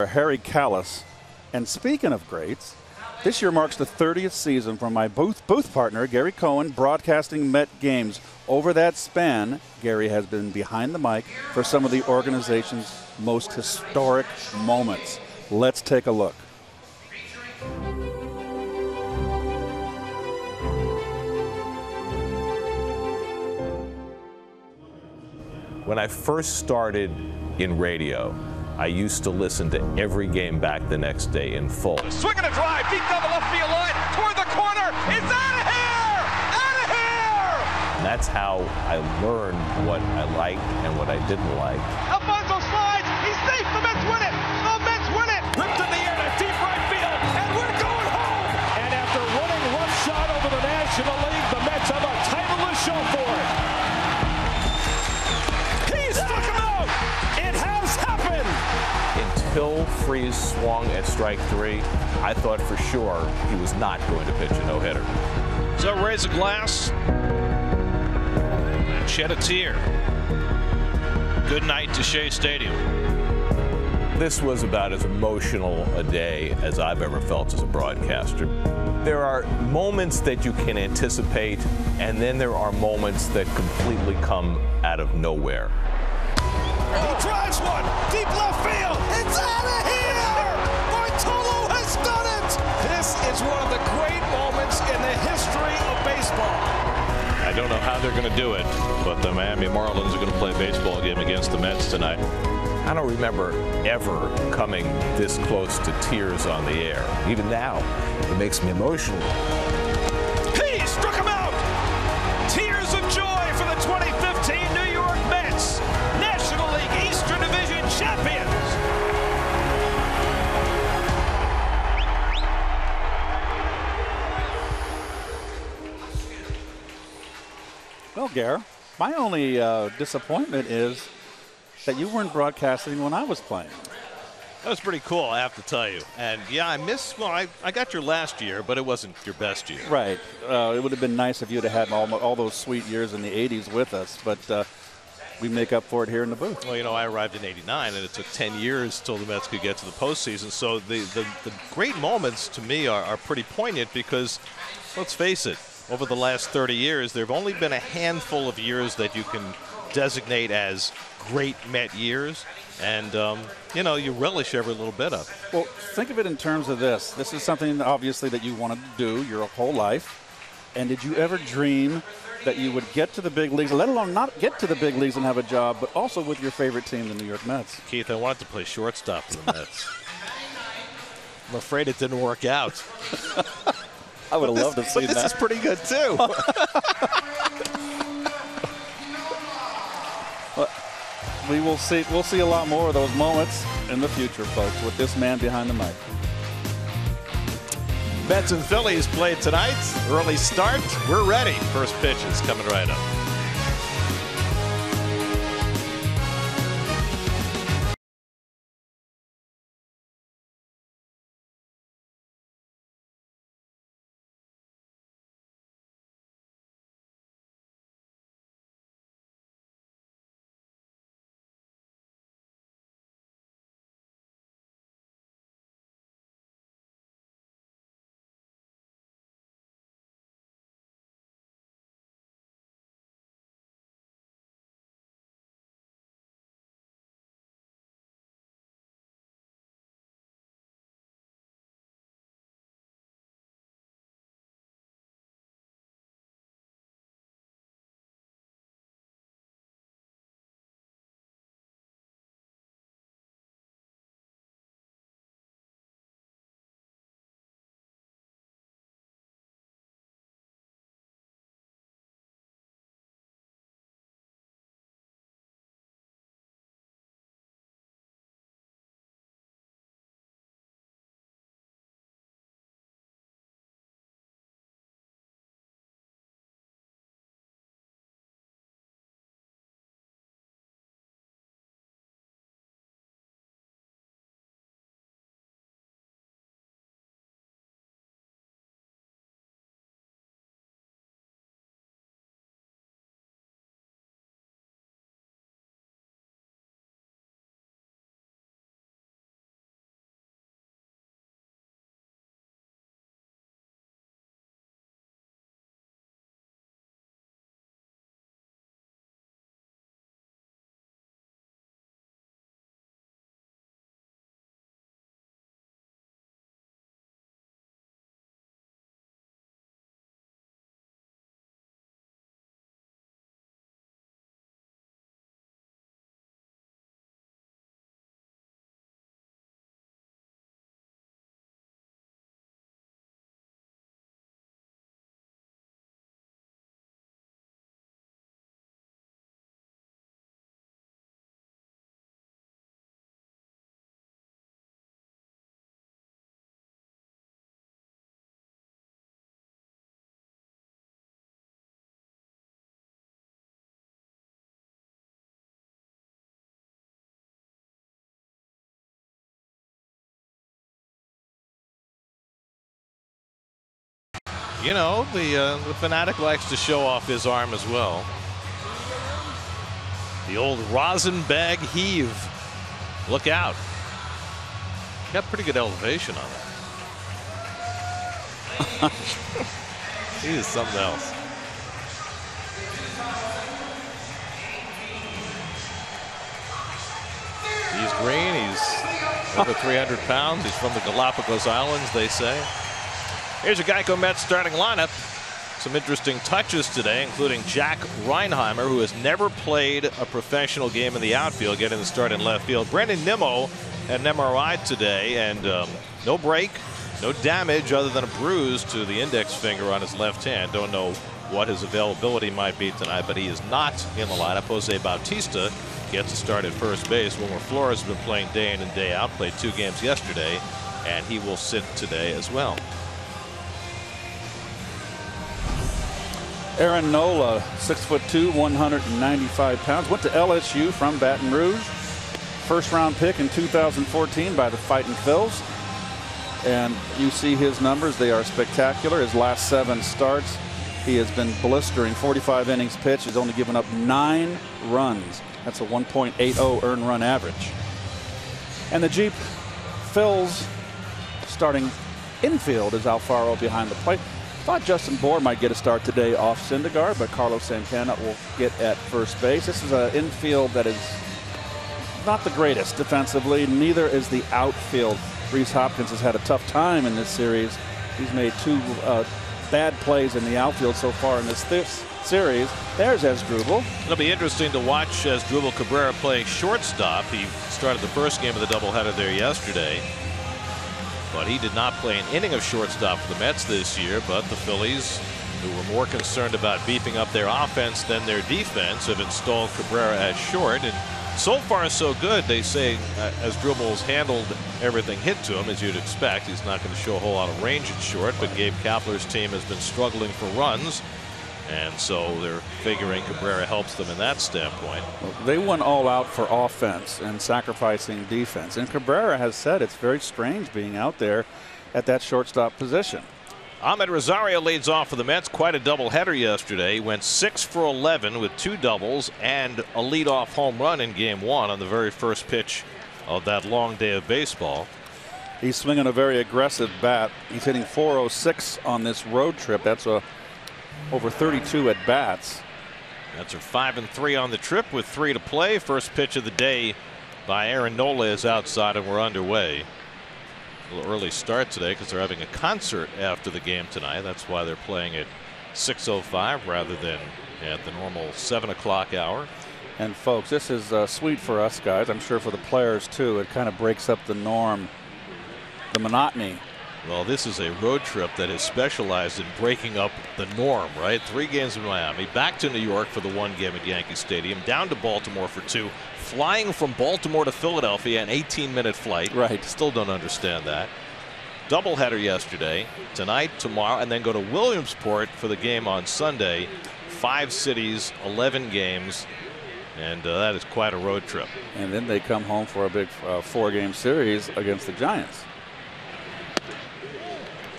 Harry Callis. And speaking of greats, this year marks the 30th season for my booth partner, Gary Cohen, broadcasting Met games. Over that span, Gary has been behind the mic for some of the organization's most historic moments. Let's take a look. When I first started in radio, I used to listen to every game back the next day in full. Swinging a drive deep down the left field line toward the corner. It's out of here! Out of here! And that's how I learned what I liked and what I didn't like. Alfonso slides. He's safe. The Mets win it. The Mets win it. Ripped in the air to deep right field, and we're going home. And after running rough shot over the National League, the Mets have a title to show for it. He struck him out. It has happened. Until Freese swung at strike three, I thought for sure he was not going to pitch a no-hitter. So raise a glass and shed a tear. Good night to Shea Stadium. This was about as emotional a day as I've ever felt as a broadcaster. There are moments that you can anticipate, and then there are moments that completely come out of nowhere. He drives one deep left field. It's out of here. Bartolo has done it. This is one of the great moments in the history of baseball. I don't know how they're going to do it, but the Miami Marlins are going to play a baseball game against the Mets tonight. I don't remember ever coming this close to tears on the air. Even now, it makes me emotional. He struck him out. Tears of joy for the 2015 New York Mets, National League Eastern Division champions. Well, Gare, my only disappointment is that you weren't broadcasting when I was playing. That was pretty cool, I have to tell you. And yeah, I got your last year, but it wasn't your best year. Right. It would have been nice if you'd have had all those sweet years in the 80s with us, but we make up for it here in the booth. Well, you know, I arrived in '89, and it took 10 years till the Mets could get to the postseason. So the great moments to me are pretty poignant because, let's face it, over the last 30 years, there have only been a handful of years that you can designate as great Met years. And, you know, you relish every little bit of it. Well, think of it in terms of this. This is something, obviously, that you wanted to do your whole life. And did you ever dream that you would get to the big leagues, let alone not get to the big leagues and have a job, but also with your favorite team, the New York Mets? Keith, I wanted to play shortstop for the Mets. I'm afraid it didn't work out. I would have loved to see that. This is pretty good, too. We'll see a lot more of those moments in the future, folks, with this man behind the mic. Mets and Phillies play tonight. Early start. We're ready. First pitch is coming right up. You know, the fanatic likes to show off his arm as well. The old rosin bag heave. Look out. Got pretty good elevation on that. He is something else. He's green. He's over 300 pounds. He's from the Galapagos Islands, they say. Here's a Geico Mets starting lineup. Some interesting touches today, including Jack Reinheimer, who has never played a professional game in the outfield, getting the start in left field. Brandon Nimmo had an MRI today, and no break, no damage other than a bruise to the index finger on his left hand. Don't know what his availability might be tonight, but he is not in the lineup. Jose Bautista gets a start at first base. Wilmer Flores has been playing day in and day out, played 2 games yesterday, and he will sit today as well. Aaron Nola, 6'2", 195 pounds, went to LSU from Baton Rouge. First-round pick in 2014 by the Fightin' Phils. And you see his numbers, they are spectacular. His last 7 starts, he has been blistering. 45 innings pitched, he's only given up 9 runs. That's a 1.80 earned run average. And the Jeep Phils starting infield is Alfaro behind the plate. Thought Justin Bohr might get a start today off Syndergaard, but Carlos Santana will get at first base. This is an infield that is not the greatest defensively. Neither is the outfield. Rhys Hopkins has had a tough time in this series. He's made 2 bad plays in the outfield so far in this series. There's Asdrubal. It'll be interesting to watch Asdrubal Cabrera play shortstop. He started the first game of the doubleheader there yesterday. But he did not play an inning of shortstop for the Mets this year. But the Phillies, who were more concerned about beefing up their offense than their defense, have installed Cabrera at short. And so far, so good. They say Asdrubal's handled everything hit to him, as you'd expect. He's not going to show a whole lot of range at short. But Gabe Kapler's team has been struggling for runs. And so they're figuring Cabrera helps them in that standpoint. Well, they went all out for offense and sacrificing defense. And Cabrera has said it's very strange being out there at that shortstop position. Ahmed Rosario leads off for the Mets. Quite a doubleheader yesterday. He went 6 for 11 with 2 doubles and a leadoff home run in Game 1 on the very first pitch of that long day of baseball. He's swinging a very aggressive bat. He's hitting .406 on this road trip. That's over 32 at bats. Mets are 5-3 on the trip with 3 to play. First pitch of the day by Aaron Nola is outside, and we're underway. A little early start today because they're having a concert after the game tonight. That's why they're playing at 6:05 rather than at the normal 7 o'clock hour. And folks, this is sweet for us guys. I'm sure for the players too. It kind of breaks up the norm, the monotony. Well, this is a road trip that is specialized in breaking up the norm, right? 3 games in Miami, back to New York for the 1 game at Yankee Stadium, down to Baltimore for 2, flying from Baltimore to Philadelphia, an 18-minute flight. Right. Still don't understand that. Doubleheader yesterday, tonight, tomorrow, and then go to Williamsport for the game on Sunday. 5 cities, 11 games, and that is quite a road trip. And then they come home for a big 4-game series against the Giants.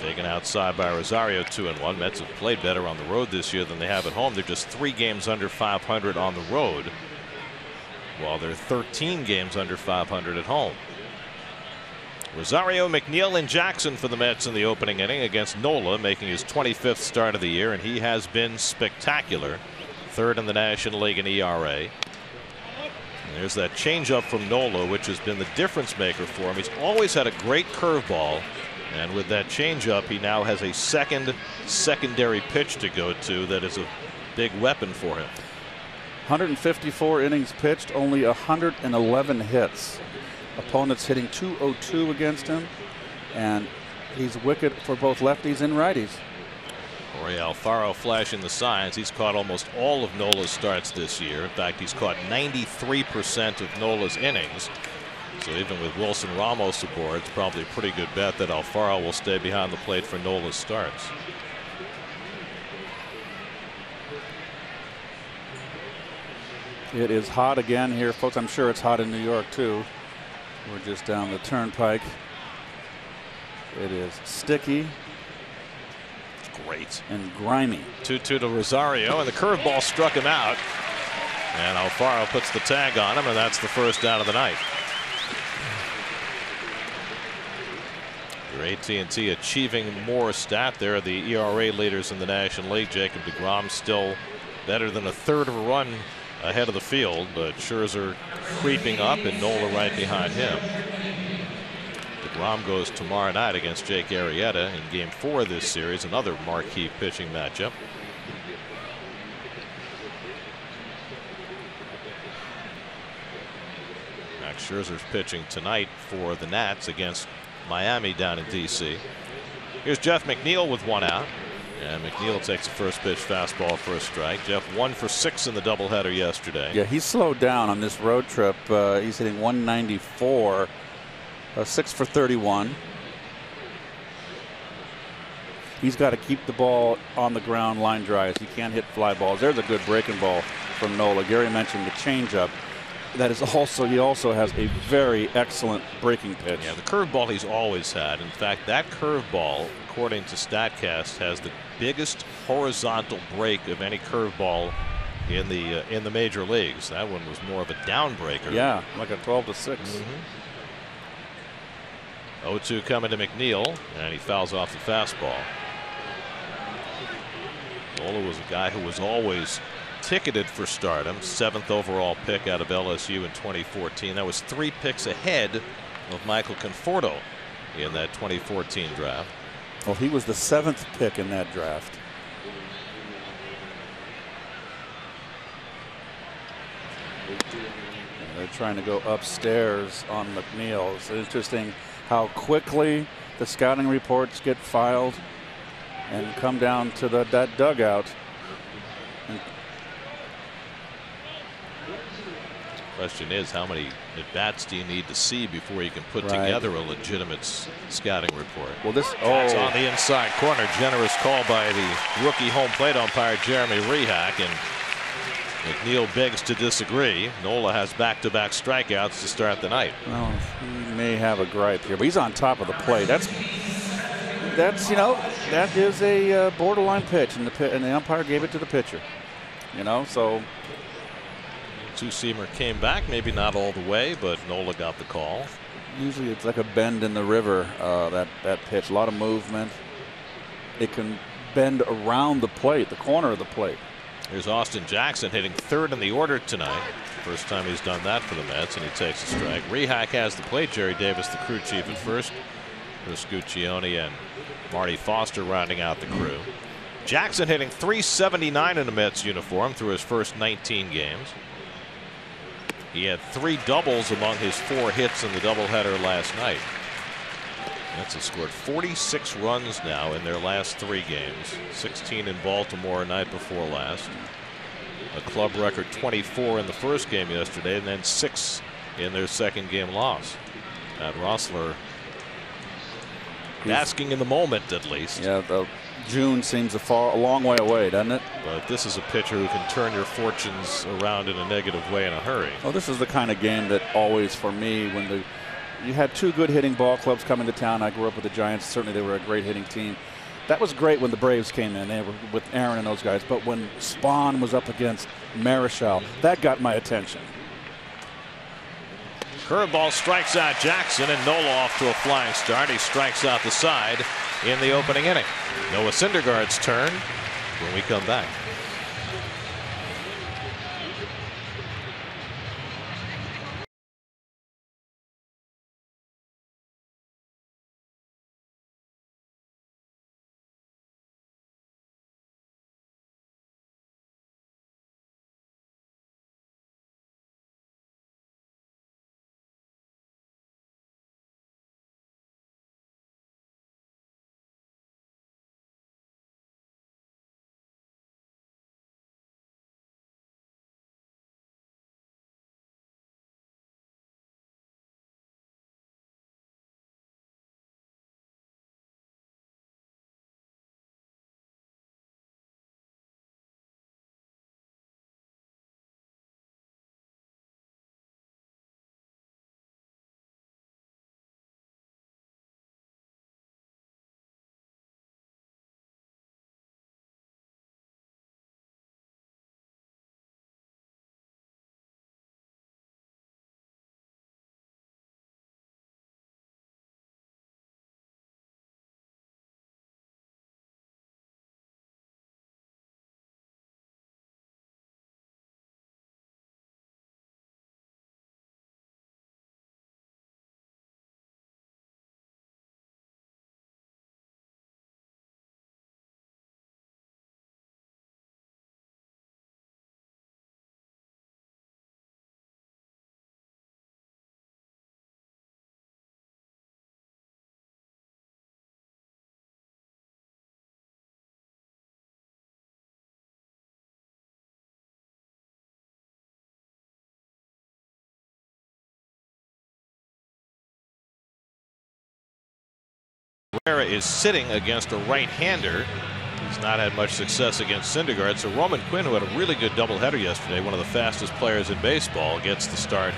Taken outside by Rosario, 2-1. Mets have played better on the road this year than they have at home. They're just 3 games under 500 on the road, while they're 13 games under 500 at home. Rosario, McNeil, and Jackson for the Mets in the opening inning against Nola, making his 25th start of the year, and he has been spectacular. 3rd in the National League in ERA. And there's that changeup from Nola, which has been the difference maker for him. He's always had a great curveball. And with that changeup, he now has a secondary pitch to go to that is a big weapon for him. 154 innings pitched, only 111 hits. Opponents hitting .202 against him, and he's wicked for both lefties and righties. Jorge Alfaro flashing the signs. He's caught almost all of Nola's starts this year. In fact, he's caught 93% of Nola's innings. So even with Wilson Ramos aboard, it's probably a pretty good bet that Alfaro will stay behind the plate for Nola's starts. It is hot again here, folks. I'm sure it's hot in New York too. We're just down the turnpike. It is sticky. great. And grimy. 2-2 to Rosario, and the curveball struck him out. And Alfaro puts the tag on him, and that's the first out of the night. Your AT&T achieving more stat there. The ERA leaders in the National League. Jacob deGrom still better than a third of a run ahead of the field, but Scherzer creeping up and Nola right behind him. deGrom goes tomorrow night against Jake Arrieta in Game 4 of this series, another marquee pitching matchup. Max Scherzer's pitching tonight for the Nats against Miami down in D.C. Here's Jeff McNeil with one out. And McNeil takes the first pitch fastball for a strike. Jeff 1 for 6 in the doubleheader yesterday. Yeah, he's slowed down on this road trip. He's hitting 194, 6 for 31. He's got to keep the ball on the ground line drives. He can't hit fly balls. There's a good breaking ball from Nola. Gary mentioned the changeup. That is also, he also has a very excellent breaking pitch. Yeah, the curveball he's always had. In fact, that curveball, according to StatCast, has the biggest horizontal break of any curveball in the major leagues. That one was more of a downbreaker. Yeah, like a 12-6. 0-2 coming to McNeil, and he fouls off the fastball. Nola was a guy who was always ticketed for stardom. 7th overall pick out of LSU in 2014. That was 3 picks ahead of Michael Conforto in that 2014 draft. Well, he was the 7th pick in that draft. They're trying to go upstairs on McNeil. It's interesting how quickly the scouting reports get filed and come down to that dugout. Question is, how many at-bats do you need to see before you can put together a legitimate scouting report? Well, this It's on the inside corner. Generous call by the rookie home plate umpire Jeremy Rehak, and McNeil begs to disagree. Nola has back-to-back strikeouts to start the night. Well, he may have a gripe here, but he's on top of the plate. That's you know, that is a borderline pitch, and the umpire gave it to the pitcher. You know, so. Two-seamer came back, maybe not all the way, but Nola got the call. Usually it's like a bend in the river, that pitch. A lot of movement. It can bend around the plate, the corner of the plate. Here's Austin Jackson hitting 3rd in the order tonight. First time he's done that for the Mets, and he takes a strike. Rehak has the plate. Jerry Davis, the crew chief, at first. Chris Guccione and Marty Foster rounding out the crew. Jackson hitting .379 in the Mets uniform through his first 19 games. He had 3 doubles among his 4 hits in the doubleheader last night. Mets have scored 46 runs now in their last 3 games. 16 in Baltimore night before last. A club record 24 in the first game yesterday, and then 6 in their second game loss. Matt Rossler basking in the moment, at least. Yeah, June seems a long way away, doesn't it? But this is a pitcher who can turn your fortunes around in a negative way in a hurry. Well, this is the kind of game that always, for me, when you had 2 good hitting ball clubs coming to town. I grew up with the Giants. Certainly they were a great hitting team. That was great when the Braves came in. They were with Aaron and those guys. But when Spahn was up against Marichal, that got my attention. Curveball strikes out Jackson, and Nola off to a flying start. He strikes out the side in the opening inning. Noah Syndergaard's turn when we come back. Cabrera is sitting against a right-hander. He's not had much success against Syndergaard. So Roman Quinn, who had a really good doubleheader yesterday, one of the fastest players in baseball, gets the start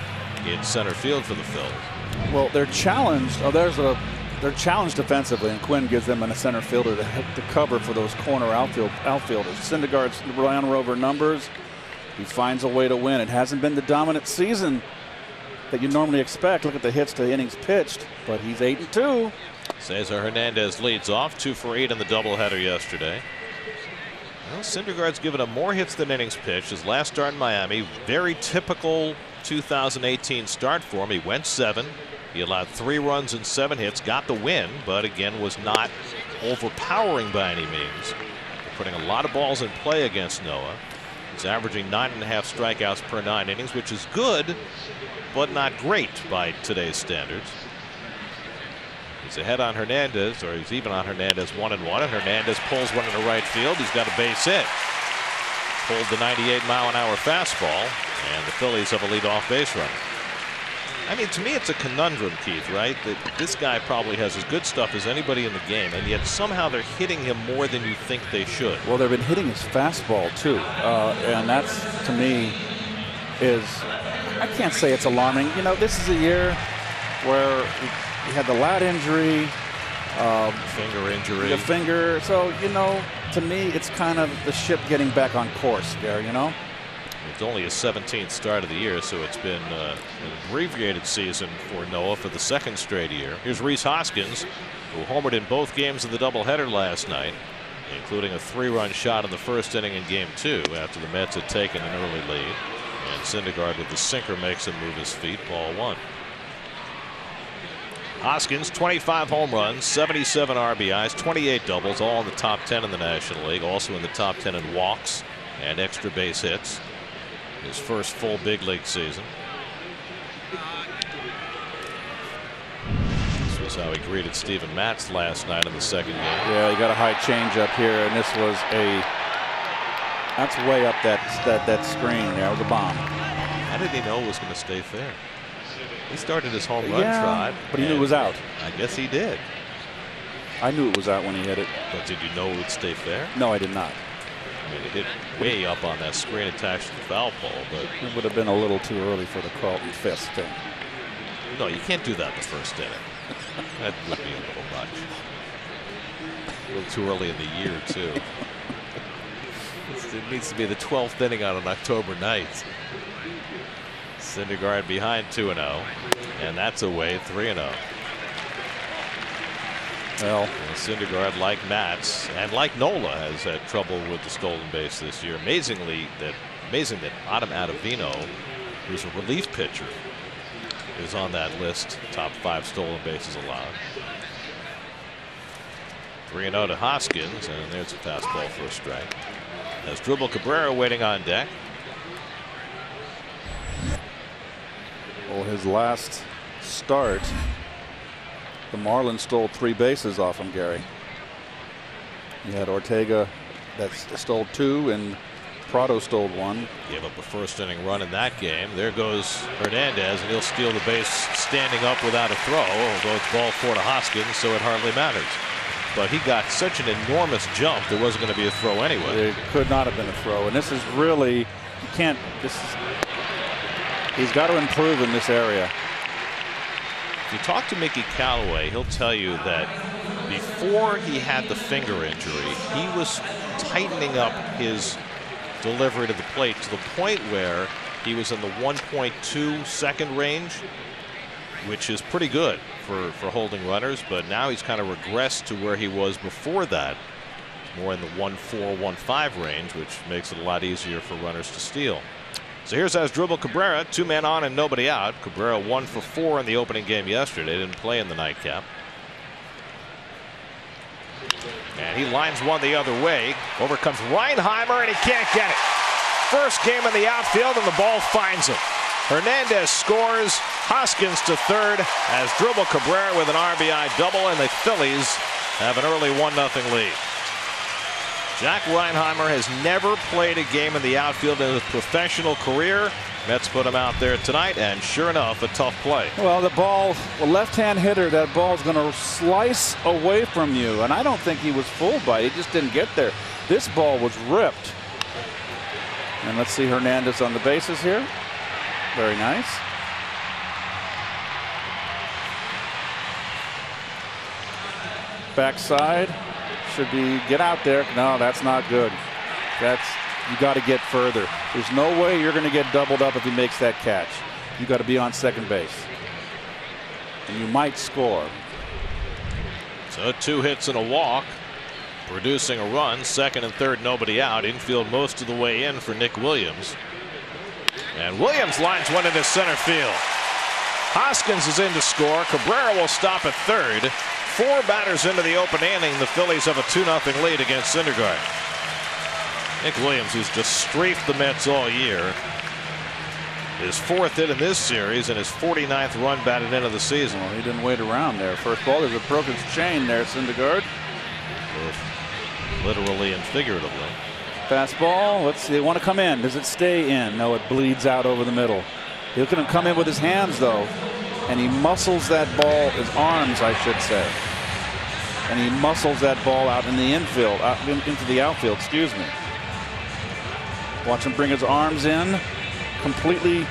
in center field for the Phils. Well, they're challenged. They're challenged defensively, and Quinn gives them a center fielder to cover for those corner outfielders. Syndergaard's round rover numbers. He finds a way to win. It hasn't been the dominant season that you normally expect. Look at the hits to innings pitched, but he's 8-2. Cesar Hernandez leads off, 2 for 8 in the doubleheader yesterday. Well, Syndergaard's given up more hits than innings pitched. His last start in Miami, very typical 2018 start for him. He went 7. He allowed 3 runs and 7 hits, got the win, but again was not overpowering by any means. They're putting a lot of balls in play against Noah. He's averaging 9.5 strikeouts per 9 innings, which is good, but not great by today's standards. He's ahead on Hernandez, or he's even on Hernandez 1-1, and Hernandez pulls one into right field. He's got a base hit. Pulled the 98-mile-an-hour fastball, and the Phillies have a leadoff base runner. I mean, to me, it's a conundrum, Keith, right? That this guy probably has as good stuff as anybody in the game, and yet somehow they're hitting him more than you think they should. Well, they've been hitting his fastball, too. And that's, to me, I can't say it's alarming. You know, this is a year where he had the lat injury. Finger injury. The finger. So, you know, to me, it's kind of the ship getting back on course there, you know? It's only his 17th start of the year, so it's been an abbreviated season for Noah for the 2nd straight year. Here's Rhys Hoskins, who homered in both games of the doubleheader last night, including a 3-run shot in the first inning in Game 2 after the Mets had taken an early lead. And Syndergaard with the sinker makes him move his feet, ball 1. Hoskins, 25 home runs, 77 RBIs, 28 doubles, all in the top 10 in the National League, also in the top 10 in walks and extra base hits. His first full big league season. This was how he greeted Steven Matz last night in the 2nd game. Yeah, he got a high changeup here, and this was that's way up that screen there. It was a bomb. How did he know it was going to stay fair? He started his home run trot, but he knew it was out. I guess he did. I knew it was out when he hit it. But did you know it would stay fair? No, I did not. I mean, it hit way up on that screen attached to the foul pole, but it would have been a little too early for the Carlton fist thing. No, you can't do that in the first inning. That would be a little much. A little too early in the year, too. It needs to be the 12th inning on an October night. Syndergaard behind 2-0, and that's away 3-0. Well, Syndergaard, like Matz and like Nola, has had trouble with the stolen base this year. Amazing that Adam Ottavino, who's a relief pitcher, is on that list. Top 5 stolen bases allowed. 3-0 to Hoskins, and there's a fastball for a strike. As Dribble Cabrera waiting on deck. Well, his last start, the Marlins stole 3 bases off him, Gary. You had Ortega that stole 2, and Prado stole 1. Gave up a first inning run in that game. There goes Hernandez, and he'll steal the base standing up without a throw. Although it's ball 4 to Hoskins, so it hardly matters. But he got such an enormous jump, there wasn't going to be a throw anyway. It could not have been a throw, and this is really, you can't. He's got to improve in this area. If you talk to Mickey Callaway, he'll tell you that before he had the finger injury, he was tightening up his delivery to the plate to the point where he was in the 1.2 second range, which is pretty good for holding runners, but now he's kind of regressed to where he was before that, more in the 1.4, 1.5 range, which makes it a lot easier for runners to steal. So here's Asdrubal Cabrera, 2 men on and nobody out. Cabrera 1 for 4 in the opening game yesterday, didn't play in the nightcap. And he lines one the other way. Over comes Reinheimer, and he can't get it. First game in the outfield, and the ball finds him. Hernandez scores. Hoskins to third as Asdrubal Cabrera with an RBI double, and the Phillies have an early 1-0 lead. Jack Reinheimer has never played a game in the outfield in his professional career. Mets put him out there tonight, and sure enough, a tough play. Well, the ball, a left-hand hitter, that ball's going to slice away from you, and I don't think he was fooled by it. He just didn't get there. This ball was ripped. And let's see Hernandez on the bases here. Very nice. Backside should be get out there. No, that's not good. You got to get further. There's no way you're going to get doubled up if he makes that catch. You got to be on second base, and you might score. So 2 hits and a walk, producing a run. Second and third, nobody out. Infield most of the way in for Nick Williams, and Williams lines one into center field. Hoskins is in to score. Cabrera will stop at third. 4 batters into the open inning. The Phillies have a 2-0 lead against Syndergaard. Nick Williams, who's just strafed the Mets all year, his 4th hit in this series and his 49th run batted into the season. Well, he didn't wait around there. First ball, there's a broken chain there, Syndergaard. Both literally and figuratively. Fastball. Let's see. They want to come in. Does it stay in? No, it bleeds out over the middle. He's going to come in with his hands, though, and he muscles that ball, his arms, I should say. And he muscles that ball out in the infield, into the outfield, excuse me. Watch him bring his arms in, completely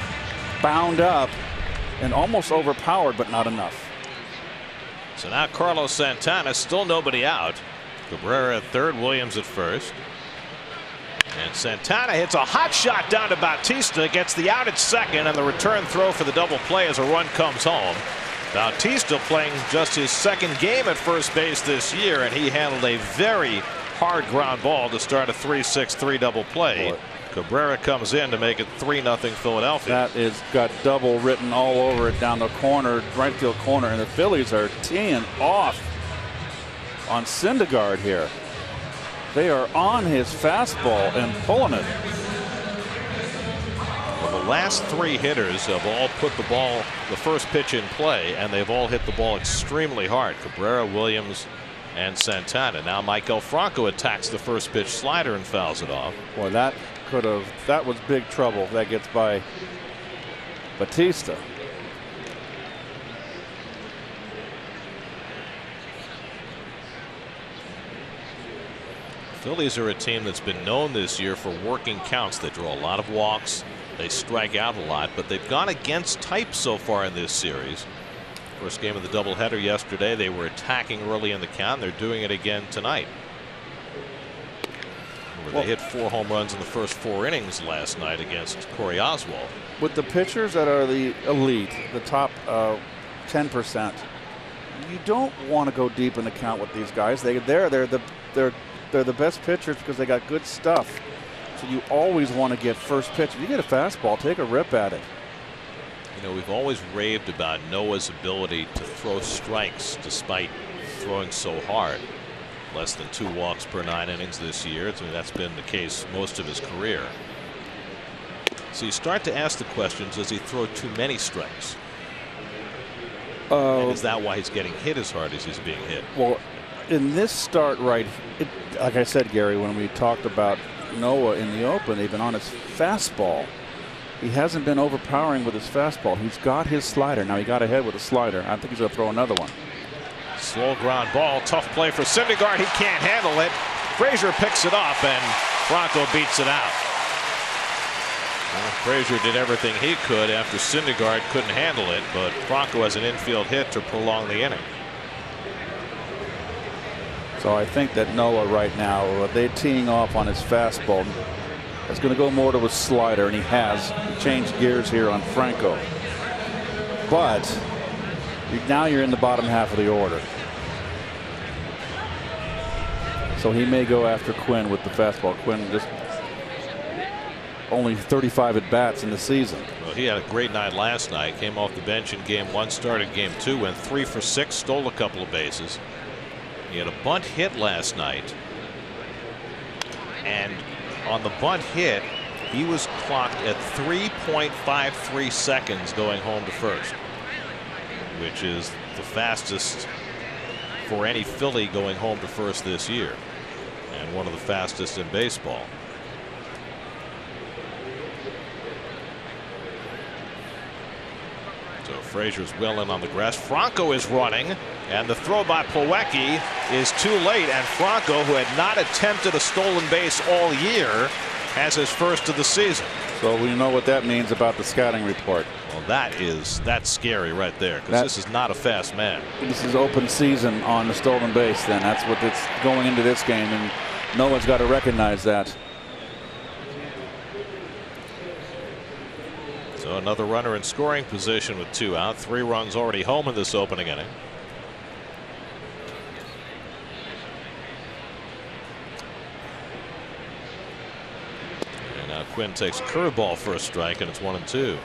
bound up and almost overpowered, but not enough. So now Carlos Santana, still nobody out. Cabrera at third, Williams at first. And Santana hits a hot shot down to Bautista, gets the out at second, and the return throw for the double play as a run comes home. Bautista playing just his 2nd game at first base this year, and he handled a very hard ground ball to start a 3-6-3 double play. Boy. Cabrera comes in to make it 3-0 Philadelphia. That is got double written all over it down the corner, right field corner, and the Phillies are teeing off on Syndergaard here. They are on his fastball and pulling it. Well, the last 3 hitters have all put the ball, the first pitch in play, and they've all hit the ball extremely hard. Cabrera, Williams, and Santana. Now Michael Franco attacks the first pitch slider and fouls it off. Boy, that was big trouble. That gets by Bautista. Phillies are a team that's been known this year for working counts. They draw a lot of walks. They strike out a lot, but they've gone against type so far in this series. First game of the doubleheader yesterday, they were attacking early in the count. They're doing it again tonight. They hit 4 home runs in the first 4 innings last night against Corey Oswalt. With the pitchers that are the elite, the top 10%, you don't want to go deep in the count with these guys. They're the best pitchers because they got good stuff. So you always want to get first pitch. If you get a fastball, take a rip at it. You know, we've always raved about Noah's ability to throw strikes despite throwing so hard. Less than 2 walks per 9 innings this year. I mean, that's been the case most of his career. So you start to ask the questions, does he throw too many strikes? And is that why he's getting hit as hard as he's being hit? Well, in this start like I said, Gary, when we talked about Noah in the open, they've been on his fastball. He hasn't been overpowering with his fastball. He's got his slider. Now he got ahead with a slider. I think he's going to throw another one. Slow ground ball. Tough play for Syndergaard. He can't handle it. Frazier picks it up, and Franco beats it out. Well, Frazier did everything he could after Syndergaard couldn't handle it, but Franco has an infield hit to prolong the inning. So I think that Noah right now, they're teeing off on his fastball. It's going to go more to his slider, and he has changed gears here on Franco. But now you're in the bottom half of the order. So he may go after Quinn with the fastball. Quinn just only 35 at bats in the season. Well, he had a great night last night. Came off the bench in game 1, started game 2, went 3 for 6, stole a couple of bases. He had a bunt hit last night, and on the bunt hit, he was clocked at 3.53 seconds going home to first, which is the fastest for any Philly going home to first this year. and one of the fastest in baseball. So Frazier's well in on the grass. Franco is running, and the throw by Plawecki is too late. And Franco, who had not attempted a stolen base all year, has his first of the season. So we know what that means about the scouting report. Well, that's scary right there, because this is not a fast man. This is open season on the stolen base. Then that's what it's going into this game, and no one's got to recognize that. So another runner in scoring position with 2 out. 3 runs already home in this opening inning. And now Quinn takes a curveball for a strike, and it's 1-2.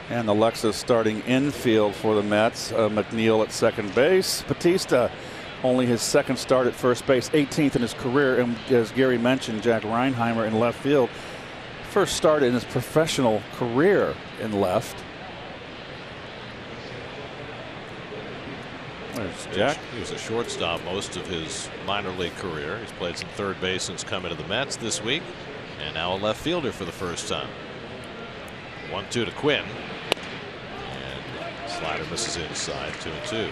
And the Lexus starting infield for the Mets. McNeil at second base. Batista, only his second start at first base, 18th in his career. And as Gary mentioned, Jack Reinheimer in left field. First start in his professional career in left. There's Jack. He was a shortstop most of his minor league career. He's played some third base since coming to the Mets this week, and now a left fielder for the first time. 1-2 to Quinn, and slider misses inside. 2-2.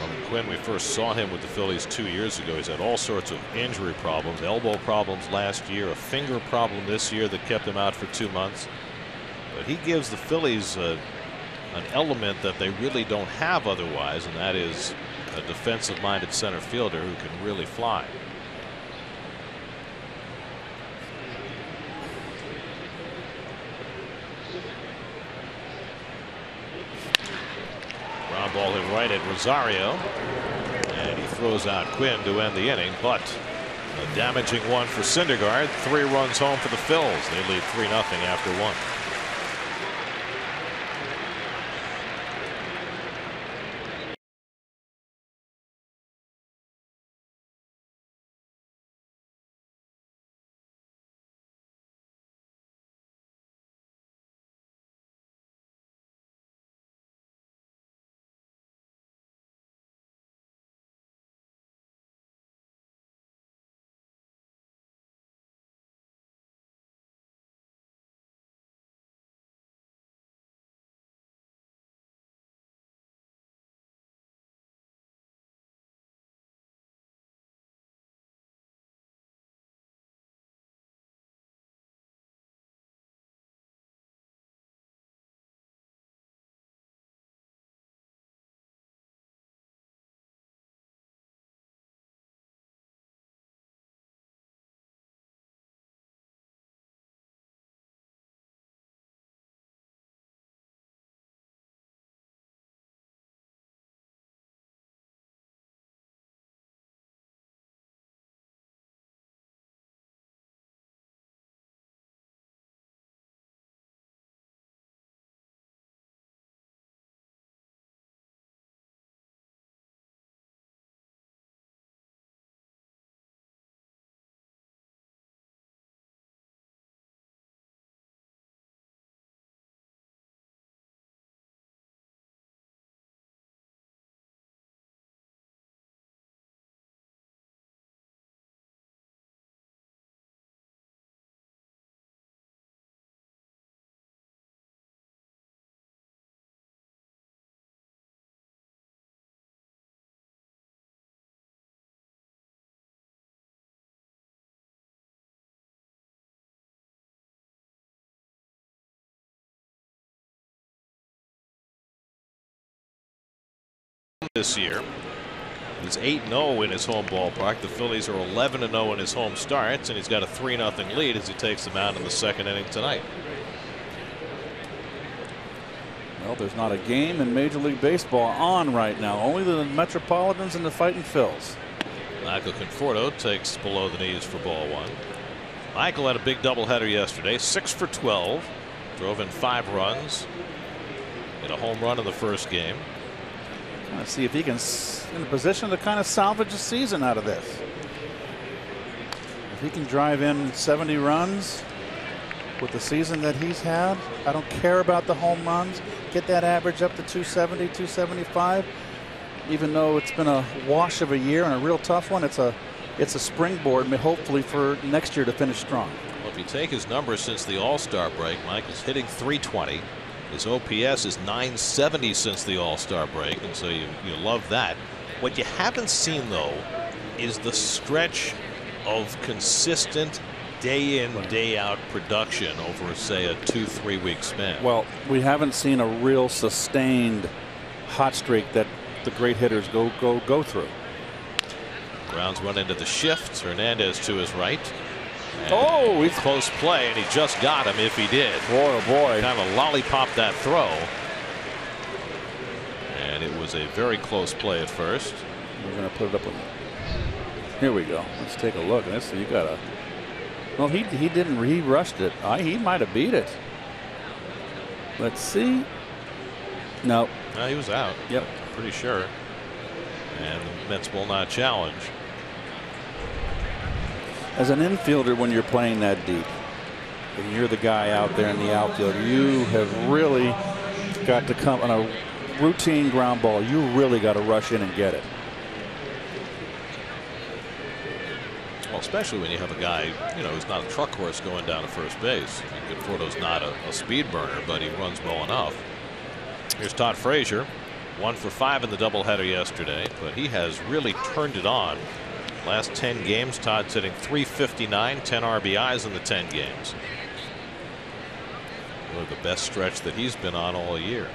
Roman Quinn, we first saw him with the Phillies 2 years ago. He's had all sorts of injury problems, elbow problems last year, a finger problem this year that kept him out for 2 months. But he gives the Phillies an element that they really don't have otherwise, and that is a defensive-minded center fielder who can really fly. Ground ball hit right at Rosario, and he throws out Quinn to end the inning, but a damaging one for Syndergaard. 3 runs home for the Phils. They lead 3-0 after 1. This year, he's 8-0 in his home ballpark. The Phillies are 11-0 in his home starts, and he's got a 3-0 lead as he takes them out in the second inning tonight. Well, there's not a game in Major League Baseball on right now. Only the Metropolitans and the Fighting Phils. Michael Conforto takes below the knees for ball 1. Michael had a big doubleheader yesterday, 6 for 12, drove in 5 runs, hit a home run in the first game. Let's see if he can in a position to kind of salvage a season out of this. If he can drive in 70 runs with the season that he's had, I don't care about the home runs. Get that average up to 270, 275. even though it's been a wash of a year and a real tough one, it's a springboard, hopefully for next year to finish strong. Well, if you take his numbers since the All-Star break, Mike is hitting .320. His OPS is .970 since the All-Star break, and so you love that. What you haven't seen, though, is the stretch of consistent day in, day out production over, say, a 2-3 week span. Well, we haven't seen a real sustained hot streak that the great hitters go through. Grounds one into the shift. Hernandez to his right. And he's close play, and he just got him if he did. Boy, oh boy. Kind of lollipop that throw. And it was a very close play at first. We're going to put it up. Here we go. Let's take a look. You got to. Well, he didn't. He rushed it. He might have beat it. Let's see. No. No, he was out. Yep. Pretty sure. And the Mets will not challenge. As an infielder, when you're playing that deep, and you're the guy out there in the outfield, you have really got to come on a routine ground ball. You really got to rush in and get it. Well, especially when you have a guy, who's not a truck horse going down to first base. Conforto's not a speed burner, but he runs well enough. Here's Todd Frazier, 1 for 5 in the doubleheader yesterday, but he has really turned it on. Last 10 games, Todd's hitting .359, 10 RBIs in the 10 games. Really the best stretch that he's been on all year.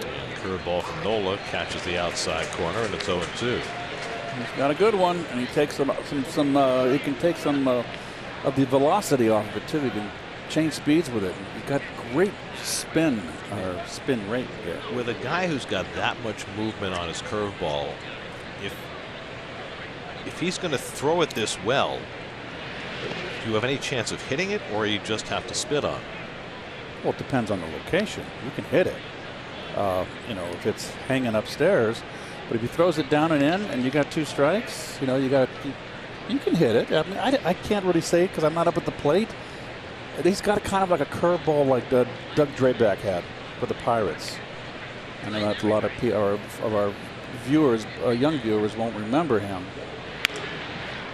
And curveball from Nola catches the outside corner, and it's 0-2. He's got a good one, and he takes he can take some of the velocity off of it too. He can change speeds with it. He's got great spin rate here. With a guy who's got that much movement on his curveball, if he's going to throw it this well, do you have any chance of hitting it, or you just have to spit on it? Well, it depends on the location. You can hit it. If it's hanging upstairs, but if he throws it down and in, and you got 2 strikes, you can hit it. I mean, I can't really say because I'm not up at the plate. He's got kind of like a curveball like Doug Drabeck had for the Pirates. I know that a lot of our viewers, young viewers, won't remember him.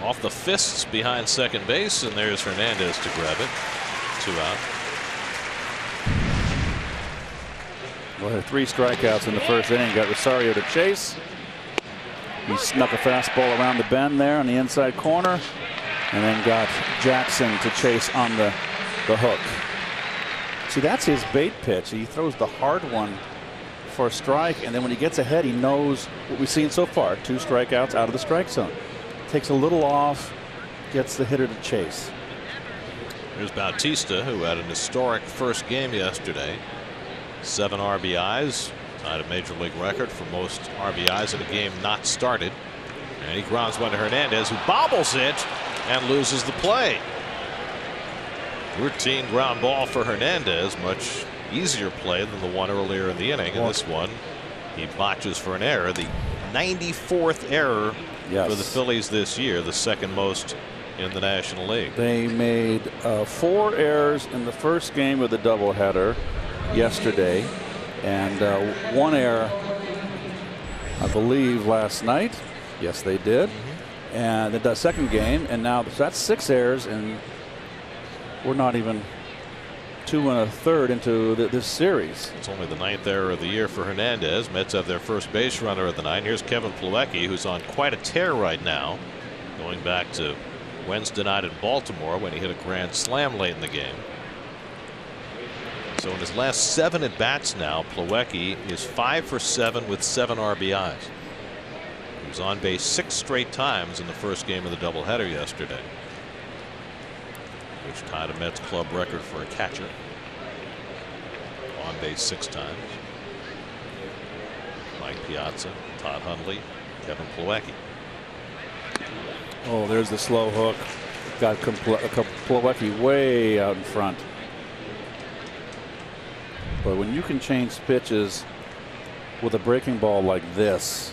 Off the fists behind second base, and there's Hernandez to grab it. 2 out. Well, had 3 strikeouts in the first inning. Got Rosario to chase. He snuck a fastball around the bend there on the inside corner, and then got Jackson to chase on the hook. See, that's his bait pitch. He throws the hard one for a strike, and then when he gets ahead, he knows what we've seen so far: 2 strikeouts out of the strike zone. Takes a little off, gets the hitter to chase. Here's Bautista, who had an historic first game yesterday. 7 RBIs, tied a major league record for most RBIs in a game not started. And he grounds one to Hernandez, who bobbles it and loses the play. Routine ground ball for Hernandez, much easier play than the one earlier in the inning. And this one, he botches for an error, the 94th error for the Phillies this year, the second most in the National League. They made 4 errors in the first game of the doubleheader yesterday, and 1 error, I believe, last night. Yes, they did. And the second game, and now that's 6 errors, and we're not even 2 1/3 into this series. It's only the 9th error of the year for Hernandez. Mets have their first base runner of the night. Here's Kevin Plawecki, who's on quite a tear right now, going back to Wednesday night in Baltimore when he hit a grand slam late in the game. So in his last 7 at bats now, Plawecki is 5 for 7 with 7 RBIs. He was on base 6 straight times in the first game of the doubleheader yesterday, which tied a Mets club record for a catcher. On base 6 times. Mike Piazza, Todd Hundley, Kevin Plawecki. Oh, there's the slow hook. Got Plawecki way out in front. But when you can change pitches with a breaking ball like this,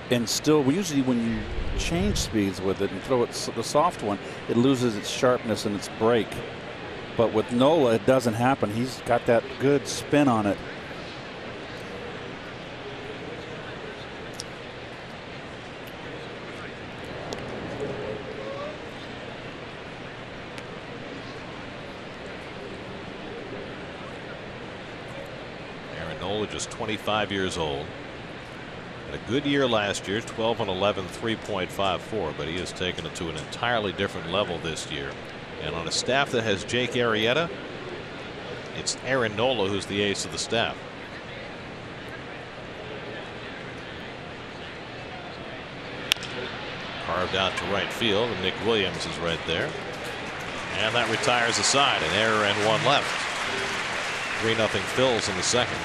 and still, usually when you change speeds with it and throw it the soft one, it loses its sharpness and its break. But with Nola, it doesn't happen. He's got that good spin on it. Nola, just 25 years old. Had a good year last year, 12 and 11, 3.54, but he has taken it to an entirely different level this year. And on a staff that has Jake Arrieta, it's Aaron Nola who's the ace of the staff. Carved out to right field, and Nick Williams is right there. And that retires the side, an error and one left. 3-0 Phils in the second.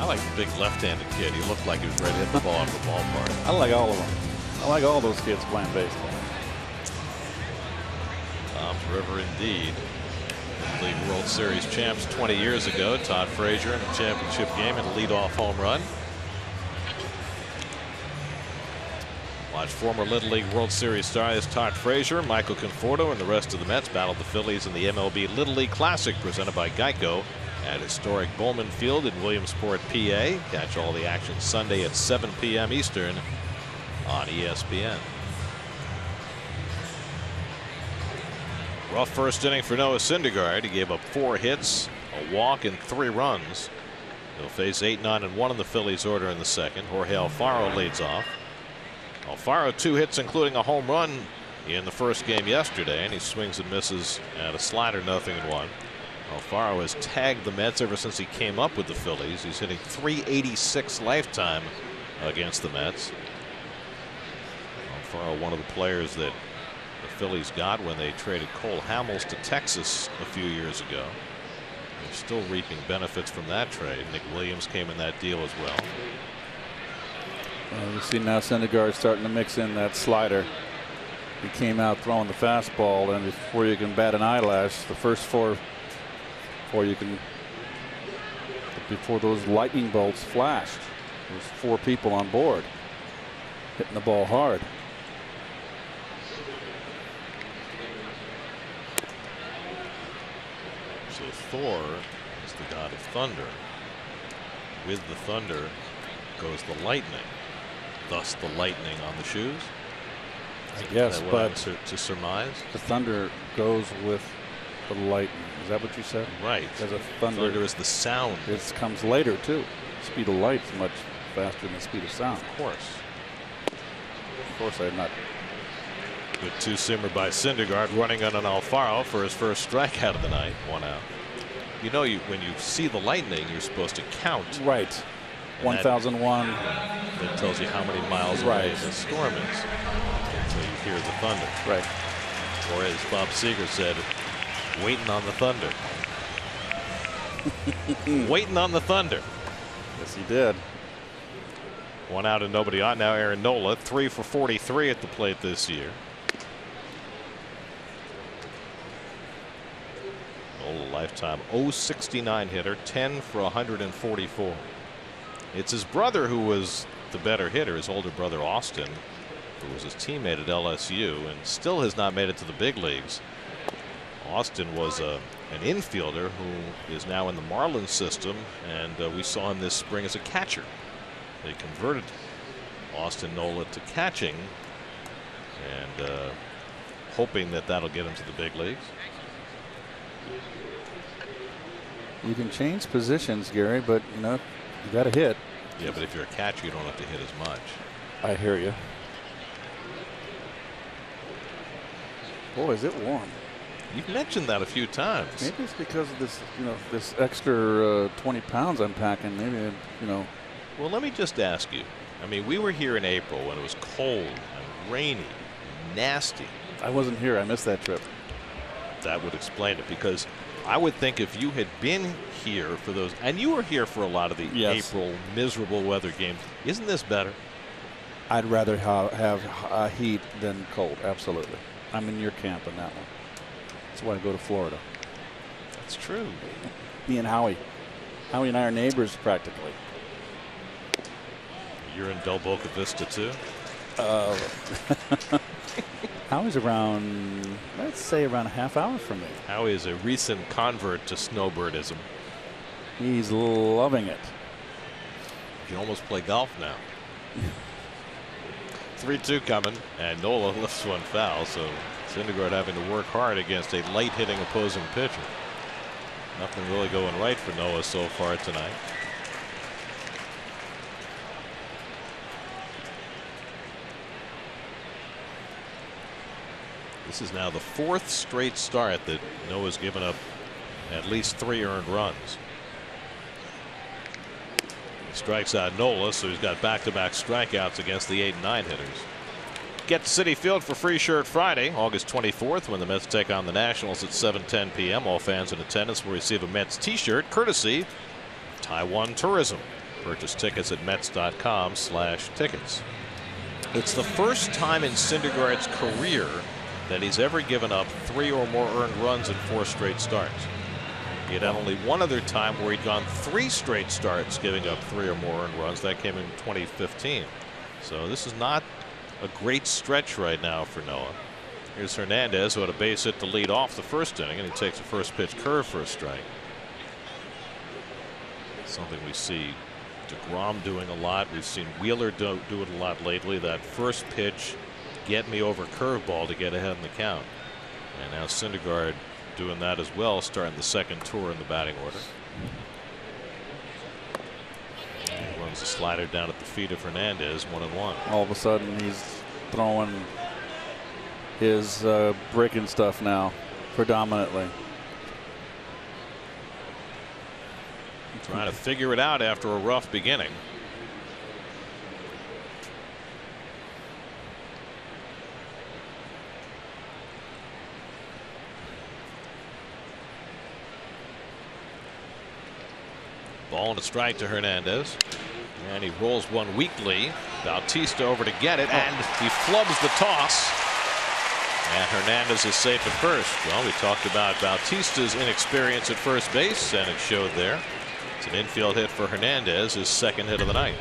I like the big left-handed kid. He looked like he was ready to hit the ball in the ballpark. I like all of them. I like all those kids playing baseball. Tom's River indeed. League World Series champs 20 years ago. Todd Frazier in the championship game and a leadoff home run. Watch former Little League World Series stars Todd Frazier, Michael Conforto, and the rest of the Mets battled the Phillies in the MLB Little League Classic presented by Geico at historic Bowman Field in Williamsport, PA. Catch all the action Sunday at 7 p.m. Eastern on ESPN. Rough first inning for Noah Syndergaard. He gave up 4 hits, a walk, and 3 runs. He'll face 8, 9, and 1 in the Phillies order in the second. Jorge Alfaro leads off. Alfaro 2 hits, including a home run in the first game yesterday, and he swings and misses at a slider, 0-1. Alfaro has tagged the Mets ever since he came up with the Phillies. He's hitting .386 lifetime against the Mets. Alfaro, one of the players that the Phillies got when they traded Cole Hamels to Texas a few years ago. They're still reaping benefits from that trade. Nick Williams came in that deal as well. You see now Syndergaard starting to mix in that slider. He came out throwing the fastball, and before you can bat an eyelash, the first 4 before those lightning bolts flashed, there's 4 people on board hitting the ball hard. So Thor is the god of thunder. With the thunder goes the lightning. Thus the lightning on the shoes. I guess, but to surmise. The Thunder goes with the lightning. Is that what you said? Right. Because a thunder is the sound. It comes later too. Speed of light is much faster than the speed of sound. Of course. Of course, I'm not. Good two-simmer by Syndergaard, running on an Alfaro for his first strikeout of the night. 1 out. You know, when you see the lightning, you're supposed to count. Right. 1001. That tells you how many miles away the storm is. So you hear the thunder. Right. Or as Bob Seger said, waiting on the thunder. Waiting on the thunder. Yes, he did. 1 out and nobody on. Now Aaron Nola, 3 for 43 at the plate this year. Nola, lifetime 069 hitter, 10 for 144. It's his brother who was the better hitter, his older brother Austin, who was his teammate at LSU and still has not made it to the big leagues. Austin was an infielder who is now in the Marlins system, and we saw him this spring as a catcher. They converted Austin Nola to catching, and hoping that that'll get him to the big leagues. You can change positions, Gary, but you know you got to hit. Yeah, but if you're a catcher, you don't have to hit as much. I hear you. Boy, is it warm. You've mentioned that a few times. Maybe it's because of this, you know, this extra 20 pounds I'm packing. Maybe, you know. Well, let me just ask you. I mean, we were here in April when it was cold and rainy, nasty. I wasn't here. I missed that trip. That would explain it, because I would think if you had been here for those, and you were here for a lot of the April miserable weather games, isn't this better? I'd rather have heat than cold. Absolutely. I'm in your camp on that one. That's why I go to Florida. That's true. Me and Howie. Howie and I are neighbors practically. You're in Del Boca Vista too? Howie's around, let's say around a half hour from me. Howie is a recent convert to snowbirdism. He's loving it. He can almost play golf now. 3-2 coming, and Nola lifts one foul, so Syndergaard having to work hard against a light-hitting opposing pitcher. Nothing really going right for Noah so far tonight. This is now the 4th straight start that Noah's given up at least 3 earned runs. He strikes out Nola, so he's got back-to-back strikeouts against the 8 and 9 hitters. Get to Citi Field for Free Shirt Friday, August 24th, when the Mets take on the Nationals at 7:10 p.m. All fans in attendance will receive a Mets t-shirt courtesy Taiwan Tourism. Purchase tickets at Mets.com/tickets. It's the first time in Syndergaard's career that he's ever given up 3 or more earned runs in 4 straight starts. He had only one other time where he'd gone 3 straight starts giving up 3 or more earned runs. That came in 2015. So this is not a great stretch right now for Noah. Here's Hernandez, who had a base hit to lead off the first inning, and he takes a first pitch curve for a strike. Something we see DeGrom doing a lot. We've seen Wheeler do it a lot lately. That first pitch, get me over curveball to get ahead in the count. And now Syndergaard doing that as well, starting the second tour in the batting order. Runs a slider down at the feet of Hernandez, 1-1. All of a sudden he's throwing his breaking stuff now predominantly. Trying to figure it out after a rough beginning. Ball and a strike to Hernandez. And he rolls one weakly. Bautista over to get it, and he flubs the toss. And Hernandez is safe at first. Well, we talked about Bautista's inexperience at first base, and it showed there. It's an infield hit for Hernandez, his second hit of the night.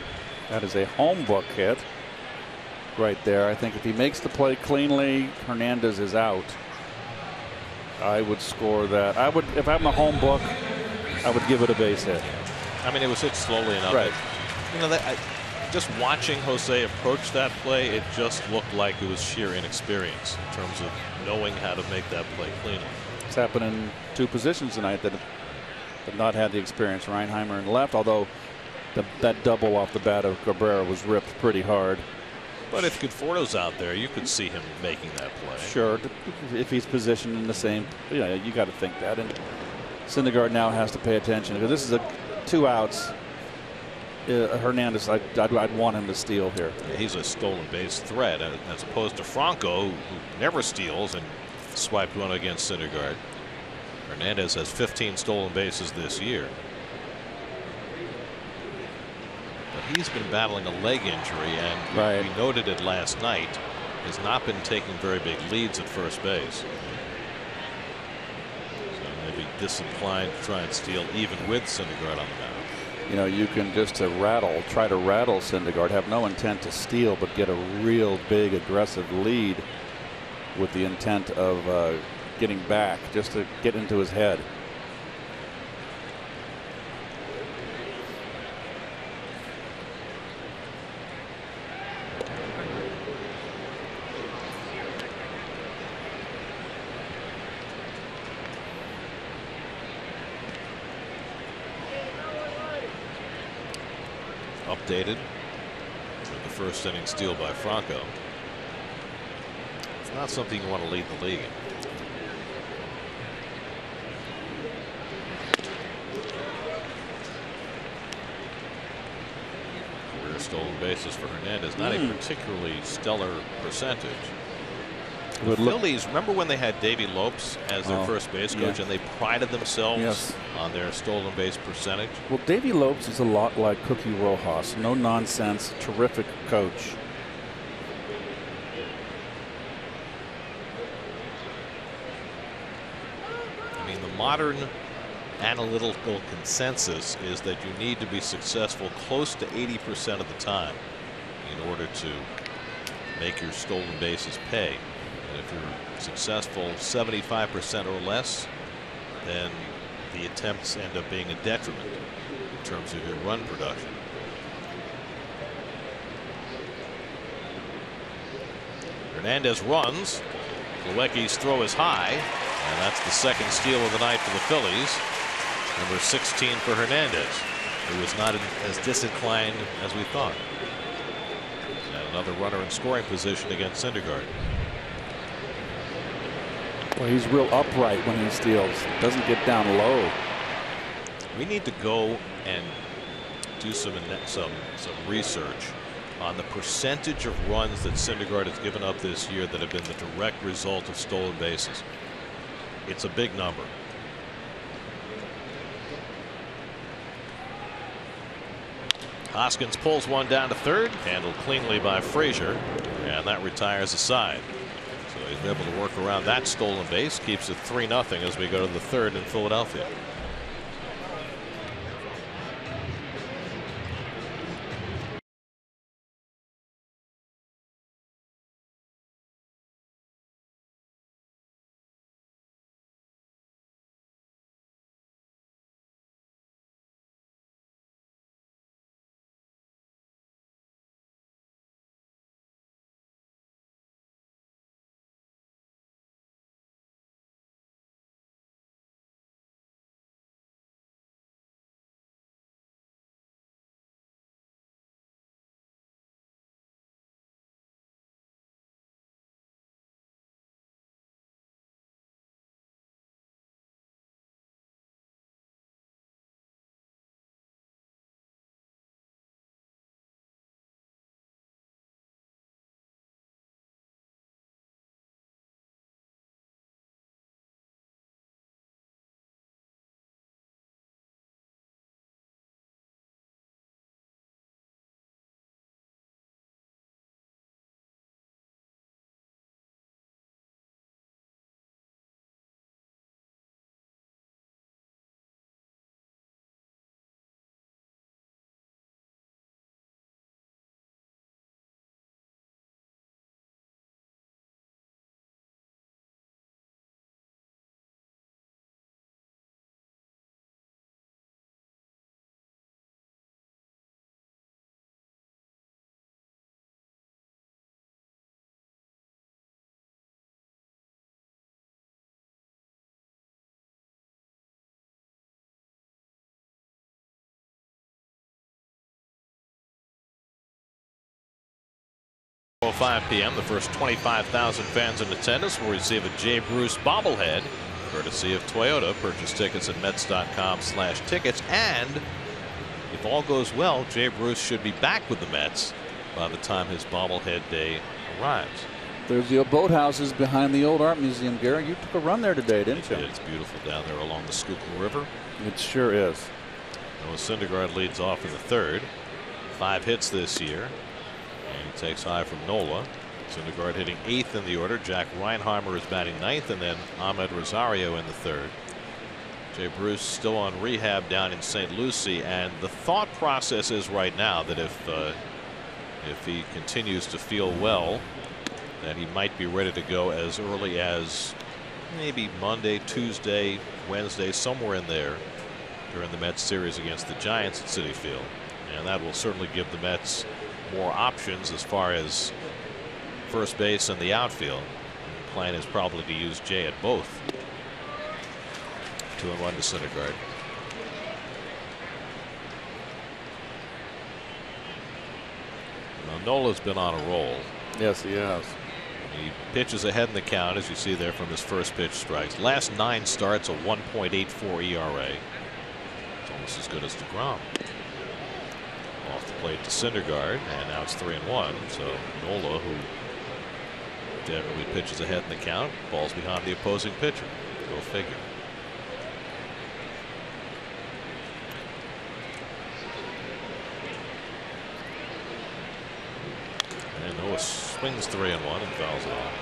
That is a home book hit right there. I think if he makes the play cleanly, Hernandez is out. I would score that. I would, if I'm a home book, I would give it a base hit. I mean, it was hit slowly enough. Right. You know, just watching Jose approach that play, it just looked like it was sheer inexperience in terms of knowing how to make that play cleanly. It's happened in 2 positions tonight that have not had the experience. Reinheimer in left, although that double off the bat of Cabrera was ripped pretty hard. But if Conforto's out there, you could see him making that play. Sure, if he's positioned in the same, you got to think that. And Syndergaard now has to pay attention because this is 2 outs. Hernandez, I'd want him to steal here. Yeah, he's a stolen base threat as opposed to Franco, who never steals and swiped one against Syndergaard. Hernandez has 15 stolen bases this year. But he's been battling a leg injury, and we noted it last night. Has not been taking very big leads at first base. So maybe disinclined to try and steal even with Syndergaard on the mound. You can just try to rattle Syndergaard, have no intent to steal, but get a real big aggressive lead with the intent of getting back, just to get into his head. Updated with the first inning steal by Franco. It's not something you want to lead the league in. Career stolen bases for Hernandez, not a particularly stellar percentage. The Phillies, remember when they had Davey Lopes as their first base coach, and they prided themselves on their stolen base percentage? Well, Davey Lopes is a lot like Cookie Rojas. No nonsense, terrific coach. I mean, the modern analytical consensus is that you need to be successful close to 80% of the time in order to make your stolen bases pay. And if you're successful 75% or less, then the attempts end up being a detriment in terms of your run production. Hernandez runs. Plawecki's throw is high, and that's the second steal of the night for the Phillies. Number 16 for Hernandez, who was not as disinclined as we thought. And another runner in scoring position against Syndergaard. Well, he's real upright when he steals. Doesn't get down low. We need to go and do some research on the percentage of runs that Syndergaard has given up this year that have been the direct result of stolen bases. It's a big number. Hoskins pulls one down to third, handled cleanly by Frazier, and that retires the side. So he's been able to work around that stolen base, keeps it 3-0 as we go to the third in Philadelphia. 4:05 p.m. The first 25,000 fans in attendance will receive a Jay Bruce bobblehead, courtesy of Toyota. Purchase tickets at Mets.com/tickets. And if all goes well, Jay Bruce should be back with the Mets by the time his bobblehead day arrives. There's the boathouses behind the old art museum. Gary, you took a run there today, didn't you? It's beautiful down there along the Schuylkill River. It sure is. Noah Syndergaard leads off in the third. 5 hits this year. And he takes high from Nola. Syndergaard hitting 8th in the order. Jack Reinheimer is batting 9th, and then Ahmed Rosario in the third. Jay Bruce still on rehab down in St. Lucie, and the thought process is right now that if he continues to feel well, that he might be ready to go as early as maybe Monday, Tuesday, Wednesday, somewhere in there during the Mets series against the Giants at Citi Field. And that will certainly give the Mets more options as far as first base and the outfield. The plan is probably to use Jay at both. 2-1 to Syndergaard. Now, Nola's been on a roll. Yes, he has. He pitches ahead in the count, as you see there from his first pitch strikes. Last 9 starts, a 1.84 ERA. It's almost as good as DeGrom. Off the plate to Syndergaard, and now it's 3-1. So Nola, who generally pitches ahead in the count, falls behind the opposing pitcher. Go figure. And Noah swings 3-1 and fouls it off.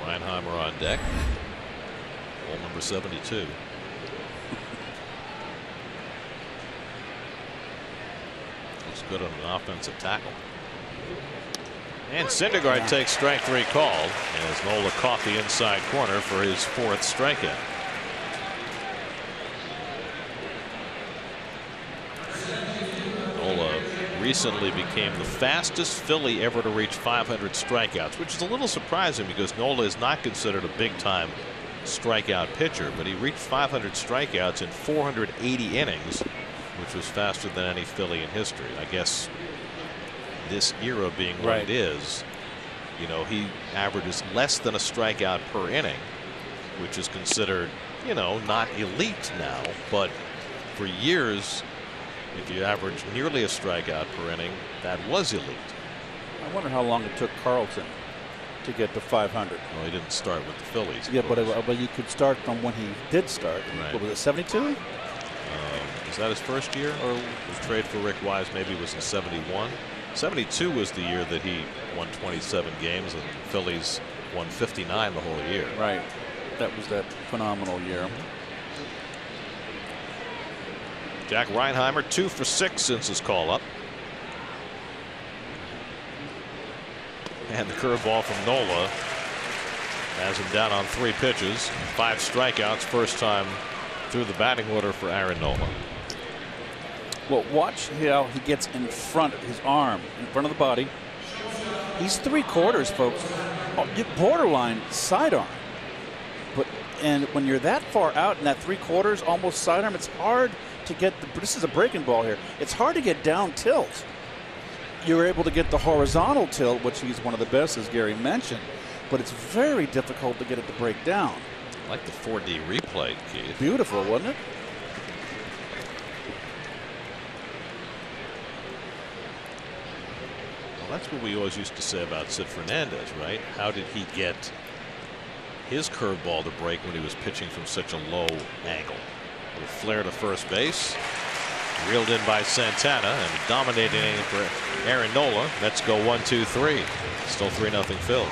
Reinheimer on deck. Ball number 72. Looks good on an offensive tackle. And Syndergaard takes strike 3 called as Nola caught the inside corner for his 4th strikeout. Nola recently became the fastest Philly ever to reach 500 strikeouts, which is a little surprising because Nola is not considered a big-time strikeout pitcher, but he reached 500 strikeouts in 480 innings, which was faster than any Philly in history. I guess this era being what it is, you know, he averages less than a strikeout per inning, which is considered, you know, not elite now, but for years, if you average nearly a strikeout per inning, that was elite. I wonder how long it took Carlton to get to 500. Well, he didn't start with the Phillies. Yeah, but you could start from when he did start. Right. What was it, 72? Was that his first year, or the trade for Rick Wise maybe was in 71? 72 was the year that he won 27 games and the Phillies won 59 the whole year. Right. That was that phenomenal year. Jack Reinheimer 2 for 6 since his call up. And the curveball from Nola has him down on 3 pitches, 5 strikeouts, first time through the batting order for Aaron Nola. Well, watch how he gets in front of his arm, in front of the body. He's 3/4, folks. Borderline sidearm. And when you're that far out in that 3/4, almost sidearm, it's hard to get. This is a breaking ball here. It's hard to get down tilt. You're able to get the horizontal tilt, which he's one of the best, as Gary mentioned, but it's very difficult to get it to break down. I like the 4D replay, Keith. Beautiful, wasn't it? That's what we always used to say about Sid Fernandez, right? How did he get his curveball to break when he was pitching from such a low angle? With flare to first base, reeled in by Santana, and dominating for Aaron Nola. Let's go 1-2-3. Still 3-0 Phil.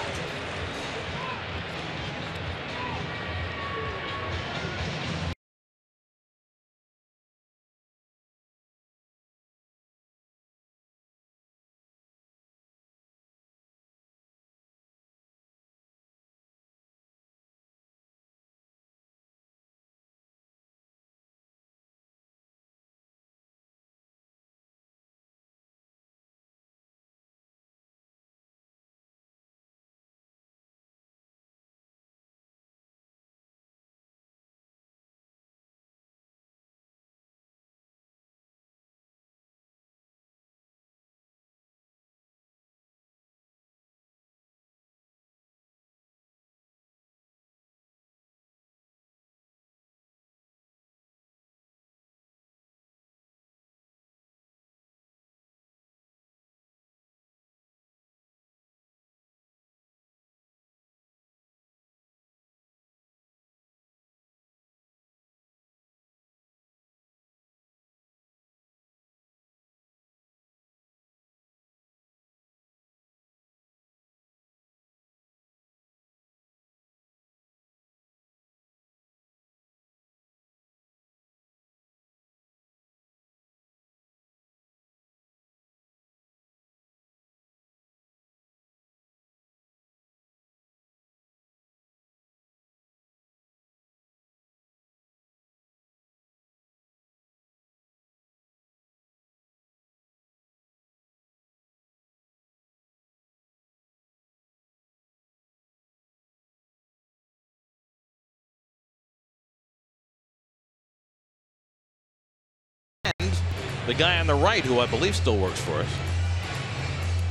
The guy on the right, who I believe still works for us.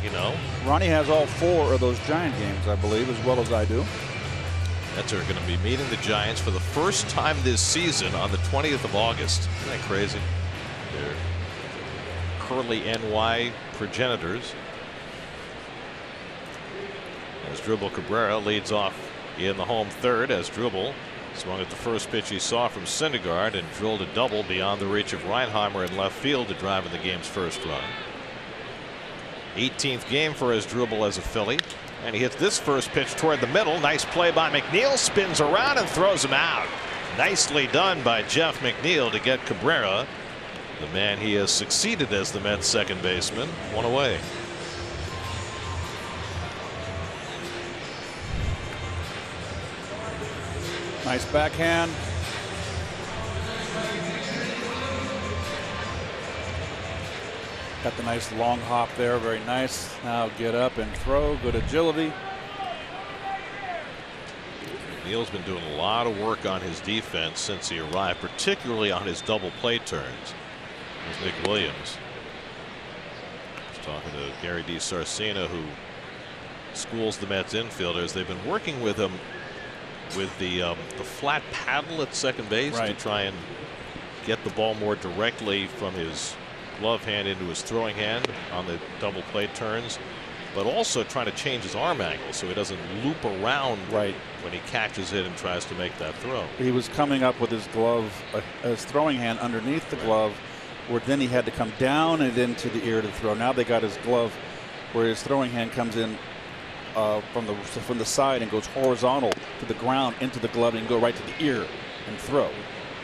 You know, Ronnie has all 4 of those Giant games, I believe, as well as I do. Mets are going to be meeting the Giants for the first time this season on the 20th of August. Isn't that crazy? They're curly NY progenitors. As Dribble Cabrera leads off in the home third, as Dribble swung at the first pitch he saw from Syndergaard and drilled a double beyond the reach of Reinheimer in left field to drive in the game's first run. 18th game for Asdrubal as a Philly, and he hits this first pitch toward the middle. Nice play by McNeil, spins around and throws him out. Nicely done by Jeff McNeil to get Cabrera, the man he has succeeded as the Mets second baseman, one away. Nice backhand. Got the nice long hop there, very nice. Now get up and throw, good agility. Neal's been doing a lot of work on his defense since he arrived, particularly on his double play turns. There's Nick Williams. He's talking to Gary D. Sarcina, who schools the Mets infielders. They've been working with him with the flat paddle at second base to try and get the ball more directly from his glove hand into his throwing hand on the double play turns, but also trying to change his arm angle so he doesn't loop around when he catches it and tries to make that throw. He was coming up with his glove, his throwing hand underneath the glove, where then he had to come down and into the ear to throw. Now they got his glove where his throwing hand comes in from the side and goes horizontal to the ground into the glove and go right to the ear and throw.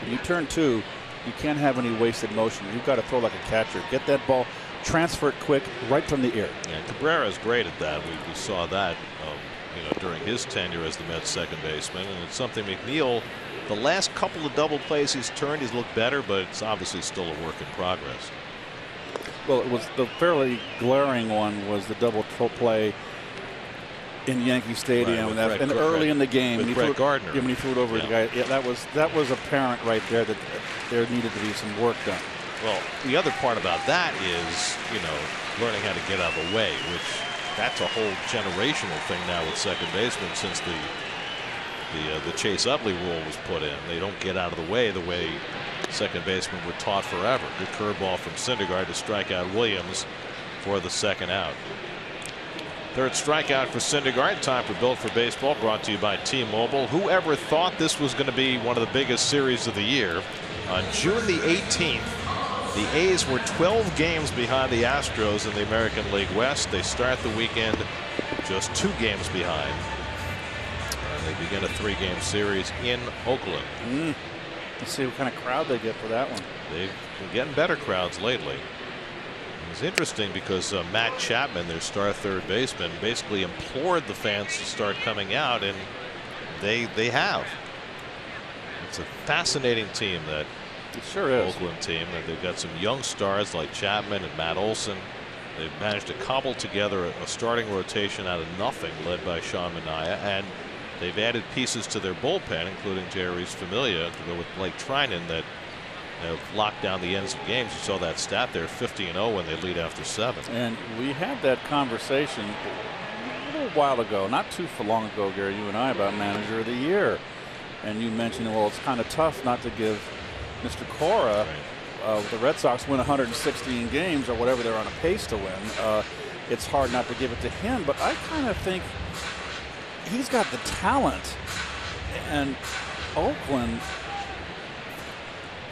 When you turn 2, you can't have any wasted motion. You've got to throw like a catcher. Get that ball, transfer it quick, right from the ear. Yeah, Cabrera is great at that. We saw that during his tenure as the Mets second baseman, and it's something McNeil, the last couple of double plays he's turned, he's looked better, but it's obviously still a work in progress. Well, it was the fairly glaring one was the double play in Yankee Stadium, and early in the game, with Brett Gardner. When he threw it over the guy, that was apparent right there that there needed to be some work done. Well, the other part about that is, learning how to get out of the way, which that's a whole generational thing now with second basemen since the Chase Utley rule was put in. They don't get out of the way second basemen were taught forever. Good curveball from Syndergaard to strike out Williams for the second out. Third strikeout for Syndergaard. Time for Built for Baseball, brought to you by T-Mobile. Whoever thought this was going to be one of the biggest series of the year? On June the 18th, the A's were 12 games behind the Astros in the American League West. They start the weekend just 2 games behind. And they begin a 3-game series in Oakland. Let's see what kind of crowd they get for that one. They've been getting better crowds lately. It's interesting because Matt Chapman, their star third baseman, basically implored the fans to start coming out, and they have. It's a fascinating team, that it sure is. Oakland team. They've got some young stars like Chapman and Matt Olson. They've managed to cobble together a starting rotation out of nothing, led by Sean Manaea, and they've added pieces to their bullpen, including Jerry's Familia, to go with Blake Trinan, that have locked down the ends of games. You saw that stat there, 50-0 when they lead after 7. And we had that conversation a little while ago, not too long ago, Gary, you and I, about Manager of the Year. And you mentioned, well, it's kind of tough not to give Mr. Cora, the Red Sox win 116 games or whatever they're on a pace to win. It's hard not to give it to him, but I kind of think he's got the talent. And Oakland,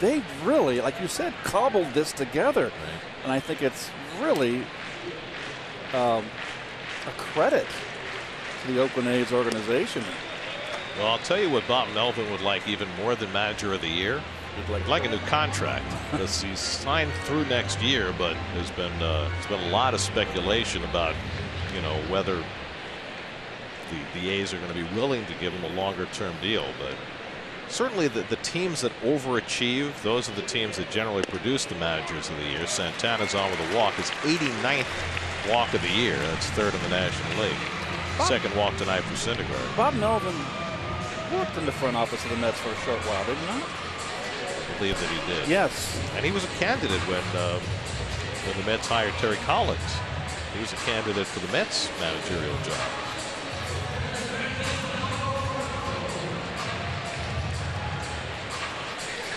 they really, like you said, cobbled this together. And I think it's really a credit to the Oakland A's organization. Well, I'll tell you what Bob Melvin would like even more than Manager of the Year. He'd like a new contract, because he's signed through next year, but there's been a lot of speculation about, whether the A's are going to be willing to give him a longer-term deal. But certainly the teams that overachieve, those are the teams that generally produce the Managers of the Year. Santana's on with a walk, his 89th walk of the year. That's 3rd in the National League. Second walk tonight for Syndergaard. Bob Melvin worked in the front office of the Mets for a short while, did he not? believe that he did. Yes. And he was a candidate when the Mets hired Terry Collins. He was a candidate for the Mets managerial job.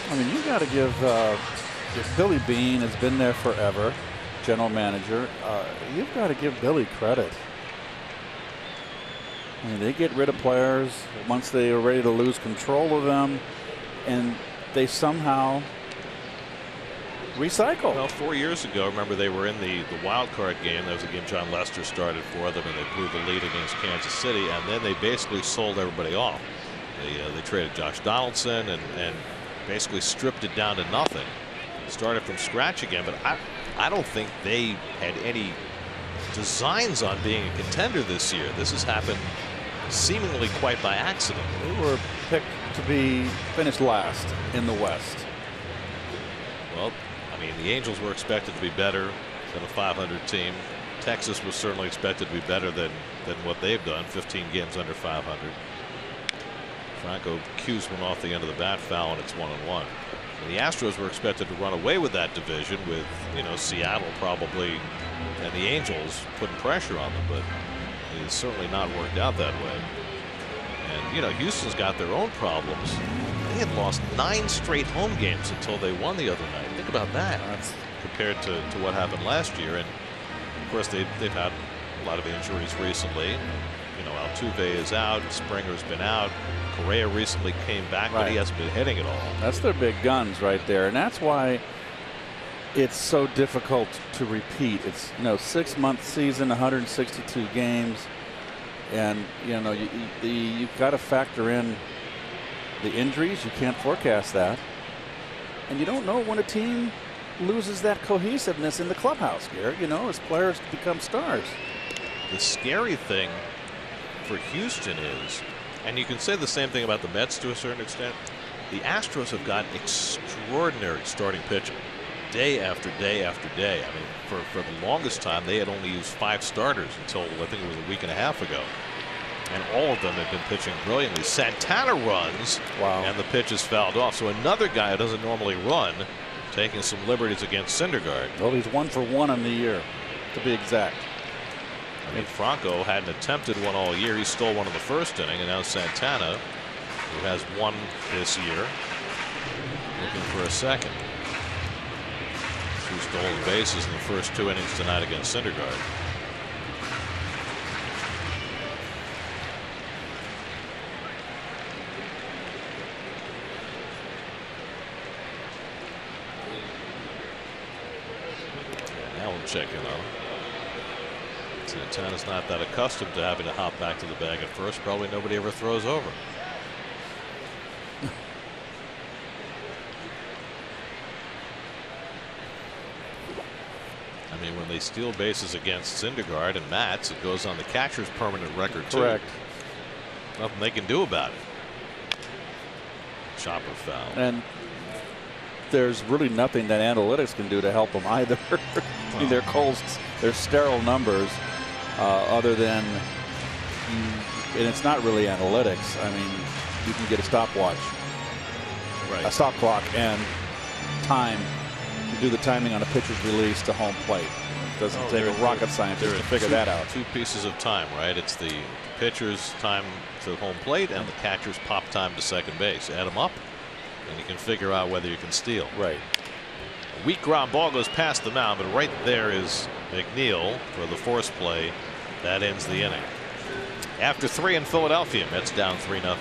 I mean, you got to give Billy Beane has been there forever, general manager. You've got to give Billy credit. I mean, they get rid of players once they are ready to lose control of them, and they somehow recycle. Well, 4 years ago, remember they were in the wild card game. That was a game John Lester started for them, and they blew the lead against Kansas City, and then they basically sold everybody off. They traded Josh Donaldson and basically stripped it down to nothing. Started from scratch again, but I don't think they had any designs on being a contender this year. This has happened seemingly quite by accident. They were picked to be finished last in the West. Well, I mean, the Angels were expected to be better than a 500 team. Texas was certainly expected to be better than what they've done, 15 games under 500. Franco cues one off the end of the bat foul, and it's 1-1. And the Astros were expected to run away with that division with, Seattle probably and the Angels putting pressure on them, but it's certainly not worked out that way. And, Houston's got their own problems. They had lost 9 straight home games until they won the other night. Think about that. Compared to what happened last year. And, of course, they've had a lot of injuries recently. Altuve is out. Springer's been out. Correa recently came back, but he hasn't been hitting at all. That's their big guns right there, and that's why it's so difficult to repeat. It's 6-month season, 162 games, and you've got to factor in the injuries. You can't forecast that, and you don't know when a team loses that cohesiveness in the clubhouse, Garrett. As players become stars. The scary thing for Houston is, and you can say the same thing about the Mets to a certain extent, the Astros have got extraordinary starting pitching day after day after day. I mean, for the longest time, they had only used 5 starters until I think it was a week and a half ago. And all of them have been pitching brilliantly. Santana runs, and the pitch is fouled off. So another guy who doesn't normally run, taking some liberties against Syndergaard. Well, he's 1 for 1 on the year, to be exact. I mean, Franco hadn't attempted one all year. He stole one in the first inning, and now Santana, who has 1 this year, looking for a second. 2 stolen bases in the first 2 innings tonight against Syndergaard. Now we'll check in on him. Santana's not that accustomed to having to hop back to the bag at first. Probably nobody ever throws over. I mean, when they steal bases against Syndergaard and Matz, it goes on the catcher's permanent record too. Correct. Nothing they can do about it. Chopper foul. And there's really nothing that analytics can do to help them either. I mean, they're sterile numbers, other than, and it's not really analytics. I mean, you can get a stopwatch, a stop clock, and time. You do the timing on a pitcher's release to home plate. It doesn't take a rocket scientist to figure that out. 2 pieces of time, right? It's the pitcher's time to home plate and the catcher's pop time to second base. Add them up, and you can figure out whether you can steal. Right. A weak ground ball goes past the mound, but right there is McNeil for the force play. That ends the inning. After 3 in Philadelphia, Mets down 3-0.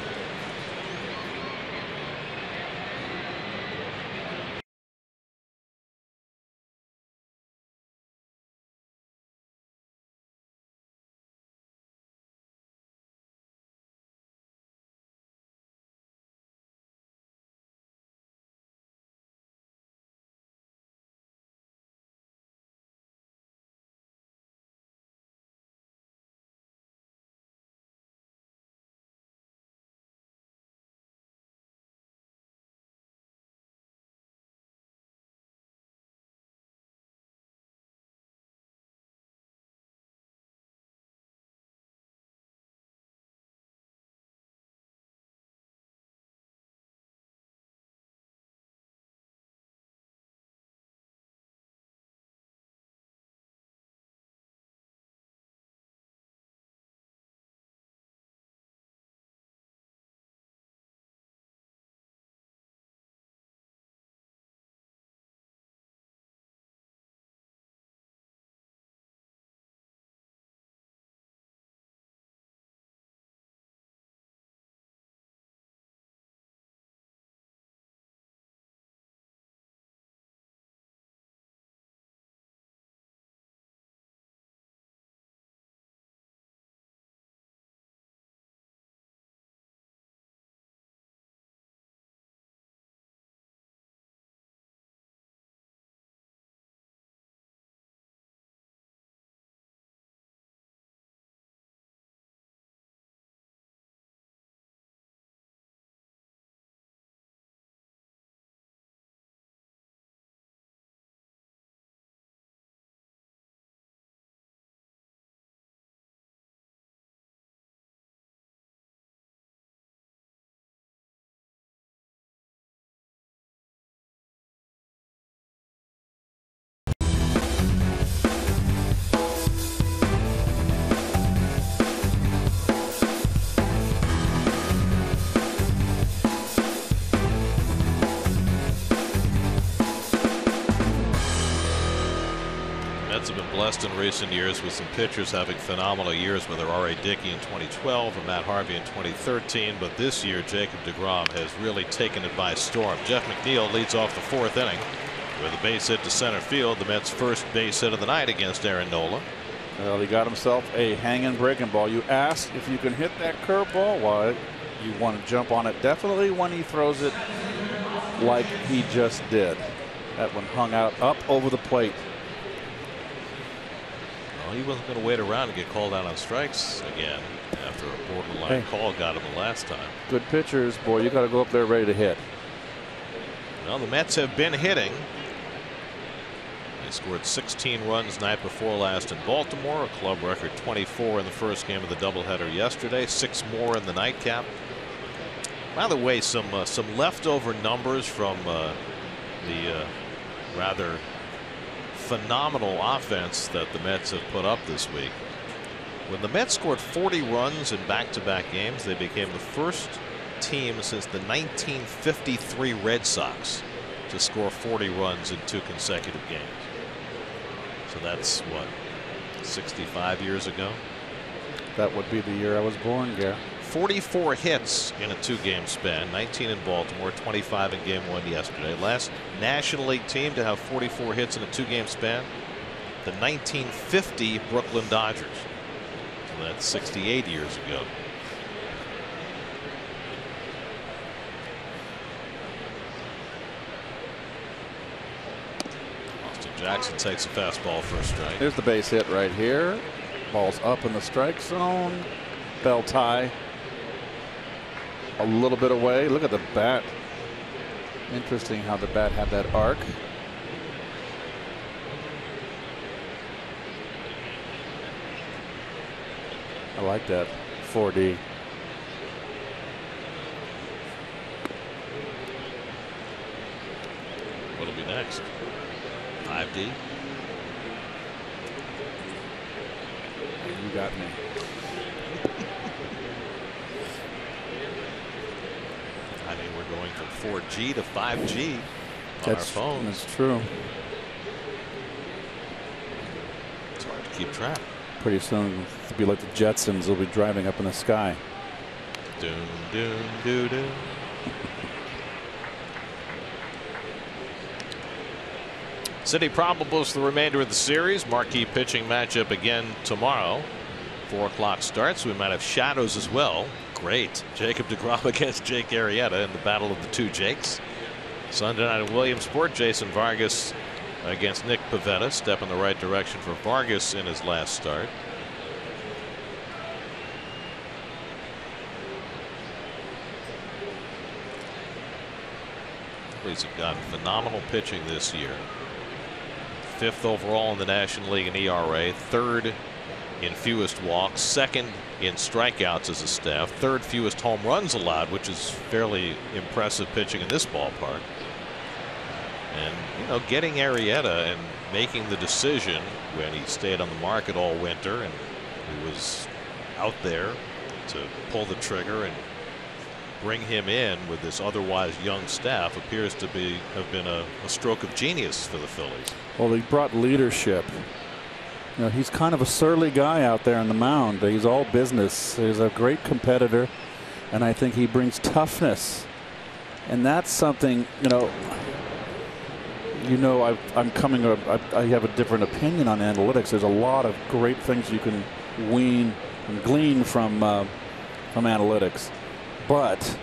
Mets have been blessed in recent years with some pitchers having phenomenal years, whether R.A. Dickey in 2012 or Matt Harvey in 2013. But this year, Jacob deGrom has really taken it by storm. Jeff McNeil leads off the 4th inning with a base hit to center field. The Mets' first base hit of the night against Aaron Nola. Well, he got himself a hanging breaking ball. You ask if you can hit that curveball. Well, you want to jump on it definitely when he throws it like he just did. That one hung out up over the plate. Well, he wasn't going to wait around and get called out on strikes again after a borderline call got him the last time. Good pitchers, boy, you got to go up there ready to hit. Well, the Mets have been hitting. They scored 16 runs night before last in Baltimore, a club record 24 in the first game of the doubleheader yesterday, 6 more in the nightcap. By the way, some leftover numbers from the rather phenomenal offense that the Mets have put up this week. When the Mets scored 40 runs in back-to-back games, they became the first team since the 1953 Red Sox to score 40 runs in 2 consecutive games. So that's what, 65 years ago? That would be the year I was born, Gare. 44 hits in a 2-game span, 19 in Baltimore, 25 in game 1 yesterday. Last National League team to have 44 hits in a 2-game span, the 1950 Brooklyn Dodgers. So that's 68 years ago. Austin Jackson takes a fastball for a strike. Here's the base hit right here. Ball's up in the strike zone. Bell tie. A little bit away. Look at the bat. Interesting how the bat had that arc. I like that 4D. What'll be next? 5D? You got me. I mean, we're going from 4G to 5G on our phones. That's true. It's hard to keep track. Pretty soon it'll be like the Jetsons. They'll be driving up in the sky. Doom, doom, doo, doo. City probables for the remainder of the series. Marquee pitching matchup again tomorrow. 4 o'clock starts. We might have shadows as well. Great. Jacob deGrom against Jake Arrieta in the battle of the 2 Jakes. Sunday night at Williamsport, Jason Vargas against Nick Pivetta. Step in the right direction for Vargas in his last start. Phillies have gotten phenomenal pitching this year. 5th overall in the National League in ERA, 3rd in fewest walks, 2nd in strikeouts as a staff, 3rd fewest home runs allowed, which is fairly impressive pitching in this ballpark. And, you know, getting Arrieta and making the decision when he stayed on the market all winter and he was out there to pull the trigger and bring him in with this otherwise young staff appears to have been a stroke of genius for the Phillies. Well, he brought leadership. You know, he's kind of a surly guy out there on the mound. He's all business. He's a great competitor, and I think he brings toughness. And that's something, I'm coming up. I have a different opinion on analytics. There's a lot of great things you can wean and glean from analytics, but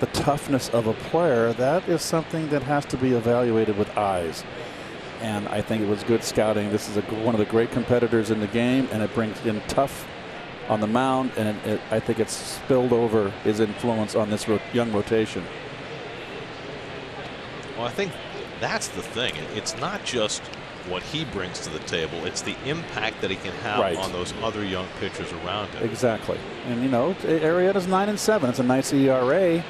the toughness of a player, that is something that has to be evaluated with eyes. And I think it was good scouting. This is one of the great competitors in the game, and it brings in tough on the mound, and I think it's spilled over his influence on this young rotation. Well, I think that's the thing. It's not just what he brings to the table, it's the impact that he can have on those other young pitchers around him. Exactly. And Arrieta's 9-7. It's a nice ERA.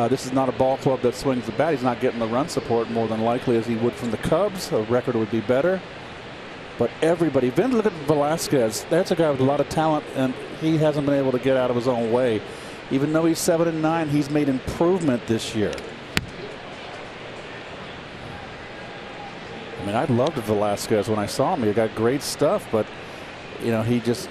This is not a ball club that swings the bat. He's not getting the run support more than likely as he would from the Cubs. A record would be better. But everybody, look at Velasquez. That's a guy with a lot of talent, and he hasn't been able to get out of his own way. Even though he's 7-9, he's made improvement this year. mean, I loved Velasquez when I saw him. He got great stuff, but you know, he just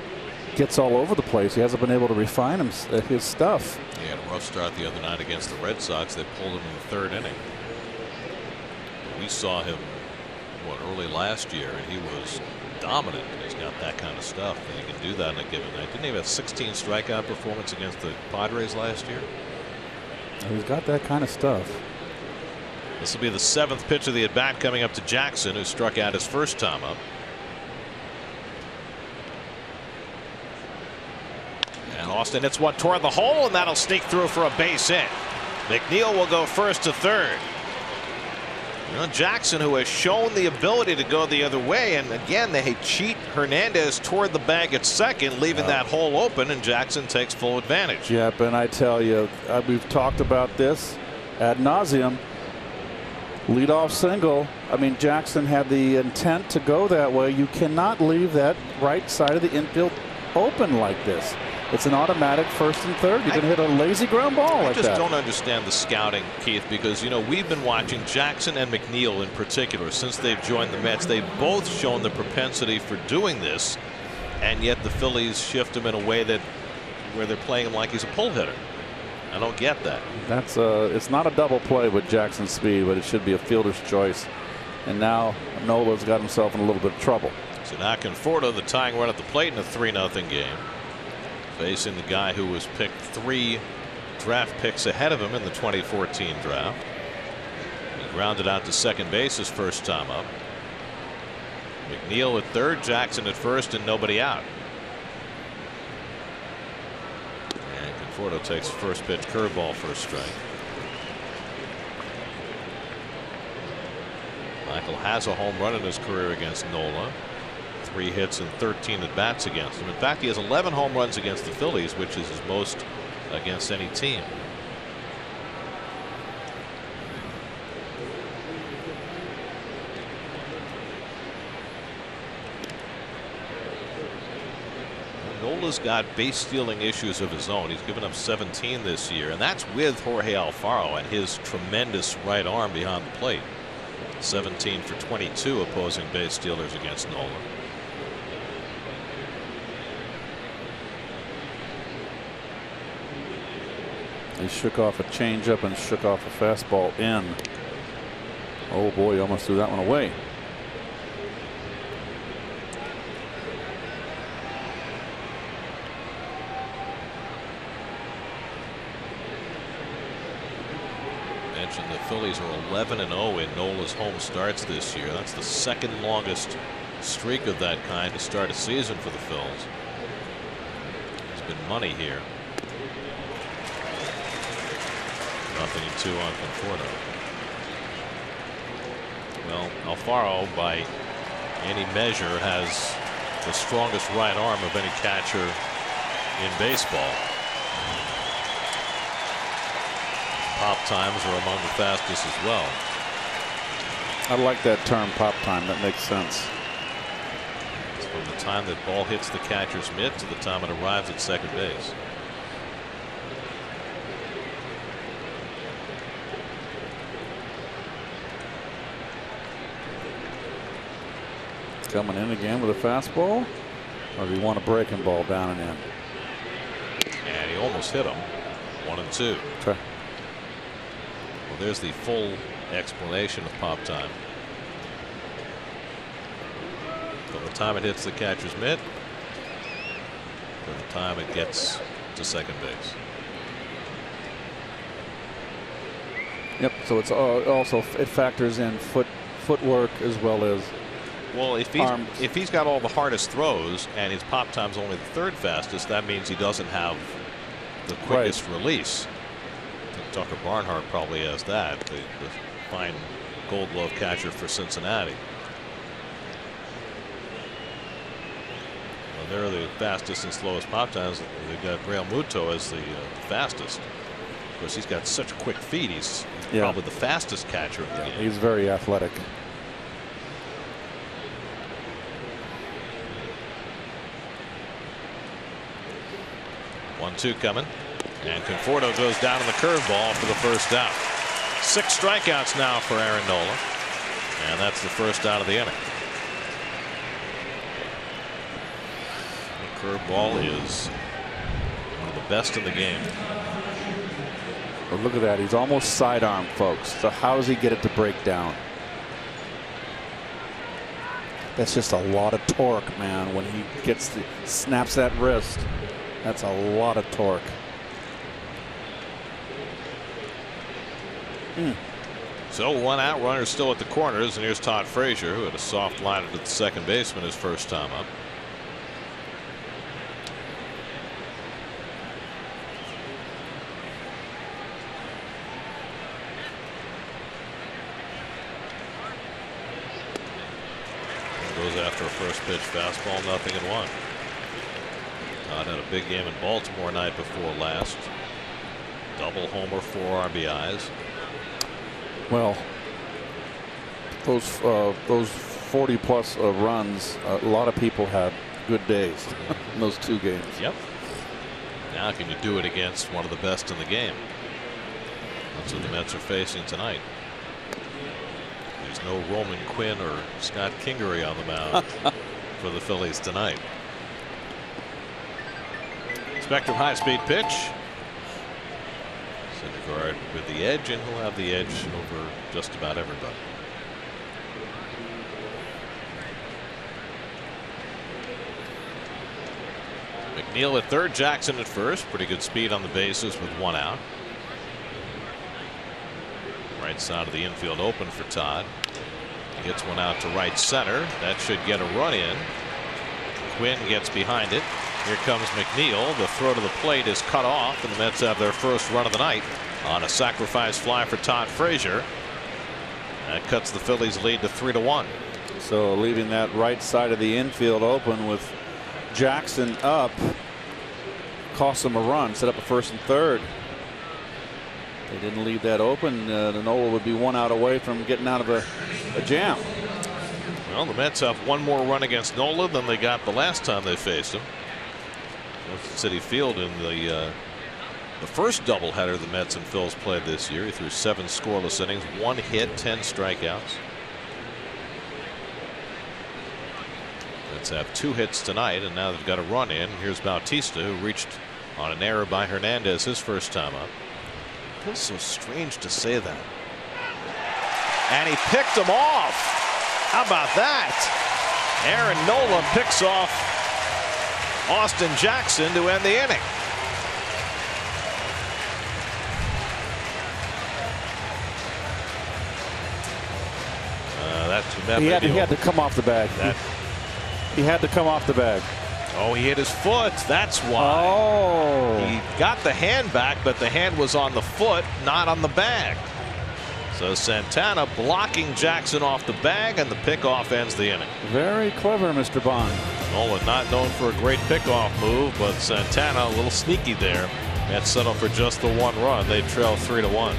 gets all over the place. He hasn't been able to refine his stuff. He had a rough start the other night against the Red Sox. They pulled him in the third inning. We saw him early last year, and he was dominant. He's got that kind of stuff, and he can do that in a given night. Didn't he have a 16 strikeout performance against the Padres last year? He's got that kind of stuff. This will be the 7th pitch of the at bat coming up to Jackson, who struck out his first time up. And Austin hits one toward the hole, and that'll sneak through for a base hit. McNeil will go first to third. You know, Jackson, who has shown the ability to go the other way, and again they cheat Hernandez toward the bag at second, leaving that hole open, and Jackson takes full advantage. Yeah, and I tell you, we've talked about this ad nauseum. Leadoff single. I mean, Jackson had the intent to go that way. You cannot leave that right side of the infield open like this. It's an automatic first and third. You can hit a lazy ground ball like that. I just don't understand the scouting, Keith, because, you know, we've been watching Jackson and McNeil in particular since they've joined the Mets. They've both shown the propensity for doing this, and yet the Phillies shift him in a way where they're playing him like he's a pull hitter. I don't get that. That's it's not a double play with Jackson's speed, but it should be a fielder's choice. And now Nola's got himself in a little bit of trouble. So now Conforto, the tying run at the plate in a 3-0 game, facing the guy who was picked 3 draft picks ahead of him in the 2014 draft. He grounded out to second base his first time up. McNeil at third, Jackson at first, and nobody out. And Conforto takes first pitch curveball for a strike. Michael has a home run in his career against Nola. 3 hits and 13 at bats against him. In fact, he has 11 home runs against the Phillies, which is his most against any team. Nola's got base stealing issues of his own. He's given up 17 this year, and that's with Jorge Alfaro and his tremendous right arm behind the plate. 17 for 22 opposing base stealers against Nola. He shook off a changeup and shook off a fastball in. Oh boy, he almost threw that one away. Mentioned the Phillies are 11-0 in Nola's home starts this year. That's the second longest streak of that kind to start a season for the Phils. There's been money here. 0-2 on Conforto. Well, Alfaro, by any measure, has the strongest right arm of any catcher in baseball. Pop times are among the fastest as well. I like that term, pop time. That makes sense. It's from the time that ball hits the catcher's mitt to the time it arrives at second base. Coming in again with a fastball, or do you want a breaking ball down and in? And he almost hit him. 1-2. Okay. Well, there's the full explanation of pop time. From the time it hits the catcher's mitt to the time it gets to second base. Yep. So it's also it factors in footwork as well as. Well, if he's got all the hardest throws and his pop time's only the third fastest, that means he doesn't have the quickest release. I think Tucker Barnhart probably has that, the fine Gold Glove catcher for Cincinnati. Well, they're the fastest and slowest pop times. They've got Real Muto as the fastest. Of course, he's got such quick feet. He's probably the fastest catcher in the game. He's very athletic. 1-2 coming, and Conforto goes down on the curveball for the first out. 6 strikeouts now for Aaron Nola. And that's the first out of the inning. The curveball is one of the best in the game. But look at that. He's almost sidearm, folks. So how does he get it to break down? That's just a lot of torque, man. When he snaps that wrist, that's a lot of torque. So one out, runner still at the corners, and here's Todd Frazier, who had a soft liner to the second baseman his first time up. Goes after a first pitch fastball, 0-1. Todd had a big game in Baltimore night before last. Double homer, 4 RBIs. Well, those 40+ runs, a lot of people had good days in those 2 games. Yep. Now can you do it against one of the best in the game? That's what the Mets are facing tonight. There's no Roman Quinn or Scott Kingery on the mound for the Phillies tonight. Spectrum high-speed pitch. Syndergaard with the edge, and he'll have the edge over just about everybody. McNeil at third, Jackson at first. Pretty good speed on the bases with 1 out. Right side of the infield open for Todd. He gets 1 out to right center. That should get a run in. Quinn gets behind it. Here comes McNeil. The throw to the plate is cut off, and the Mets have their first run of the night on a sacrifice fly for Todd Frazier. That cuts the Phillies' lead to 3-1. So leaving that right side of the infield open with Jackson up cost them a run, set up a first and third. They didn't leave that open. Nola would be 1 out away from getting out of a jam. Well, the Mets have 1 more run against Nola than they got the last time they faced him. City Field in the first doubleheader the Mets and Phils played this year. He threw 7 scoreless innings, 1 hit, 10 strikeouts. Mets have 2 hits tonight, and now they've got a run in. Here's Bautista, who reached on an error by Hernandez his first time up. It feels so strange to say that. And he picked him off. How about that? Aaron Nola picks off Austin Jackson to end the inning. He had to come off the bag. He had to come off the bag. Oh, he hit his foot. That's why. Oh. He got the hand back, but the hand was on the foot, not on the bag. So Santana blocking Jackson off the bag, and the pickoff ends the inning. Very clever, Mr. Bond. Nolan not known for a great pickoff move, but Santana a little sneaky there. Mets settle for just the 1 run. They trail 3-1.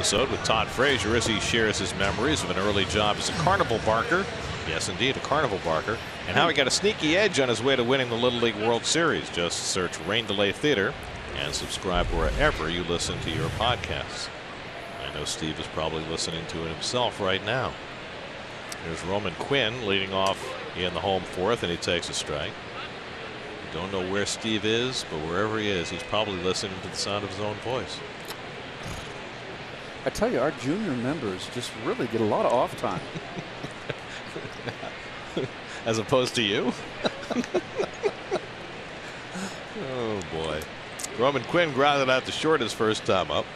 episode with Todd Frazier as he shares his memories of an early job as a carnival barker. Yes, indeed, a carnival barker. And how he got a sneaky edge on his way to winning the Little League World Series. Just search Rain Delay Theater and subscribe wherever you listen to your podcasts. I know Steve is probably listening to it himself right now. There's Roman Quinn leading off in the home fourth, and he takes a strike. Don't know where Steve is, but wherever he is, he's probably listening to the sound of his own voice. I tell you, our junior members just really get a lot of off time. As opposed to you? Oh, boy. Roman Quinn grounded out to short his first time up.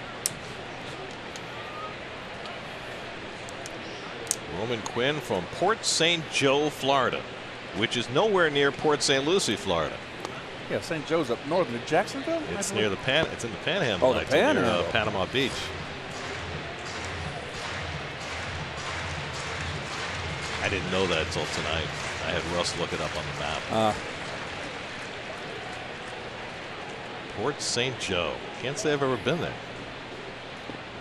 Roman Quinn from Port St. Joe, Florida, which is nowhere near Port St. Lucie, Florida. Yeah, St. Joe's up north of Jacksonville. It's near the It's in the Panhandle. Oh, the Panhandle. Near, Panama Beach. I didn't know that until tonight. I had Russ look it up on the map. Port St. Joe. Can't say I've ever been there.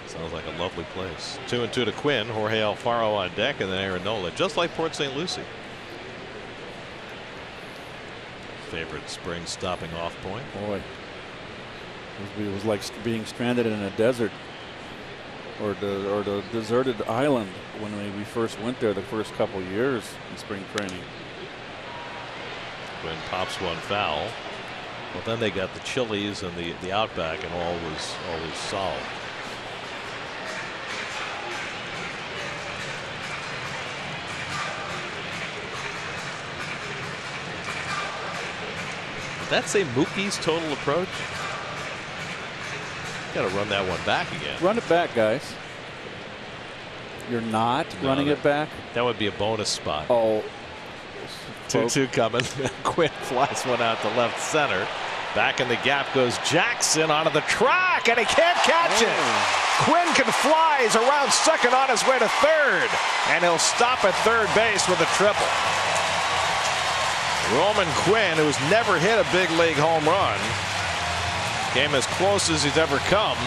Sounds like a lovely place. 2-2 to Quinn. Jorge Alfaro on deck, and then Aaron Nola, just like Port St. Lucie. Favorite spring stopping off point. Boy, it was like being stranded in a desert or the deserted island when we first went there the first couple years in spring training. Quinn pops one foul. Well, then they got the Chili's and the Outback, and all was solved. Did that say Mookie's total approach? Got to run that one back again. Run it back, guys. You're not running it back? That would be a bonus spot. Oh. 2-2 coming. Quinn flies one out to left center. Back in the gap goes Jackson onto the track, and he can't catch it. Quinn can fly. He's around second on his way to third, and he'll stop at third base with a triple. Roman Quinn, who's never hit a big league home run, came as close as he's ever come,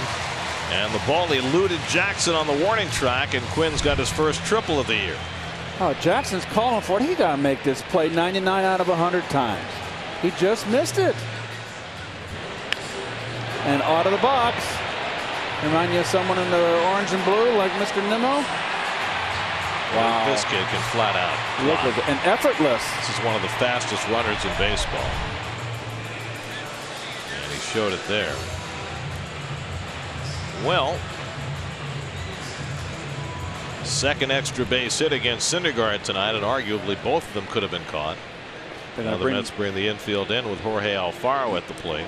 and the ball eluded Jackson on the warning track, and Quinn's got his first triple of the year. Oh, Jackson's calling for it. He got to make this play 99 out of 100 times. He just missed it. And out of the box. Remind you of someone in the orange and blue like Mr. Nimmo? Wow. This kid can flat out. Look at it. And effortless. This is one of the fastest runners in baseball. And he showed it there. Well, second extra base hit against Syndergaard tonight, and arguably both of them could have been caught. Now the Mets bring the infield in with Jorge Alfaro at the plate.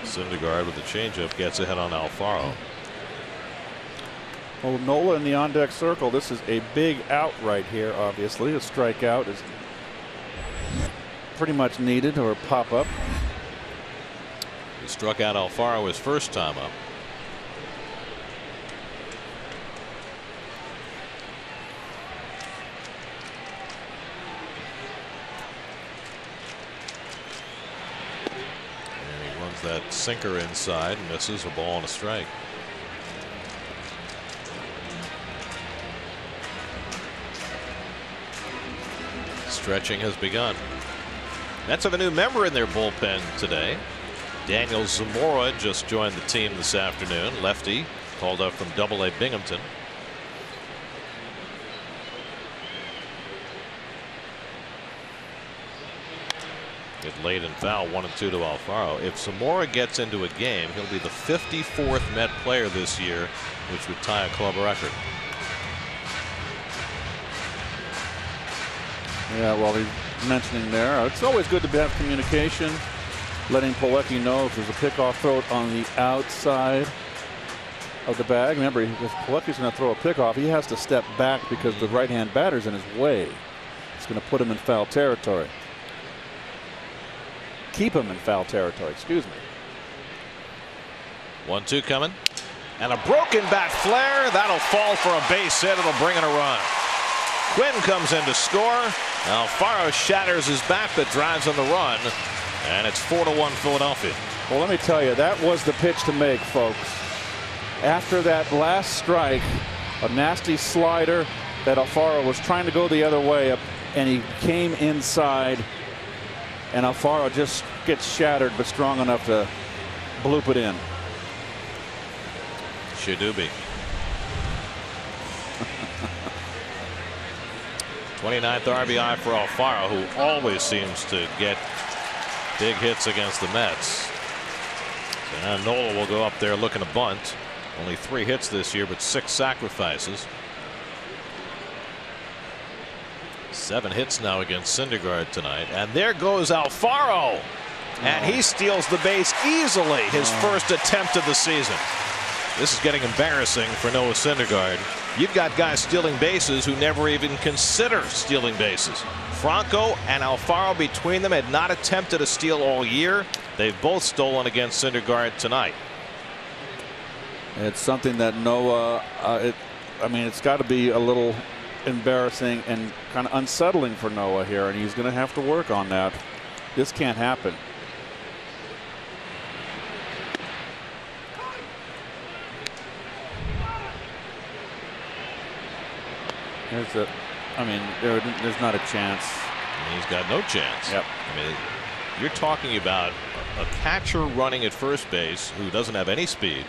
Syndergaard with the changeup gets ahead on Alfaro. Well, Nola in the on-deck circle. This is a big out right here, obviously. A strikeout is pretty much needed, or pop up. He struck out Alfaro his first time up. That sinker inside, misses, a ball and a strike. Stretching has begun. Mets have a new member in their bullpen today. Daniel Zamora just joined the team this afternoon. Lefty, called up from Double-A Binghamton. Get late and foul, 1-2 to Alfaro. If Zamora gets into a game, he'll be the 54th Met player this year, which would tie a club record. Yeah, well, he's mentioning there, it's always good to have communication, letting Pilecki know if there's a pickoff throw on the outside of the bag. Remember, if Pilecki's going to throw a pickoff, he has to step back because the right-hand batter's in his way. It's going to put him in foul territory. Keep him in foul territory, excuse me. 1-2 coming. And a broken bat flare. That'll fall for a base hit. It'll bring in a run. Quinn comes in to score. Alfaro shatters his bat but drives on the run. And it's 4-1 Philadelphia. Well, let me tell you, that was the pitch to make, folks. After that last strike, a nasty slider that Alfaro was trying to go the other way, and he came inside, and Alfaro just gets shattered, but strong enough to bloop it in. Shadubi. 29th RBI for Alfaro, who always seems to get big hits against the Mets. And Nola will go up there looking to bunt. Only 3 hits this year, but 6 sacrifices. 7 hits now against Syndergaard tonight. And there goes Alfaro. And he steals the base easily, his first attempt of the season. This is getting embarrassing for Noah Syndergaard. You've got guys stealing bases who never even consider stealing bases. Franco and Alfaro between them had not attempted a steal all year. They've both stolen against Syndergaard tonight. It's something that Noah, I mean, it's got to be a little embarrassing and kind of unsettling for Noah here, and he's going to have to work on that. This can't happen. I mean, there's not a chance. He's got no chance. Yep. I mean, you're talking about a catcher running at first base who doesn't have any speed,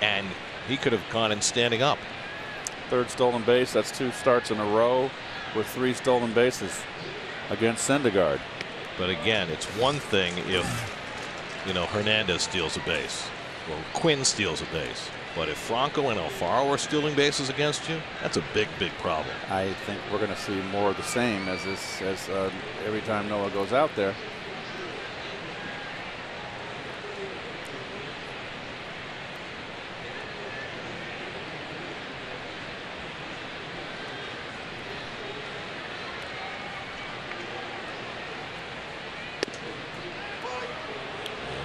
and he could have gone in standing up. 3rd stolen base. That's 2 starts in a row with 3 stolen bases against Syndergaard. But again, it's one thing if, you know, Hernandez steals a base or Quinn steals a base. But if Franco and Alfaro are stealing bases against you, that's a big, big problem. I think we're going to see more of the same as every time Noah goes out there.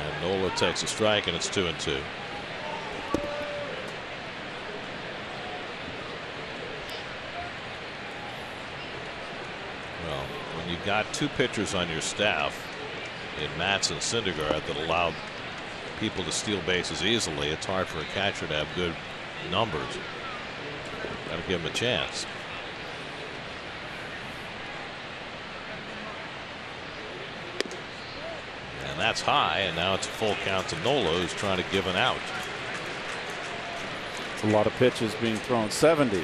And Nola takes a strike, and it's 2-2. You've got 2 pitchers on your staff in Matz and Syndergaard that allow people to steal bases easily. It's hard for a catcher to have good numbers. Got to give him a chance. And that's high, and now it's a full count to Nola, who's trying to give an out. It's a lot of pitches being thrown. 70.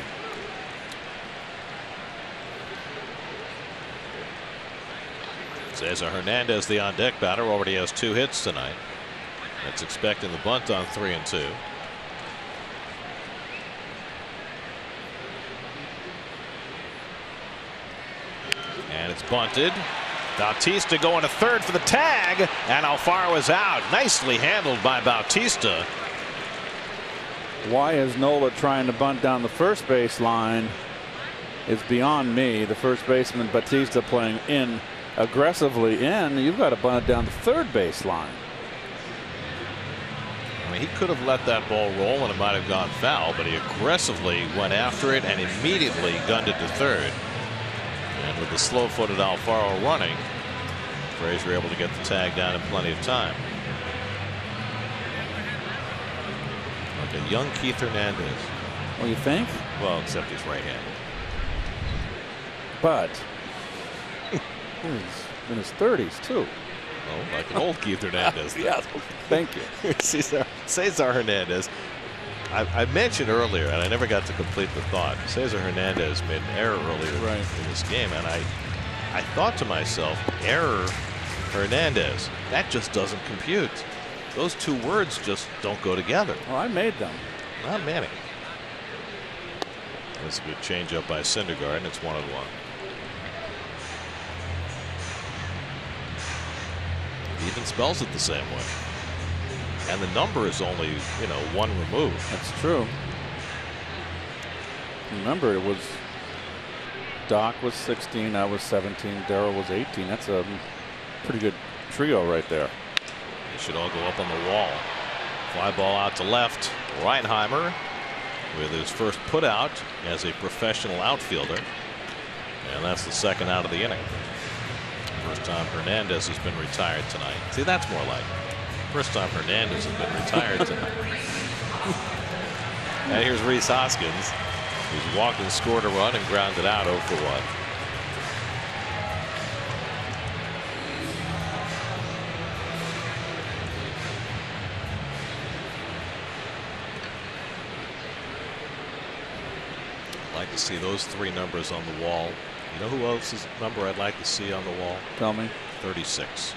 Cesar Hernandez, the on-deck batter, already has 2 hits tonight. That's expecting the bunt on 3-2. And it's bunted. Bautista going to third for the tag, and Alfaro is out. Nicely handled by Bautista. Why is Nola trying to bunt down the first base line is beyond me. The first baseman Bautista playing in aggressively in. You've got to bunt it down the third base line. I mean, he could have let that ball roll and it might have gone foul, but he aggressively went after it and immediately gunned it to third. And with the slow-footed Alfaro running, Frazier able to get the tag down in plenty of time. Like a young Keith Hernandez. Well, you think? Well, except he's right-handed. But he's in his 30s too. Oh, like an old Keith Hernandez. Yeah, thank you. Cesar Hernandez. I mentioned earlier, and I never got to complete the thought, Cesar Hernandez made an error earlier in this game, and I thought to myself, error Hernandez, that just doesn't compute. Those two words just don't go together. Well, I made them. Not Manning. That's a good changeup by Syndergaard, and it's 1-1. He even spells it the same way. And the number is only, one removed. That's true. Remember, it was Doc was 16, I was 17, Darryl was 18. That's a pretty good trio right there. They should all go up on the wall. Fly ball out to left. Reinheimer with his first put out as a professional outfielder. And that's the second out of the inning. First time Hernandez has been retired tonight. See, that's more like it. First time Hernandez has been retired tonight. And here's Rhys Hoskins, who's walked and scored a run and grounded out 0 for 1. I'd like to see those 3 numbers on the wall. You know who else's number I'd like to see on the wall? Tell me. 36.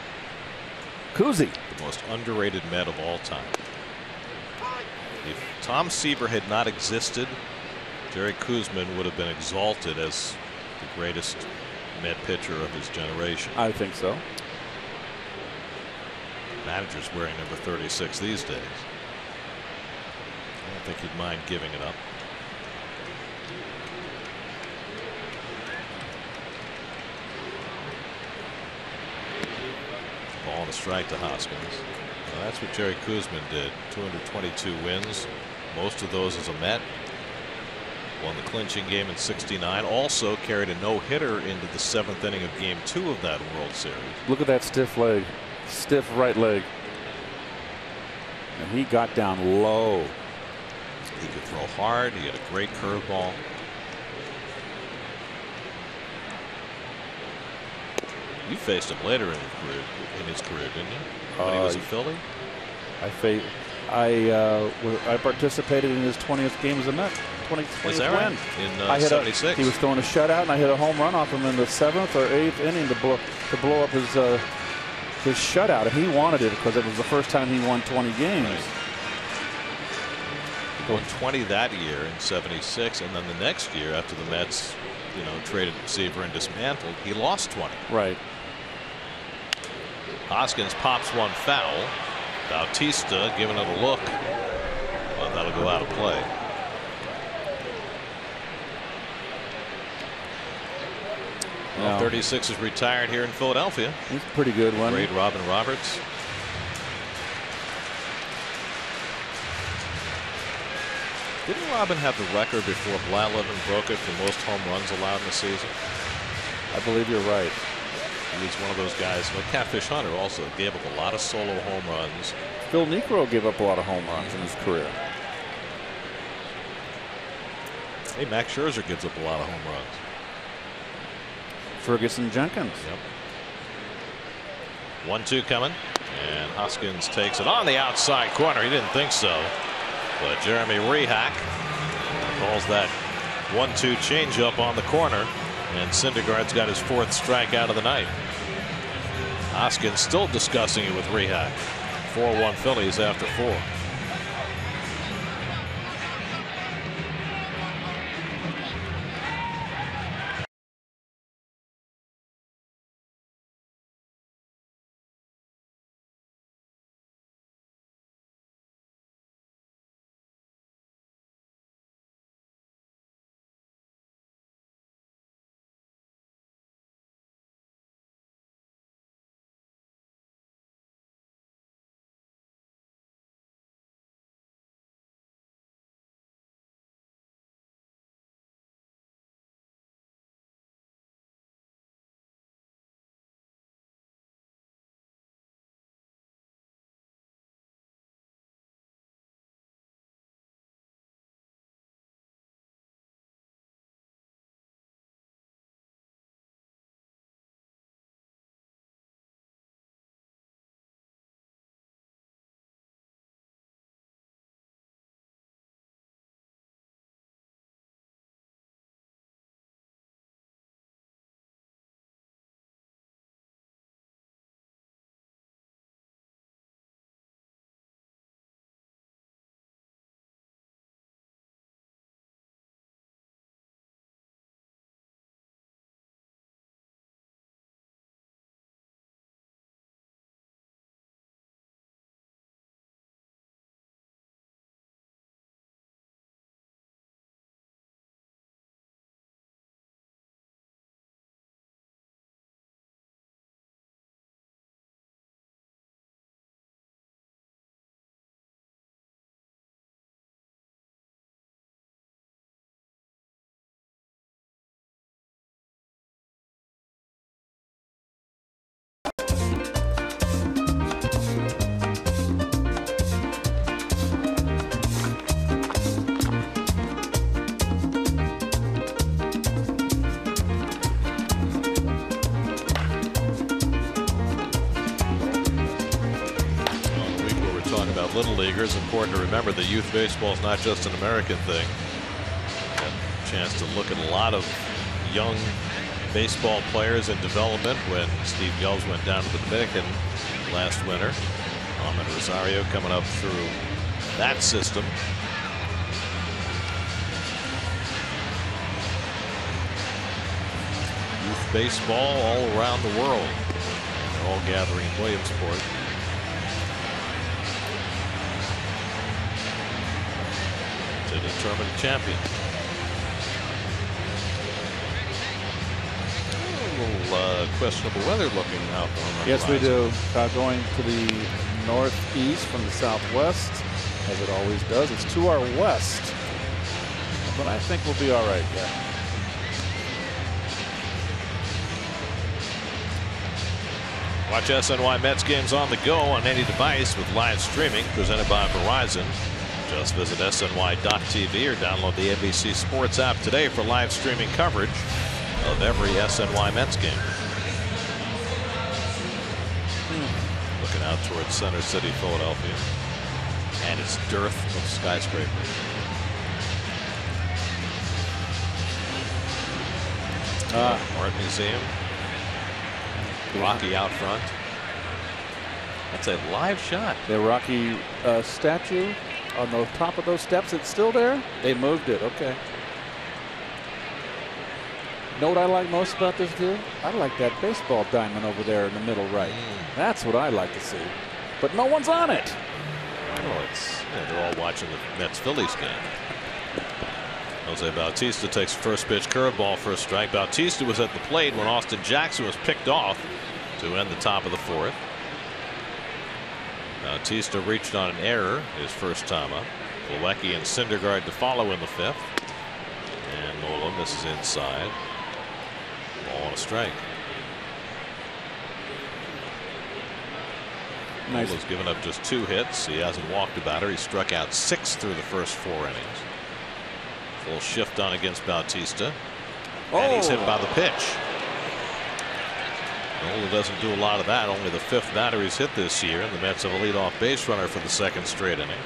Kuzi. The most underrated Met of all time. If Tom Seaver had not existed, Jerry Koosman would have been exalted as the greatest Met pitcher of his generation. I think so. Manager's wearing number 36 these days. I don't think he'd mind giving it up. Ball and a strike to Hoskins. Well, that's what Jerry Koosman did. 222 wins, most of those as a Met. Won the clinching game in '69. Also carried a no-hitter into the 7th inning of Game 2 of that World Series. Look at that stiff leg, stiff right leg, and he got down low. He could throw hard. He had a great curveball. You faced him later in his career, didn't you? When he was a Philly. I participated in his 20th game as a Met. 20th Was that win. right? In '76. He was throwing a shutout, and I hit a home run off him in the 7th or 8th inning to blow up his shutout, and he wanted it because it was the first time he won 20 games. Right. He won 20 that year in '76, and then the next year, after the Mets, traded Seaver and dismantled, he lost 20. Right. Hoskins pops one foul. Bautista giving it a look. Well, that'll go out of play. Well, 36 is retired here in Philadelphia. He's a pretty good one. Great Robin Roberts. Didn't Robin have the record before Blyleven broke it for most home runs allowed in the season? I believe you're right. He was one of those guys. But Catfish Hunter also gave up a lot of solo home runs. Phil Niekro gave up a lot of home runs in his career. Hey, Max Scherzer gives up a lot of home runs. Ferguson Jenkins. Yep. 1-2 coming, and Hoskins takes it on the outside corner. He didn't think so, but Jeremy Rehak calls that 1-2 changeup on the corner, and Syndergaard's got his 4th strikeout of the night. Hoskins still discussing it with Rehak. 4-1 Phillies after 4. the little leaguers. Important to remember that youth baseball is not just an American thing. Got a chance to look at a lot of young baseball players in development when Steve Gelbs went down to the Dominican last winter. Ahmed Rosario coming up through that system. Youth baseball all around the world. They're all gathering in Williamsport. To determine a champion. A little questionable weather looking out on the Yes, we horizon. do. Going to the northeast from the southwest, as it always does. It's to our west, but I think we'll be all right. Yeah. Watch SNY Mets games on the go on any device with live streaming presented by Verizon. Just visit SNY.TV or download the NBC Sports app today for live streaming coverage of every SNY Mets game. Looking out towards Center City, Philadelphia, and its dearth of skyscrapers. Art Museum. Rocky out front. That's a live shot. The Rocky statue on the top of those steps, it's still there? They moved it. Okay. Know what I like most about this deal? I like that baseball diamond over there in the middle right. That's what I like to see. But no one's on it. Oh, they're all watching the Mets-Phillies game. Jose Bautista takes the first pitch curveball for a strike. Bautista was at the plate when Austin Jackson was picked off to end the top of the fourth. Bautista reached on an error his first time up. Plawecki and Syndergaard to follow in the fifth. And Nola misses inside. Ball and a strike. Nice. Nola's given up just 2 hits. He hasn't walked a batter. He struck out 6 through the first 4 innings. Full shift on against Bautista. And he's hit by the pitch. Nola doesn't do a lot of that. Only the 5th batter he's hit this year. And the Mets have a leadoff base runner for the 2nd straight inning.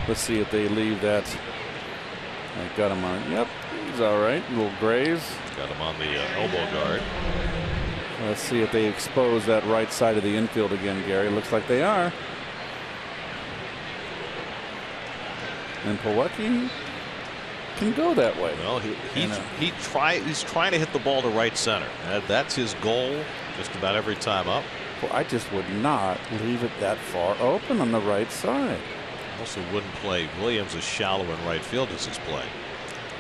Let's see if they leave that. I got him on. Yep, he's all right. A little graze. Got him on the elbow guard. Let's see if they expose that right side of the infield again, Gary. Looks like they are. And Plawecki can go that way. Well, he's trying to hit the ball to right center. That's his goal just about every time up. Well, I just would not leave it that far open on the right side. Also wouldn't play Williams as shallow in right field as he's playing.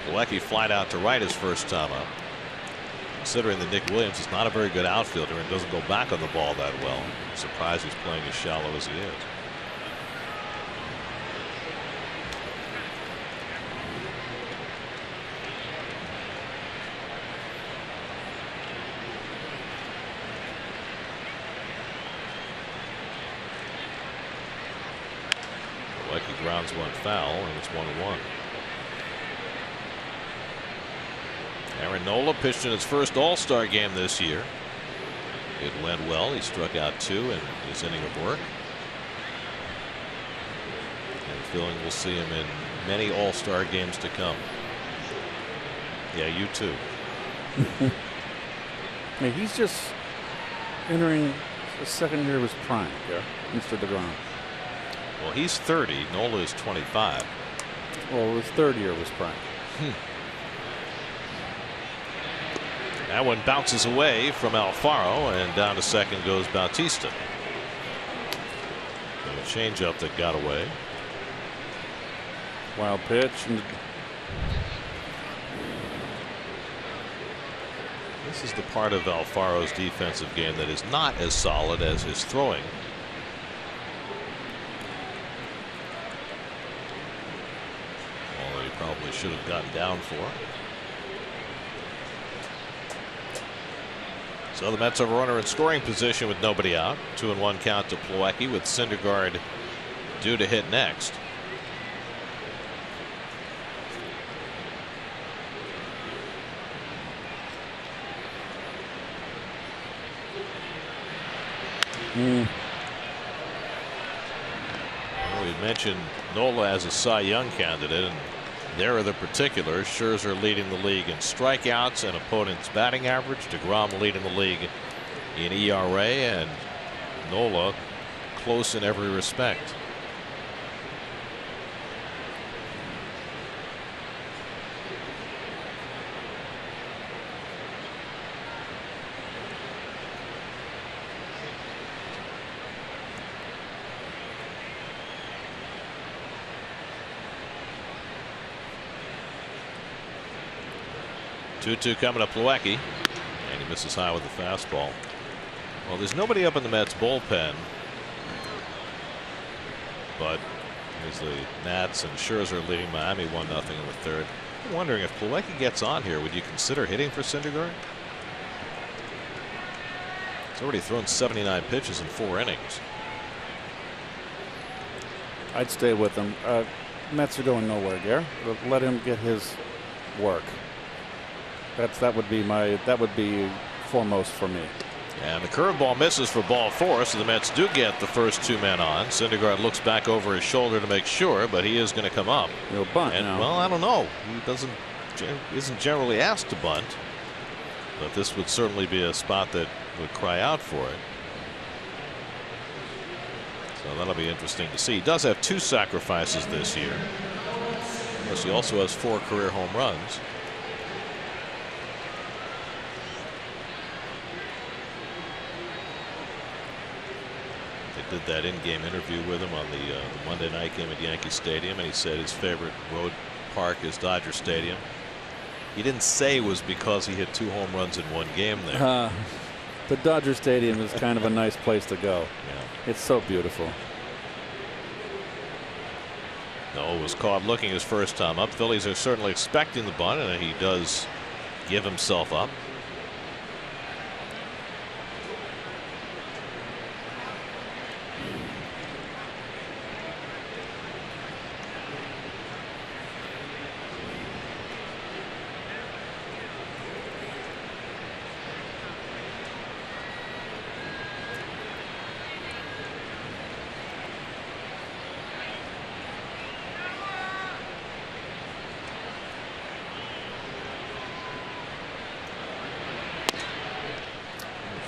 Plawecki flied out to right his first time up. Considering that Nick Williams is not a very good outfielder and doesn't go back on the ball that well, I'm surprised he's playing as shallow as he is. Plawecki grounds one foul, and it's 1-1. Aaron Nola pitched in his first All-Star game this year. It went well. He struck out 2 in his inning of work. And feeling we'll see him in many All-Star games to come. Yeah, you too. Hey, he's just entering the 2nd year of his prime, yeah, Mr. DeGrom. Well, he's 30. Nola is 25. Well, his 3rd year of his prime. That one bounces away from Alfaro, and down to second goes Bautista. And a changeup that got away. Wild pitch. This is the part of Alfaro's defensive game that is not as solid as his throwing. Although he probably should have gotten down for. So the Mets have a runner in scoring position with nobody out. 2-1 count to Plawecki with Syndergaard due to hit next. mentioned Nola as a Cy Young candidate, and there are the particulars. Scherzer leading the league in strikeouts and opponent's batting average. DeGrom leading the league in ERA, and Nola close in every respect. Two coming to Plawecki, and he misses high with the fastball. Well, there's nobody up in the Mets bullpen, but there's the Nats and Scherzer leading Miami 1-0 in the third. I'm wondering if Plawecki gets on here, would you consider hitting for Syndergaard? He's already thrown 79 pitches in 4 innings. I'd stay with him. Mets are going nowhere, Gare. Let him get his work. That would be foremost for me. And the curveball misses for ball 4, so the Mets do get the first 2 men on. Syndergaard looks back over his shoulder to make sure, but he is going to come up. He'll bunt. And, well, I don't know. He isn't generally asked to bunt, but this would certainly be a spot that would cry out for it. So that'll be interesting to see. He does have 2 sacrifices this year. Of course, he also has 4 career home runs. Did that in-game interview with him on the Monday night game at Yankee Stadium, and he said his favorite road park is Dodger Stadium. He didn't say it was because he hit 2 home runs in 1 game there. But Dodger Stadium is kind of a nice place to go. Yeah. It's so beautiful. Noel was caught looking his first time up. Phillies are certainly expecting the bunt, and he does give himself up.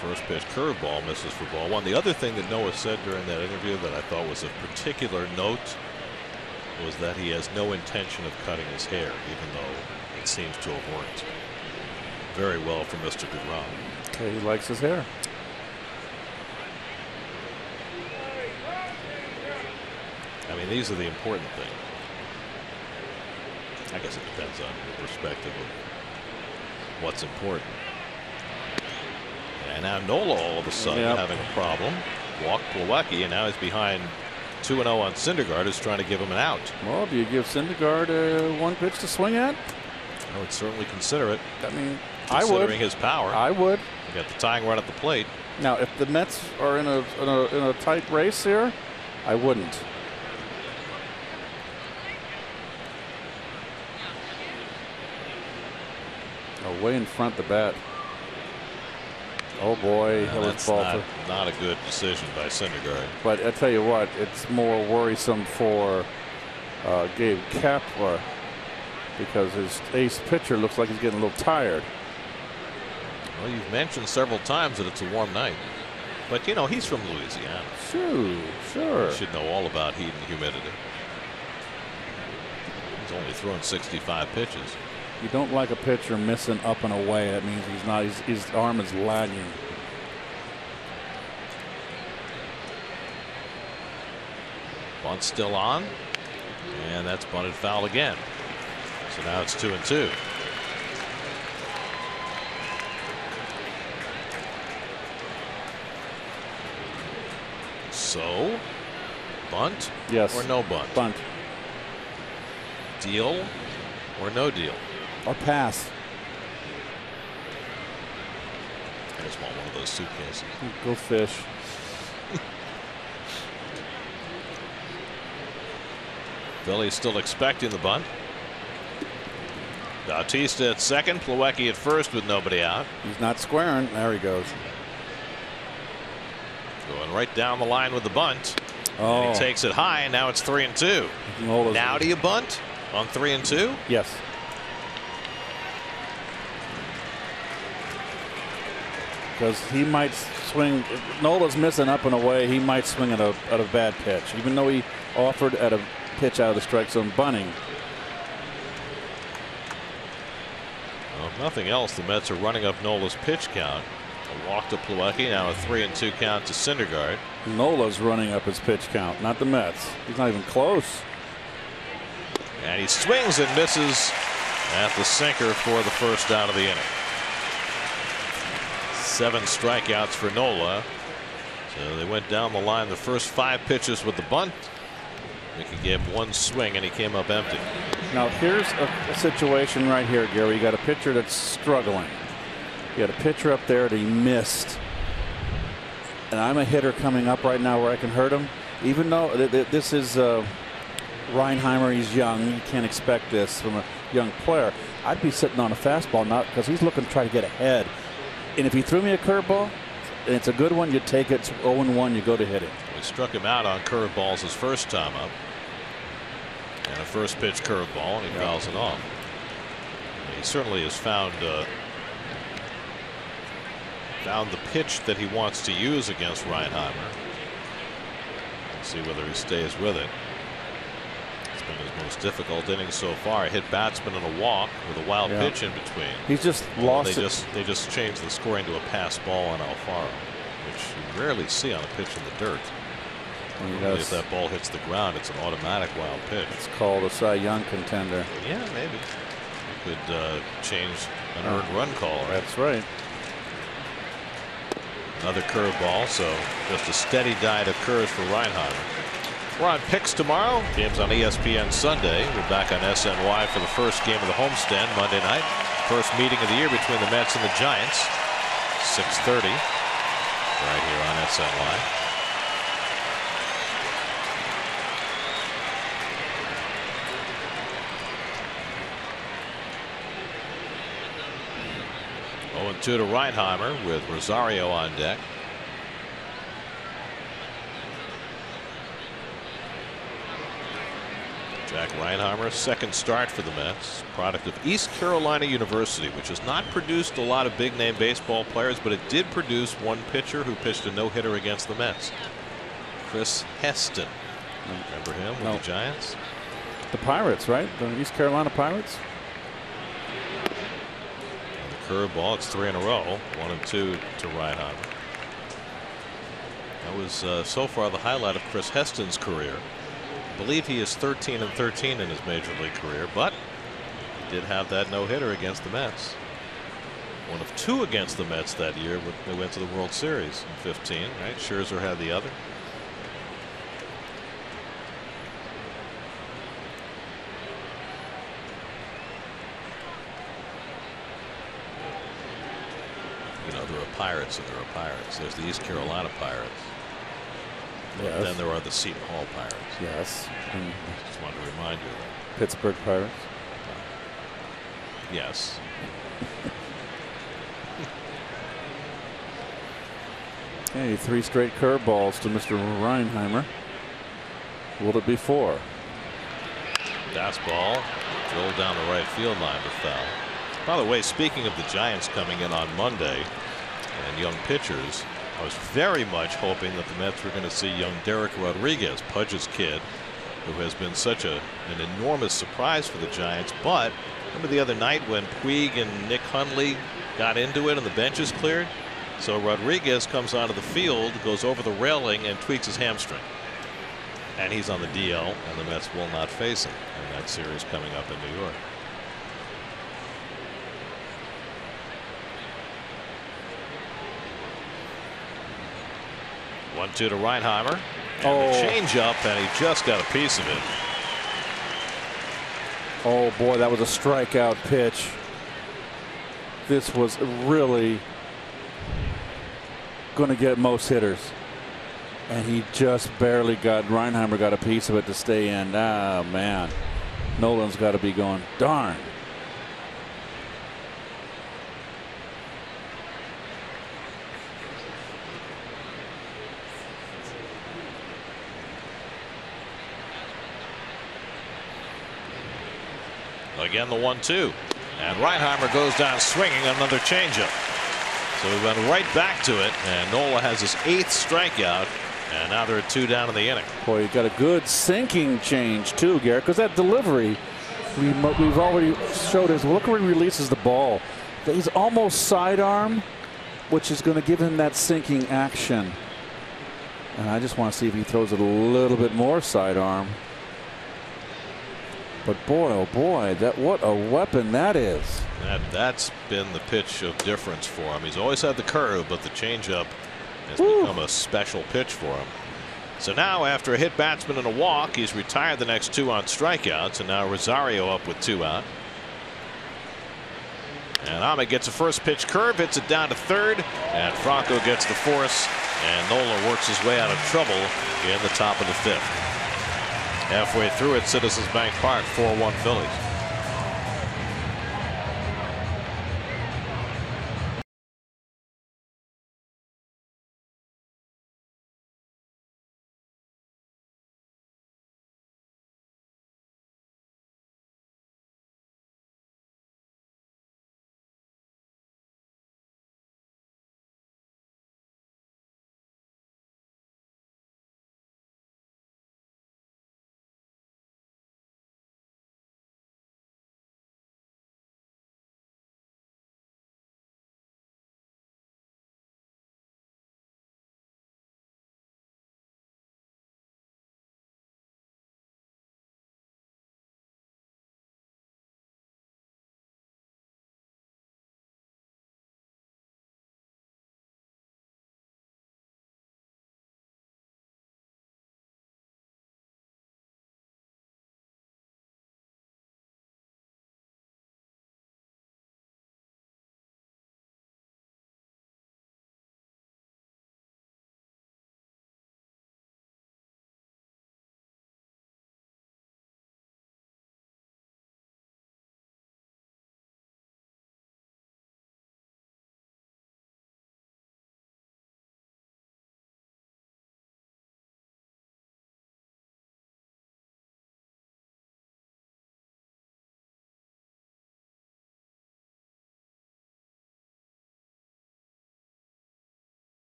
First pitch curveball misses for ball 1. The other thing that Noah said during that interview that I thought was of particular note was that he has no intention of cutting his hair, even though it seems to have worked very well for Mr. DeGrom. Okay, he likes his hair. I mean, these are the important things. I guess it depends on the perspective of what's important. And now Nola all of a sudden having a problem. Walked Plawecki, and now he's behind 2-0 on Syndergaard, who's trying to give him an out. Well, do you give Syndergaard 1 pitch to swing at? I would certainly consider it. I mean, considering his power. I would. You got the tying run at the plate. Now, if the Mets are in a tight race here, I wouldn't. Oh, way in front the bat. Oh boy, that's not a good decision by Syndergaard. But I tell you what, it's more worrisome for Gabe Kapler because his ace pitcher looks like he's getting a little tired. Well, you've mentioned several times that it's a warm night, but you know he's from Louisiana. Sure. He should know all about heat and humidity. He's only thrown 65 pitches. You don't like a pitcher missing up and away. That means he's not. His arm is lagging. Bunt still on, and that's bunted foul again. So now it's 2-2. So, bunt? Yes. Or no bunt? Bunt. Deal or no deal? Or pass. I just want one of those suitcases. Go fish. Philly's still expecting the bunt. Bautista at second, Plawecki at first with nobody out. He's not squaring. There he goes. Going right down the line with the bunt. And he takes it high, and now it's 3-2. Now do you bunt on 3-2? Yes. Because he might swing. Nola's missing up and away. He might swing at a bad pitch, even though he offered at a pitch out of the strike zone bunting. Well, if nothing else, the Mets are running up Nola's pitch count. A walk to Plawecki, now a 3-2 count to Syndergaard. Nola's running up his pitch count, not the Mets. He's not even close. And he swings and misses at the sinker for the first out of the inning. 7 strikeouts for Nola. So they went down the line the first 5 pitches with the bunt. Mickey gave him 1 swing and he came up empty. Now here's a situation right here, Gary. You got a pitcher that's struggling. You got a pitcher up there that he missed. And I'm a hitter coming up right now where I can hurt him. Even though this is Reinheimer, he's young. You can't expect this from a young player. I'd be sitting on a fastball now because he's looking to try to get ahead. And if he threw me a curveball, and it's a good one, you take it. It's 0-1, you go to hit it. We struck him out on curveballs his first time up. And a first pitch curveball, and he fouls it off. He certainly has found the pitch that he wants to use against Reinheimer. Let's see whether he stays with it. It's been his most difficult inning so far. A hit batsman and a walk with a wild pitch in between. He's just lost They just changed the scoring to a pass ball on Alfaro, which you rarely see on a pitch in the dirt. If that ball hits the ground, it's an automatic wild pitch. It's called a Cy Young contender. Yeah, maybe. You could change an earned run call. Right? That's right. Another curveball, so just a steady diet occurs for Reinheimer. We're on picks tomorrow. Games on ESPN Sunday. We're back on SNY for the first game of the homestand Monday night. First meeting of the year between the Mets and the Giants. 6:30 right here on SNY. To Reinheimer with Rosario on deck. Jack Reinheimer, second start for the Mets, product of East Carolina University, which has not produced a lot of big name baseball players, but it did produce one pitcher who pitched a no-hitter against the Mets. Chris Heston. Remember him with the Giants? The Pirates, right? The East Carolina Pirates. Curveball, it's 3 in a row, 1-2 to Reinheimer. That was so far the highlight of Chris Heston's career. I believe he is 13-13 in his major league career, but he did have that no-hitter against the Mets. 1 of 2 against the Mets that year. They went to the World Series in 15, right? Scherzer had the other. There are Pirates and there are Pirates. There's the East Carolina Pirates. Yes. Then there are the Seton Hall Pirates. Yes. And just wanted to remind you of that. Pittsburgh Pirates. Yes. Hey, 3 straight curveballs to Mr. Reinheimer. Will it be 4? Fastball drilled down the right field line to foul. By the way, speaking of the Giants coming in on Monday and young pitchers, I was very much hoping that the Mets were going to see young Derek Rodriguez, Pudge's kid, who has been such an enormous surprise for the Giants. But remember the other night when Puig and Nick Hundley got into it and the benches cleared? So Rodriguez comes onto the field, goes over the railing and tweaks his hamstring. And he's on the DL, and the Mets will not face him in that series coming up in New York. 1-2 to Reinheimer. And the changeup, and he just got a piece of it. Oh boy, that was a strikeout pitch. This was really going to get most hitters, and he just barely got. Reinheimer got a piece of it to stay in. Ah, man, Nolan's got to be going, darn. Again, the 1-2. And Reinheimer goes down swinging another changeup. So we went right back to it, and Nola has his 8th strikeout, and now there are 2 down in the inning. Boy, you got a good sinking change too, Garrett, because that delivery we've already showed us. Look where he releases the ball. He's almost sidearm, which is going to give him that sinking action. And I just want to see if he throws it a little bit more sidearm. But boy, oh boy, what a weapon that is. That's been the pitch of difference for him. He's always had the curve, but the changeup has become a special pitch for him. So now, after a hit batsman and a walk, he's retired the next 2 on strikeouts, and now Rosario up with 2 out. And Ahmed gets a first pitch curve, hits it down to third, and Franco gets the force, and Nola works his way out of trouble in the top of the 5th. Halfway through at Citizens Bank Park, 4-1 Phillies.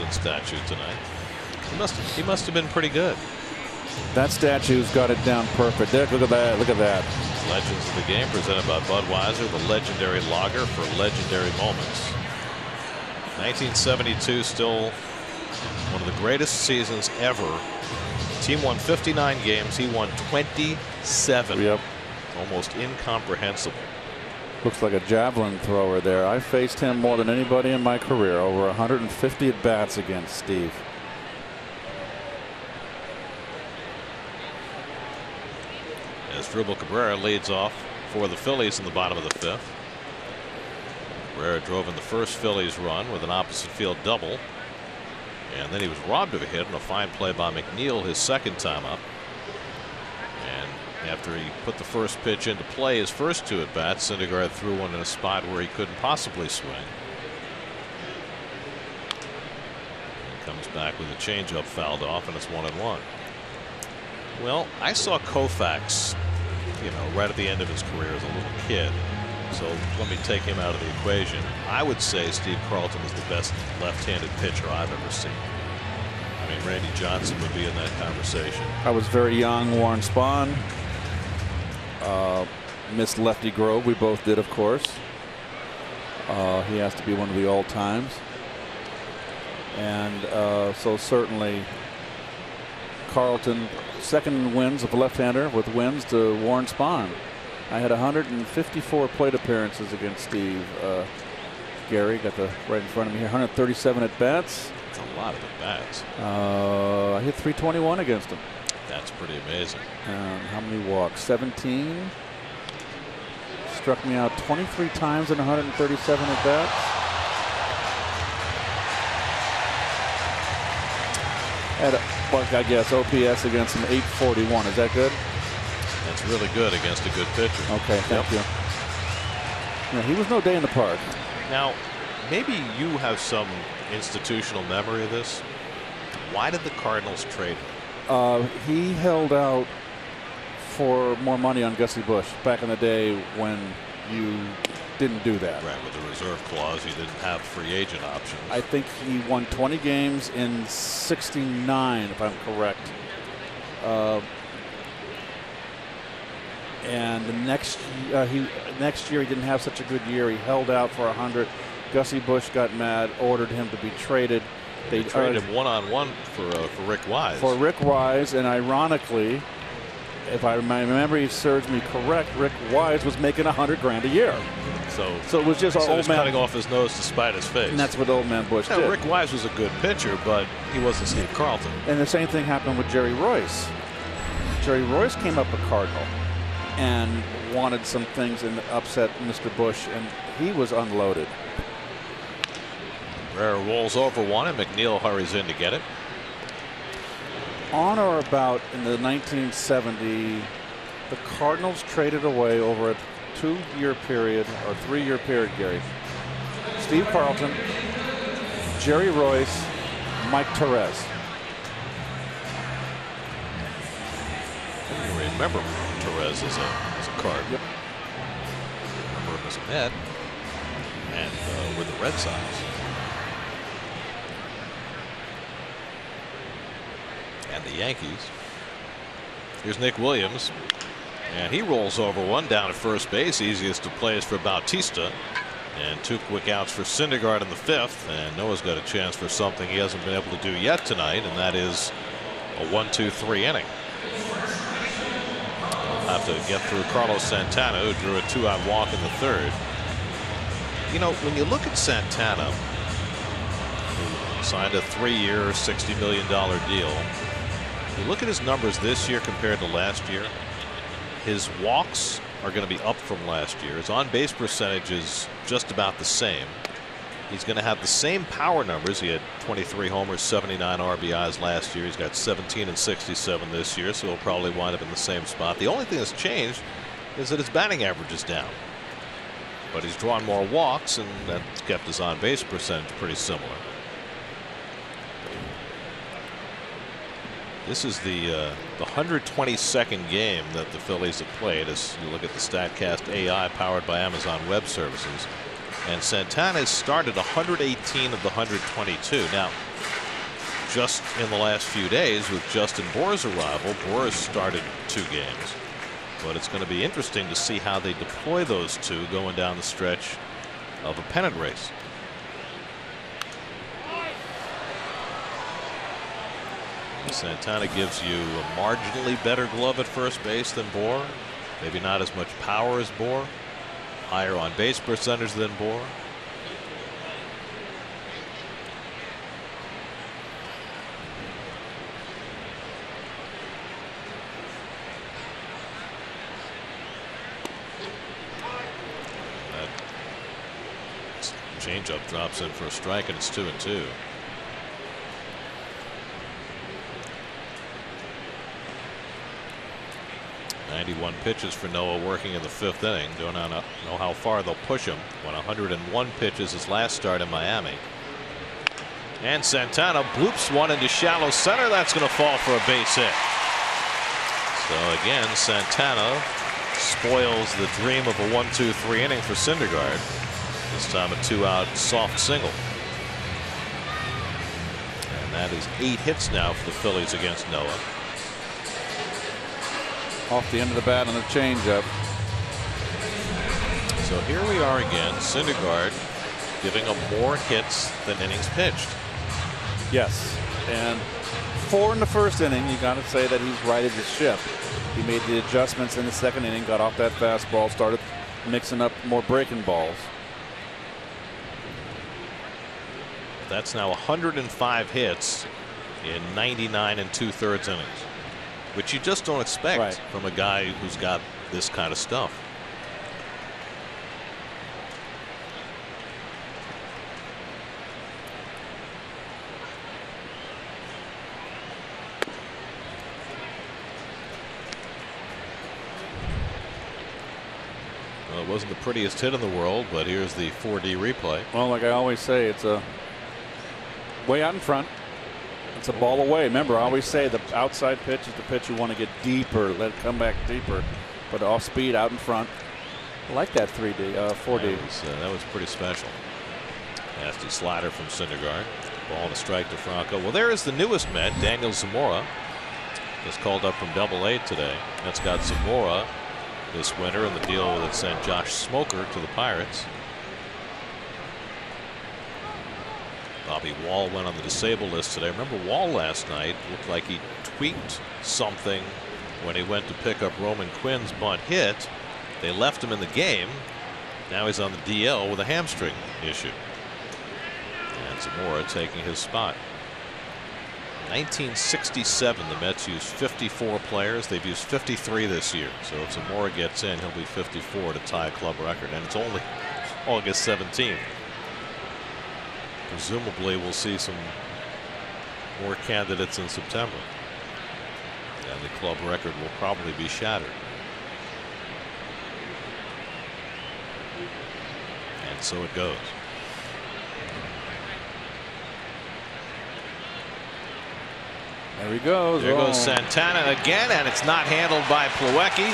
Statue tonight. He must have been pretty good. That statue's got it down perfect. There, look at that. Look at that. Legends of the Game presented by Budweiser, the legendary lager for legendary moments. 1972, still one of the greatest seasons ever. The team won 59 games. He won 27. Yep. Almost incomprehensible. Looks like a javelin thrower there. I faced him more than anybody in my career. Over 150 at bats against Steve. As Dribble Cabrera leads off for the Phillies in the bottom of the 5th. Cabrera drove in the first Phillies run with an opposite field double. And then he was robbed of a hit on a fine play by McNeil his second time up. And after he put the first pitch into play, his first 2 at bats, Syndergaard threw one in a spot where he couldn't possibly swing. And comes back with a changeup fouled off, and it's 1-1. Well, I saw Koufax, right at the end of his career as a little kid. So let me take him out of the equation. I would say Steve Carlton is the best left-handed pitcher I've ever seen. I mean, Randy Johnson would be in that conversation. I was very young. Warren Spahn. Missed Lefty Grove. We both did, of course. He has to be one of the all-times. And so certainly Carlton, second wins of a left-hander with wins to Warren Spahn. I had 154 plate appearances against Steve. Gary got the right in front of me here. 137 at bats. That's a lot of at bats. I hit 321 against him. That's pretty amazing. How many walks? 17. struck me out 23 times in 137 at bats. At, well, I guess OPS against him 841. Is that good? That's really good against a good pitcher. Okay, thank you. Yeah, he was no day in the park. Now, maybe you have some institutional memory of this. Why did the Cardinals trade him? He held out for more money on Gussie Busch back in the day when you didn't do that. Right, with the reserve clause, he didn't have free agent options. I think he won 20 games in '69, if I'm correct. And the next year he didn't have such a good year. He held out for 100. Gussie Busch got mad, ordered him to be traded. They traded him one-on-one for Rick Wise. For Rick Wise, and ironically, if my memory serves me correct, Rick Wise was making $100,000 a year. So it was just our old man cutting off his nose to spite his face. And that's what old man Busch did. Rick Wise was a good pitcher, but he wasn't Steve Carlton. And the same thing happened with Jerry Royce. Jerry Royce came up a Cardinal and wanted some things and upset Mr. Busch, and he was unloaded. Rare rolls over one, and McNeil hurries in to get it. On or about in the 1970, the Cardinals traded away over a 2-year period or 3-year period, Gary. Steve Carlton, Jerry Royce, Mike Torres. I don't remember Torres as a Card. Yep. I remember him as a Met and with the Red Sox. And the Yankees. Here's Nick Williams, and he rolls over one down at first base. Easiest to play is for Bautista, and 2 quick outs for Syndergaard in the 5th. And Noah's got a chance for something he hasn't been able to do yet tonight, and that is a 1-2-3 inning. He'll have to get through Carlos Santana, who drew a 2-out walk in the 3rd. You know, when you look at Santana, who signed a 3-year, $60 million deal. You look at his numbers this year compared to last year. His walks are going to be up from last year. His on-base percentage is just about the same. He's going to have the same power numbers. He had 23 homers, 79 RBIs last year. He's got 17 and 67 this year, so he'll probably wind up in the same spot. The only thing that's changed is that his batting average is down. But he's drawn more walks, and that's kept his on-base percentage pretty similar. This is the 122nd game that the Phillies have played, as you look at the StatCast AI powered by Amazon Web Services. And Santana has started 118 of the 122. Now, just in the last few days with Justin Bour's arrival, Bour has started 2 games. But it's going to be interesting to see how they deploy those 2 going down the stretch of a pennant race. Santana gives you a marginally better glove at first base than Bour. Maybe not as much power as Bour. Higher on base percentage than Bour. That changeup drops in for a strike, and it's 2-2. .91 pitches for Noah working in the 5th inning. Don't know how far they'll push him. Went 101 pitches his last start in Miami. And Santana bloops one into shallow center. That's going to fall for a base hit. So again, Santana spoils the dream of a 1-2-3 inning for Syndergaard. This time a 2-out soft single. And that is 8 hits now for the Phillies against Noah. Off the end of the bat on the changeup. So here we are again. Syndergaard giving up more hits than innings pitched. Yes, and 4 in the 1st inning. You got to say that he's righted the ship. He made the adjustments in the 2nd inning, got off that fastball, started mixing up more breaking balls. That's now 105 hits in 99 2/3 innings, which you just don't expect from a guy who's got this kind of stuff. Well, it wasn't the prettiest hit in the world, but here's the 4D replay. Well, like I always say, it's a way out in front. It's a ball away. Remember, I always say the outside pitch is the pitch you want to get deeper, let it come back deeper, but off speed out in front. I like that 4D. That was pretty special. Nasty slider from Syndergaard. Ball and a strike to Franco. Well, there is the newest Met, Daniel Zamora. Just called up from Double-A today. That's got Zamora this winter in the deal that sent Josh Smoker to the Pirates. Bobby Wall went on the disabled list today. Remember, Wall last night looked like he tweaked something when he went to pick up Roman Quinn's bunt hit. They left him in the game. Now he's on the DL with a hamstring issue. And Zamora taking his spot. 1967, the Mets used 54 players. They've used 53 this year. So if Zamora gets in, he'll be 54 to tie a club record. And it's only August 17th. Presumably, we'll see some more candidates in September. And the club record will probably be shattered. And so it goes. There he goes. There goes Santana again, and it's not handled by Plawecki.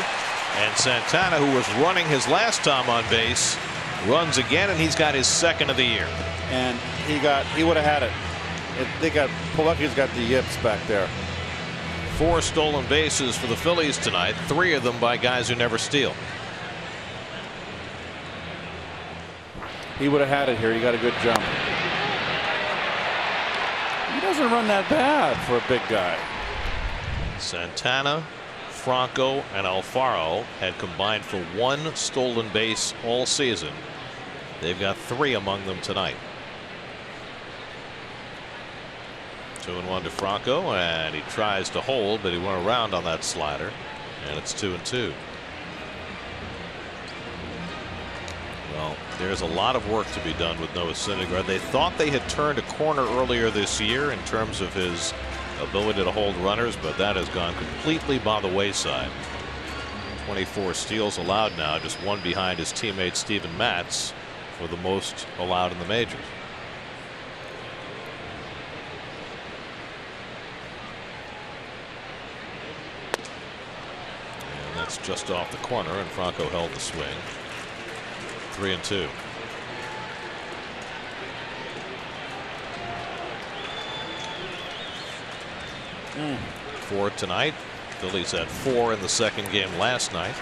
And Santana, who was running his last time on base, runs again, and he's got his second of the year. And he would have had it. Plawecki's got the yips back there. 4 stolen bases for the Phillies tonight, 3 of them by guys who never steal. He would have had it here. He got a good jump. He doesn't run that bad for a big guy. Santana, Franco, and Alfaro had combined for 1 stolen base all season. They've got 3 among them tonight. 2-1 to Franco, and he tries to hold, but he went around on that slider, and it's 2-2. Well, there's a lot of work to be done with Noah Syndergaard. They thought they had turned a corner earlier this year in terms of his ability to hold runners, but that has gone completely by the wayside. 24 steals allowed now, just 1 behind his teammate Steven Matz for the most allowed in the majors. And that's just off the corner, and Franco held the swing. 3-2. Four tonight. Phillies had 4 in the second game last night.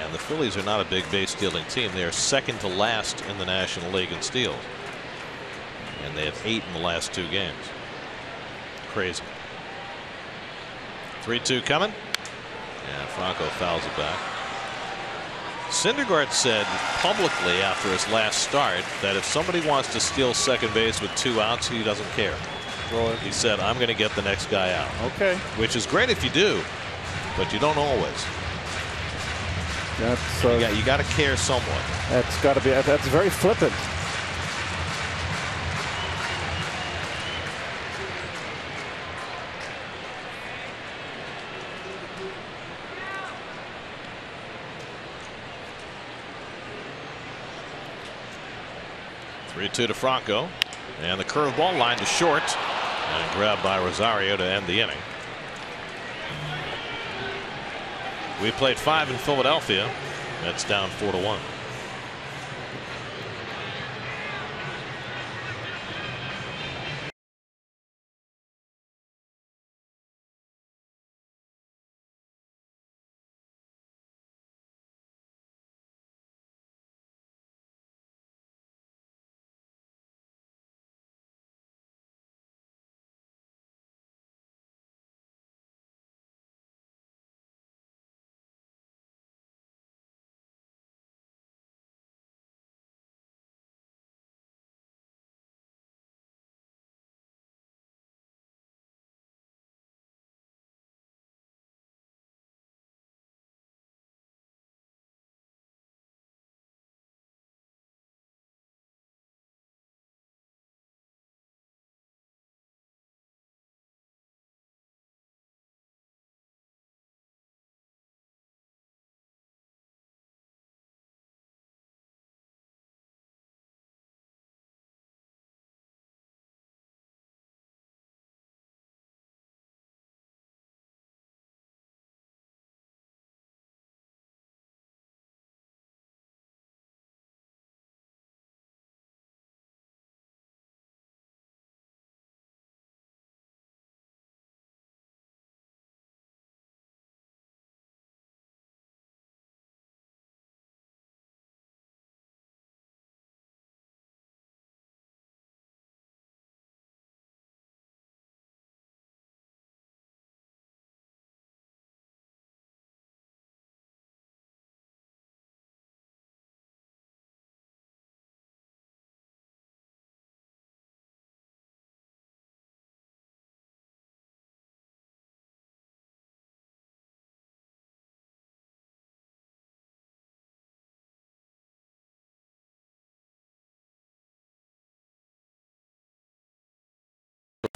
And the Phillies are not a big base stealing team. They are second to last in the National League in steals. And they have 8 in the last 2 games. Crazy. 3-2 coming. And Franco fouls it back. Syndergaard said publicly after his last start that if somebody wants to steal second base with 2 outs, he doesn't care. Well, he said, I'm going to get the next guy out. Okay. Which is great if you do, but you don't always. That's you got to care somewhat. That's got to be. That's very flippant. Two to Franco, and the curveball line to short, and grabbed by Rosario to end the inning. We played 5 in Philadelphia. That's down 4-1.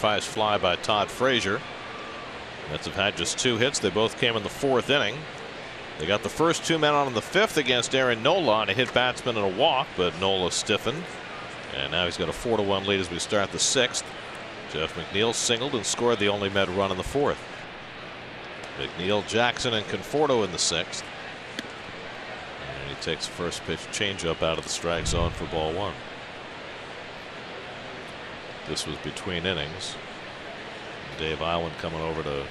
sacrifice fly by Todd Frazier. Mets have had just 2 hits. They both came in the 4th inning. They got the first 2 men on in the 5th against Aaron Nola on a hit batsman and a walk, but Nola stiffened. And now he's got a 4-1 lead as we start the 6th. Jeff McNeil singled and scored the only Met run in the 4th. McNeil, Jackson, and Conforto in the 6th. And he takes the first pitch changeup out of the strike zone for ball 1. This was between innings. Dave Iwan coming over to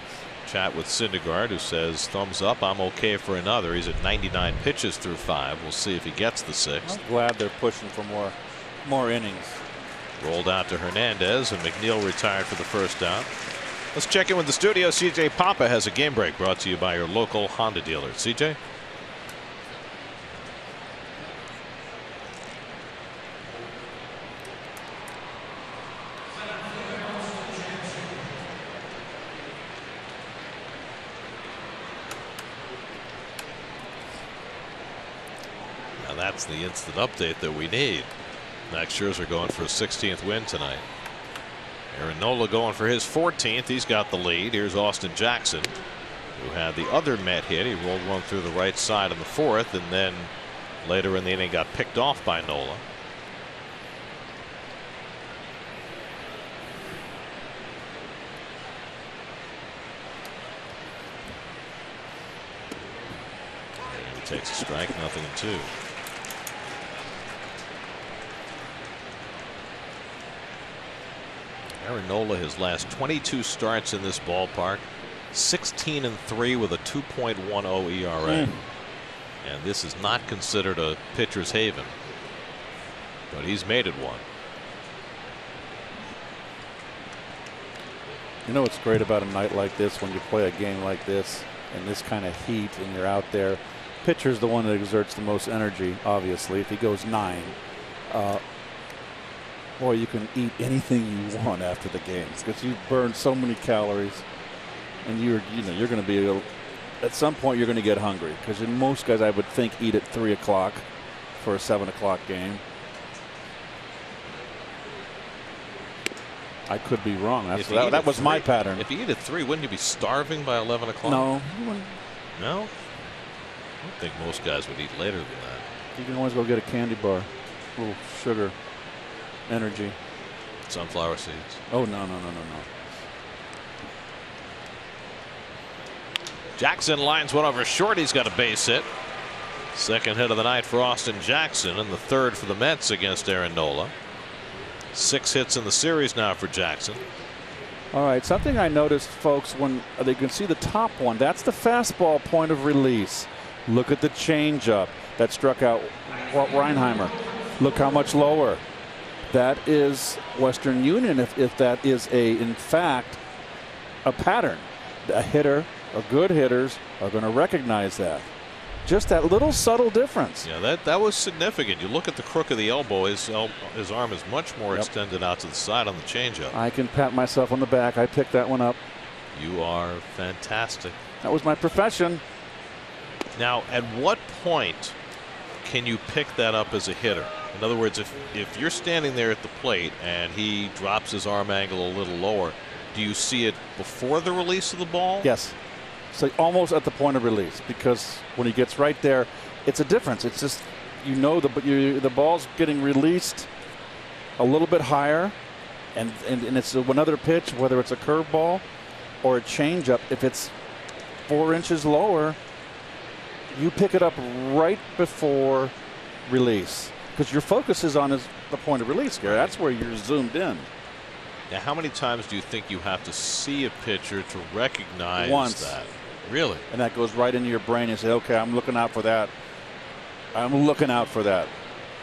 chat with Syndergaard, who says thumbs up, I'm okay for another. He's at 99 pitches through 5. We'll see if he gets the 6th. I'm glad they're pushing for more innings. Rolled out to Hernandez, and McNeil retired for the first out. Let's check in with the studio. CJ Papa has a game break brought to you by your local Honda dealer. CJ? Now that's the instant update that we need. Max Scherzer going for a 16th win tonight. Aaron Nola going for his 14th. He's got the lead. Here's Austin Jackson, who had the other Met hit. He rolled one through the right side in the 4th, and then later in the inning got picked off by Nola. And he takes a strike, 0-2. Aaron Nola, his last 22 starts in this ballpark, 16-3 with a 2.10 ERA. And this is not considered a pitcher's haven, but he's made it one. You know what's great about a night like this, when you play a game like this in this kind of heat and you're out there, pitcher's the one that exerts the most energy, obviously. If he goes 9, boy, you can eat anything you want after the games because you burn so many calories, and you're going to be at some point you're going to get hungry, because most guys, I would think, eat at 3 o'clock for a 7 o'clock game. I could be wrong. That was my pattern. If you eat at 3, wouldn't you be starving by 11 o'clock? No. No? I don't think most guys would eat later than that. You can always go get a candy bar, a little sugar, energy. Sunflower seeds. Oh, no. Jackson lines one over short. He's got a base hit. Second hit of the night for Austin Jackson, and the 3rd for the Mets against Aaron Nola. 6 hits in the series now for Jackson. All right, something I noticed, folks, when they can see the top one, that's the fastball point of release. Look at the changeup that struck out Reinheimer. Look how much lower. That is Western Union, if that is in fact a pattern. A hitter, or good hitters, are going to recognize that. Just that little subtle difference. Yeah, that was significant. You look at the crook of the elbow, his arm is much more extended out to the side on the changeup. I can pat myself on the back. I picked that one up. You are fantastic. That was my profession. Now, at what point can you pick that up as a hitter? In other words, if you're standing there at the plate and he drops his arm angle a little lower, do you see it before the release of the ball? Yes. So almost at the point of release, because when he gets right there, it's a difference. It's just, the ball's getting released a little bit higher, and it's another pitch, whether it's a curveball or a changeup. If it's 4 inches lower, you pick it up right before release, because your focus is on the point of release, Gary. That's where you're zoomed in. Now, how many times do you think you have to see a pitcher to recognize that? Really? And that goes right into your brain. You say, okay, I'm looking out for that. I'm looking out for that.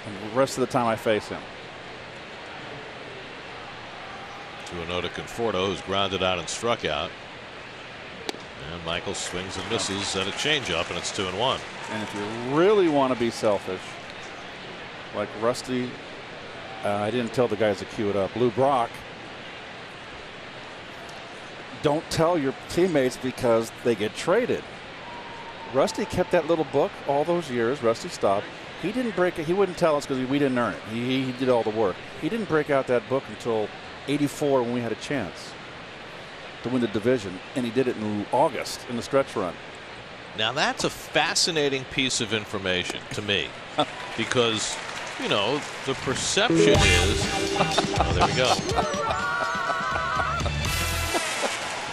And the rest of the time I face him. 2-0 to Conforto, who's grounded out and struck out. And Michael swings and misses at a changeup, and it's 2-1. And if you really want to be selfish, like Rusty, I didn't tell the guys to cue it up, Lou Brock, don't tell your teammates because they get traded. Rusty kept that little book all those years. Rusty stopped. He didn't break it. He wouldn't tell us because we didn't earn it. He did all the work. He didn't break out that book until '84 when we had a chance to win the division, and he did it in August in the stretch run. Now that's a fascinating piece of information to me, because you know the perception is. Oh, there we go.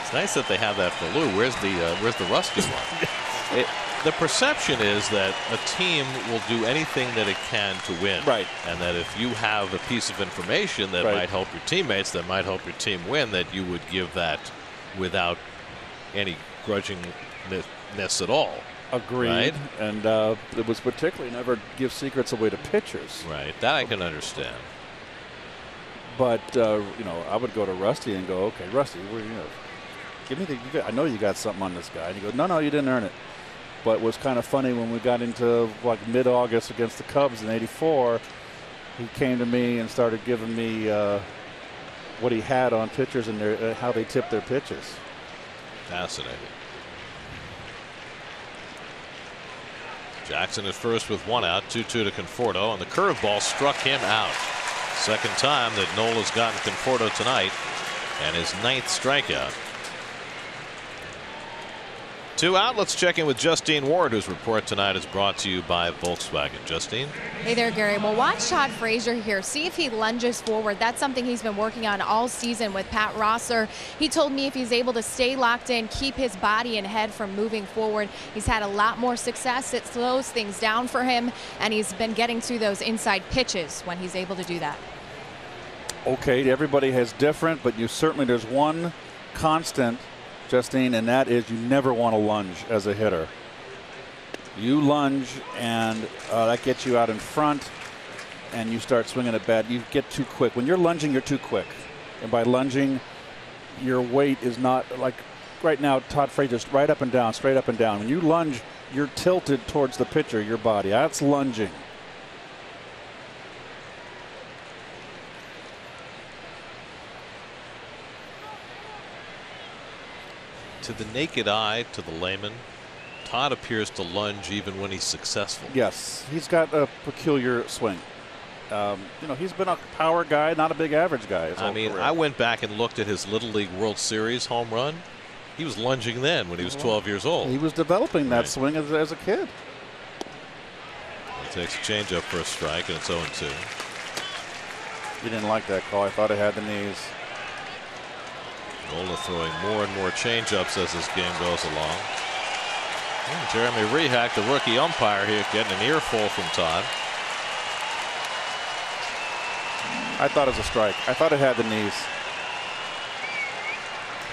It's nice that they have that for Lou. Where's the rusty one? The perception is that a team will do anything that it can to win. Right. And that if you have a piece of information that might help your teammates, that might help your team win, that you would give that without any grudgingness at all. Agreed. Right? And it was particularly never give secrets away to pitchers. Right. That I can understand. But, you know, I would go to Rusty and go, okay, Rusty, give me I know you got something on this guy. And he goes, no, you didn't earn it. But it was kind of funny when we got into like mid-August against the Cubs in '84. He came to me and started giving me what he had on pitchers and how they tipped their pitches. Fascinating. Jackson at first with one out, 2-2 to Conforto, and the curveball struck him out. Second time that Nola's gotten Conforto tonight, and his 9th strikeout. 2 out. Let's check in with Justine Ward, whose report tonight is brought to you by Volkswagen. Justine. Hey there, Gary. Well, watch Todd Frazier here. See if he lunges forward. That's something he's been working on all season with Pat Rosser. He told me if he's able to stay locked in, keep his body and head from moving forward, he's had a lot more success. It slows things down for him, and he's been getting to those inside pitches when he's able to do that. Okay, everybody has different, but there's one constant, Justine, and that is you never want to lunge as a hitter. You lunge, and that gets you out in front, and you start swinging it bad. You get too quick. When you're lunging, you're too quick. And by lunging, your weight is not like right now, Todd Frazier's right up and down, straight up and down. When you lunge, you're tilted towards the pitcher, your body. That's lunging. To the naked eye, to the layman, Todd appears to lunge even when he's successful. Yes, he's got a peculiar swing. You know, he's been a power guy, not a big average guy. I mean, I went back and looked at his Little League World Series home run. He was lunging then when he was 12 years old. He was developing that swing as a kid. He takes a changeup for a strike, and it's 0-2. You didn't like that call. I thought it had the knees. Nola throwing more and more changeups as this game goes along. And Jeremy Rehak, the rookie umpire here, getting an earful from Todd. I thought it was a strike. I thought it had the knees.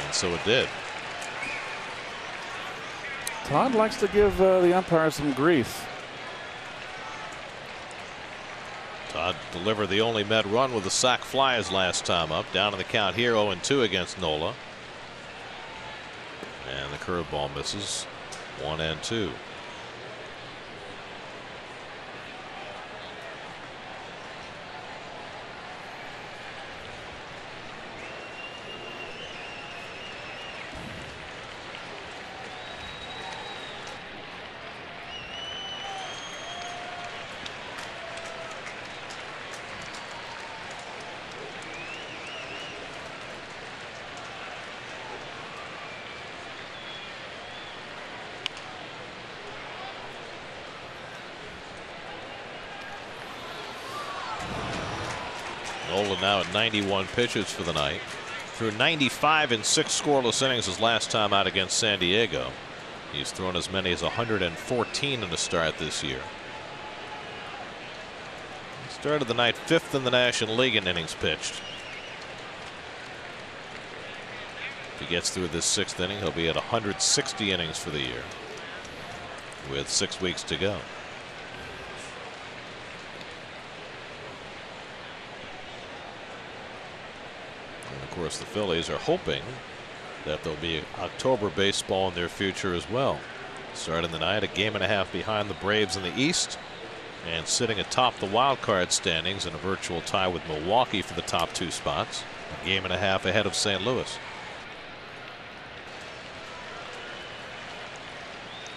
And so it did. Todd likes to give the umpire some grief. Todd delivered the only Met run with a sac fly his last time up. Down in the count here, 0-2 against Nola. And the curveball misses. 1-2. Nola now at 91 pitches for the night. Threw 95 in 6 scoreless innings his last time out against San Diego. He's thrown as many as 114 in a start this year. He started the night 5th in the National League in innings pitched. If he gets through this 6th inning, he'll be at 160 innings for the year, with 6 weeks to go. Of course, the Phillies are hoping that there'll be October baseball in their future as well. Starting the night a game and a half behind the Braves in the East, and sitting atop the wild card standings in a virtual tie with Milwaukee for the top 2 spots. A game and a half ahead of St. Louis.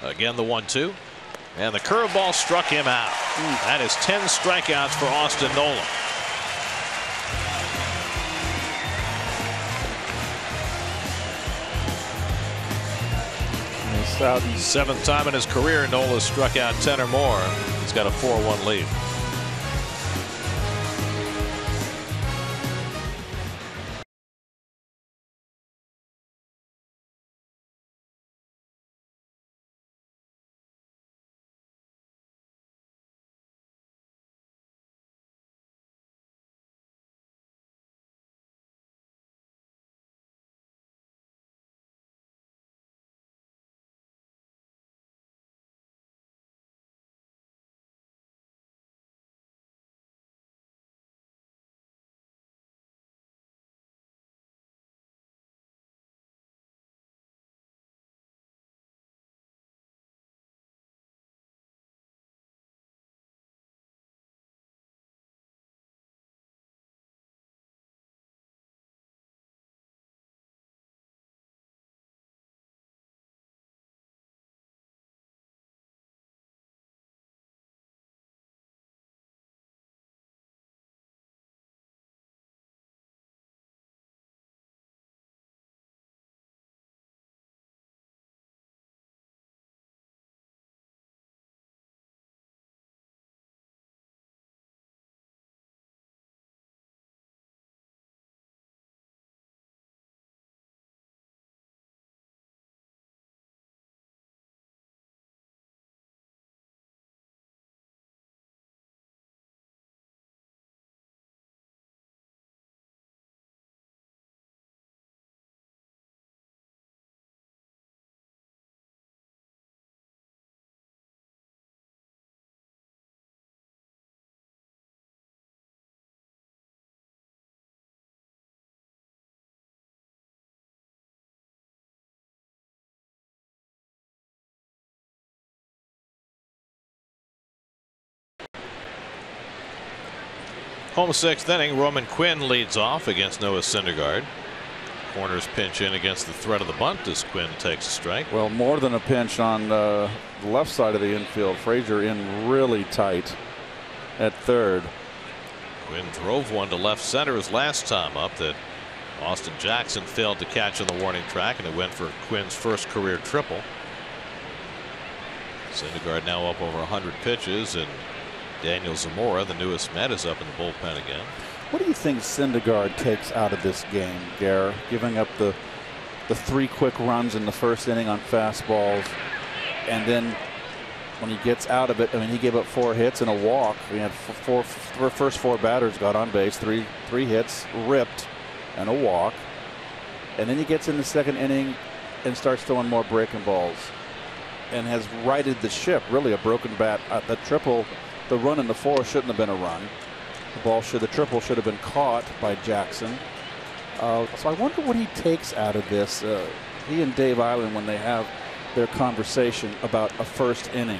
Again, the 1-2, and the curveball struck him out. That is 10 strikeouts for Austin Nola. strikes out. Seventh time in his career, Nola struck out 10 or more. He's got a 4-1 lead. Home sixth inning, Roman Quinn leads off against Noah Syndergaard. Corners pinch in against the threat of the bunt as Quinn takes a strike. Well, more than a pinch on the left side of the infield. Frazier in really tight at third. Quinn drove one to left center his last time up that Austin Jackson failed to catch on the warning track, and it went for Quinn's first career triple. Syndergaard now up over 100 pitches, and Daniel Zamora, the newest Met, is up in the bullpen again. What do you think Syndergaard takes out of this game, Gare? Giving up the 3 quick runs in the first inning on fastballs, and then when he gets out of it, I mean, he gave up 4 hits and a walk. He had first 4 batters got on base, three hits, ripped, and a walk, and then he gets in the second inning and starts throwing more breaking balls, and has righted the ship. Really, a broken bat. The triple. The run in the 4 shouldn't have been a run. The triple should have been caught by Jackson. So I wonder what he takes out of this. He and Dave Island, when they have their conversation about a first inning.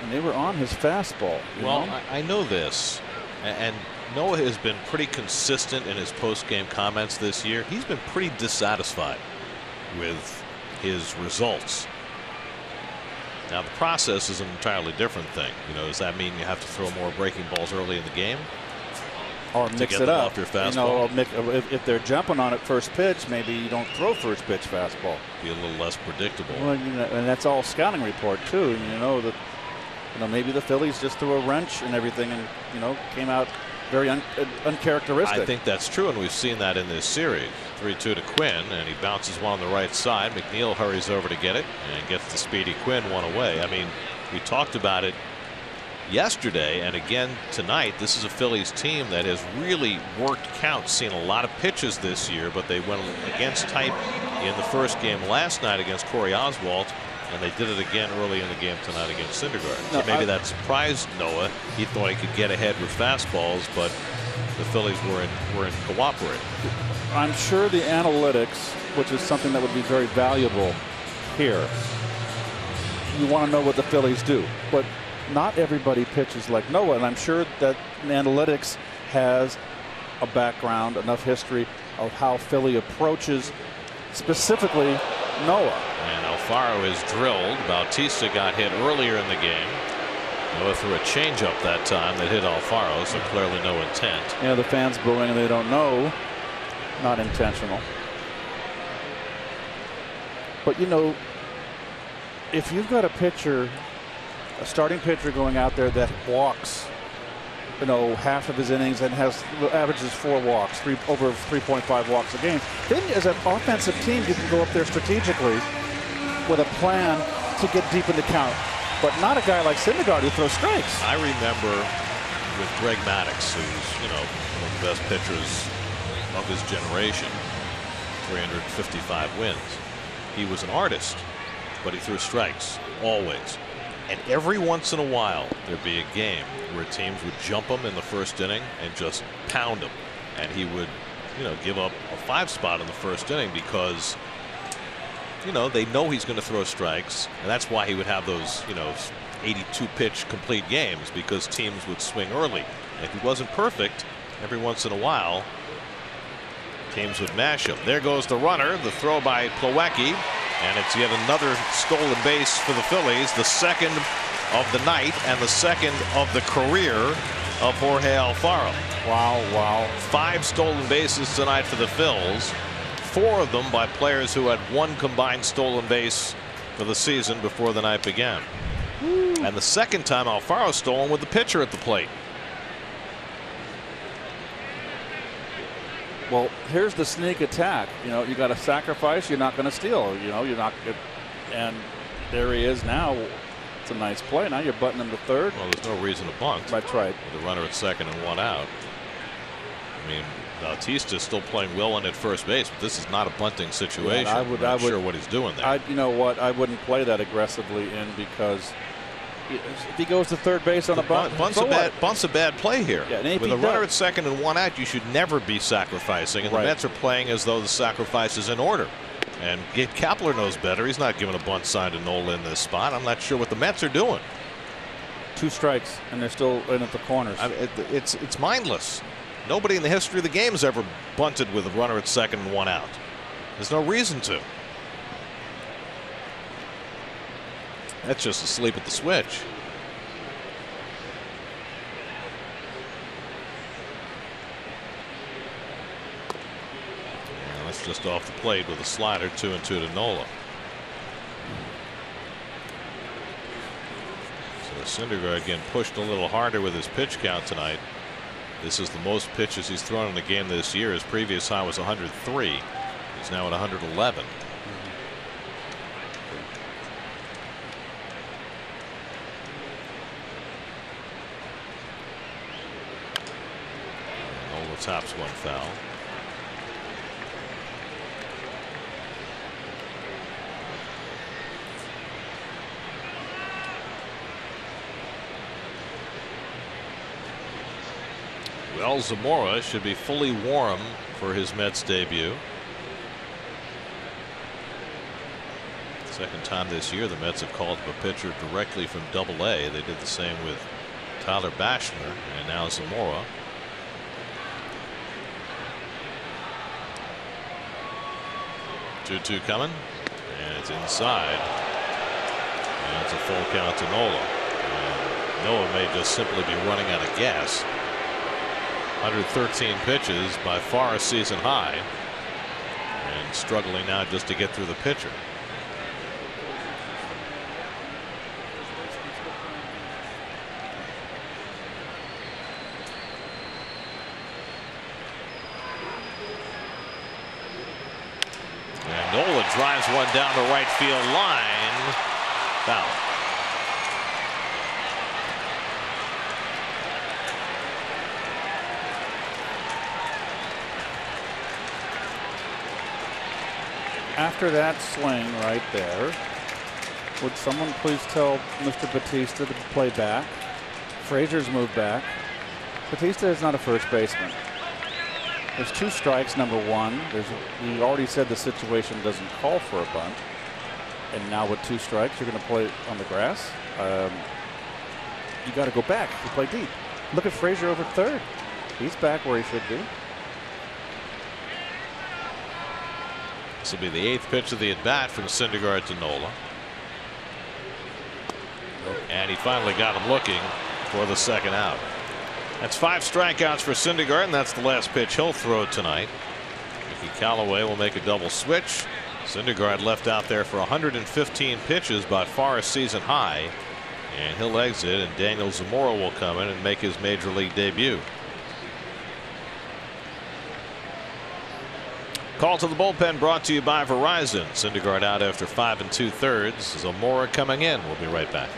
And they were on his fastball. Well, I know this, and Noah has been pretty consistent in his post-game comments this year. He's been pretty dissatisfied with his results. Now, the process is an entirely different thing. You know, does that mean you have to throw more breaking balls early in the game? Or mix it up. Off your fastball? You know, if they're jumping on it first pitch, maybe you don't throw first pitch fastball. Be a little less predictable. Well, you know, and that's all scouting report too. You know that, maybe the Phillies just threw a wrench and everything, and came out very uncharacteristic. I think that's true, and we've seen that in this series. 3-2 to Quinn, and he bounces one on the right side. McNeil hurries over to get it and gets the speedy Quinn one away. I mean, we talked about it yesterday and again tonight. This is a Phillies team that has really worked counts, seen a lot of pitches this year, but they went against type in the first game last night against Corey Oswalt, and they did it again early in the game tonight against Syndergaard. So maybe that surprised Noah. He thought he could get ahead with fastballs, but the Phillies were in cooperating. I'm sure the analytics, which is something that would be very valuable here, you want to know what the Phillies do, but not everybody pitches like Noah, and I'm sure that analytics has a background, enough history of how Philly approaches specifically Noah. And Alfaro is drilled. Bautista got hit earlier in the game. Noah threw a changeup that time that hit Alfaro, so clearly no intent. Yeah, the fans booing and they don't know. Not intentional. But, you know, if you've got a pitcher, a starting pitcher going out there that walks, you know, half of his innings and averages 4 walks, over 3.5 walks a game, then as an offensive team, you can go up there strategically with a plan to get deep in the count. But not a guy like Syndergaard who throws strikes. I remember with Greg Maddux, who's, you know, one of the best pitchers of his generation, 355 wins. He was an artist, but he threw strikes always. And every once in a while, there'd be a game where teams would jump him in the first inning and just pound him. And he would, you know, give up a 5 spot in the first inning because, you know, they know he's going to throw strikes. And that's why he would have those, you know, 82 pitch complete games, because teams would swing early. And if he wasn't perfect, every once in a while, teams would mash him. There goes the runner, the throw by Plawecki. And it's yet another stolen base for the Phillies, the second of the night and the second of the career of Jorge Alfaro. Wow. 5 stolen bases tonight for the Phils, 4 of them by players who had 1 combined stolen base for the season before the night began. And the second time Alfaro stolen with the pitcher at the plate. Well, here's the sneak attack. You know, you got to sacrifice. You're not going to steal. You know, you're not. And there he is now. It's a nice play. Now you're butting him to third. Well, there's no reason to bunt. That's right. With the runner at second and 1 out. I mean, Bautista's still playing well in at first base, but this is not a bunting situation. Yeah, I'm not sure what he's doing there. You know what? I wouldn't play that aggressively in, because if he goes to third base on a bunt, bunt's a bad play here. Yeah, with a runner at second and 1 out, you should never be sacrificing. And right. The Mets are playing as though the sacrifice is in order. And Kepler knows better. He's not giving a bunt sign to Nola in this spot. I'm not sure what the Mets are doing. 2 strikes, and they're still in at the corners. It's mindless. Nobody in the history of the game has ever bunted with a runner at second and 1 out. There's no reason to. That's just asleep at the switch. And that's just off the plate with a slider, 2-2 to Nola. So Syndergaard again pushed a little harder with his pitch count tonight. This is the most pitches he's thrown in the game this year. His previous high was 103. He's now at 111. Nola tops 1 foul. Well, Zamora should be fully warm for his Mets debut. Second time this year the Mets have called up a pitcher directly from Double-A. They did the same with Tyler Bashner and now Zamora. Two coming, and it's inside, and it's a full count to Nola. And Nola may just simply be running out of gas. 113 pitches, by far a season high, and struggling now just to get through the pitcher. And Nola drives one down the right field line. Foul. After that swing right there, would someone please tell Mr. Batista to play back? Frazier's moved back. Batista is not a first baseman. There's 2 strikes, number 1. You already said the situation doesn't call for a bunt. And now with 2 strikes, you're going to play on the grass. You got to go back. You play deep. Look at Frazier over third. He's back where he should be. This will be the 8th pitch of the at-bat from Syndergaard to Nola. And he finally got him looking for the second out. That's 5 strikeouts for Syndergaard, and that's the last pitch he'll throw tonight. Mickey Callaway will make a double switch. Syndergaard left out there for 115 pitches, by far a season high, and he'll exit, and Daniel Zamora will come in and make his major league debut. Call to the bullpen brought to you by Verizon. Syndergaard out after 5 2/3. Zamora coming in. We'll be right back.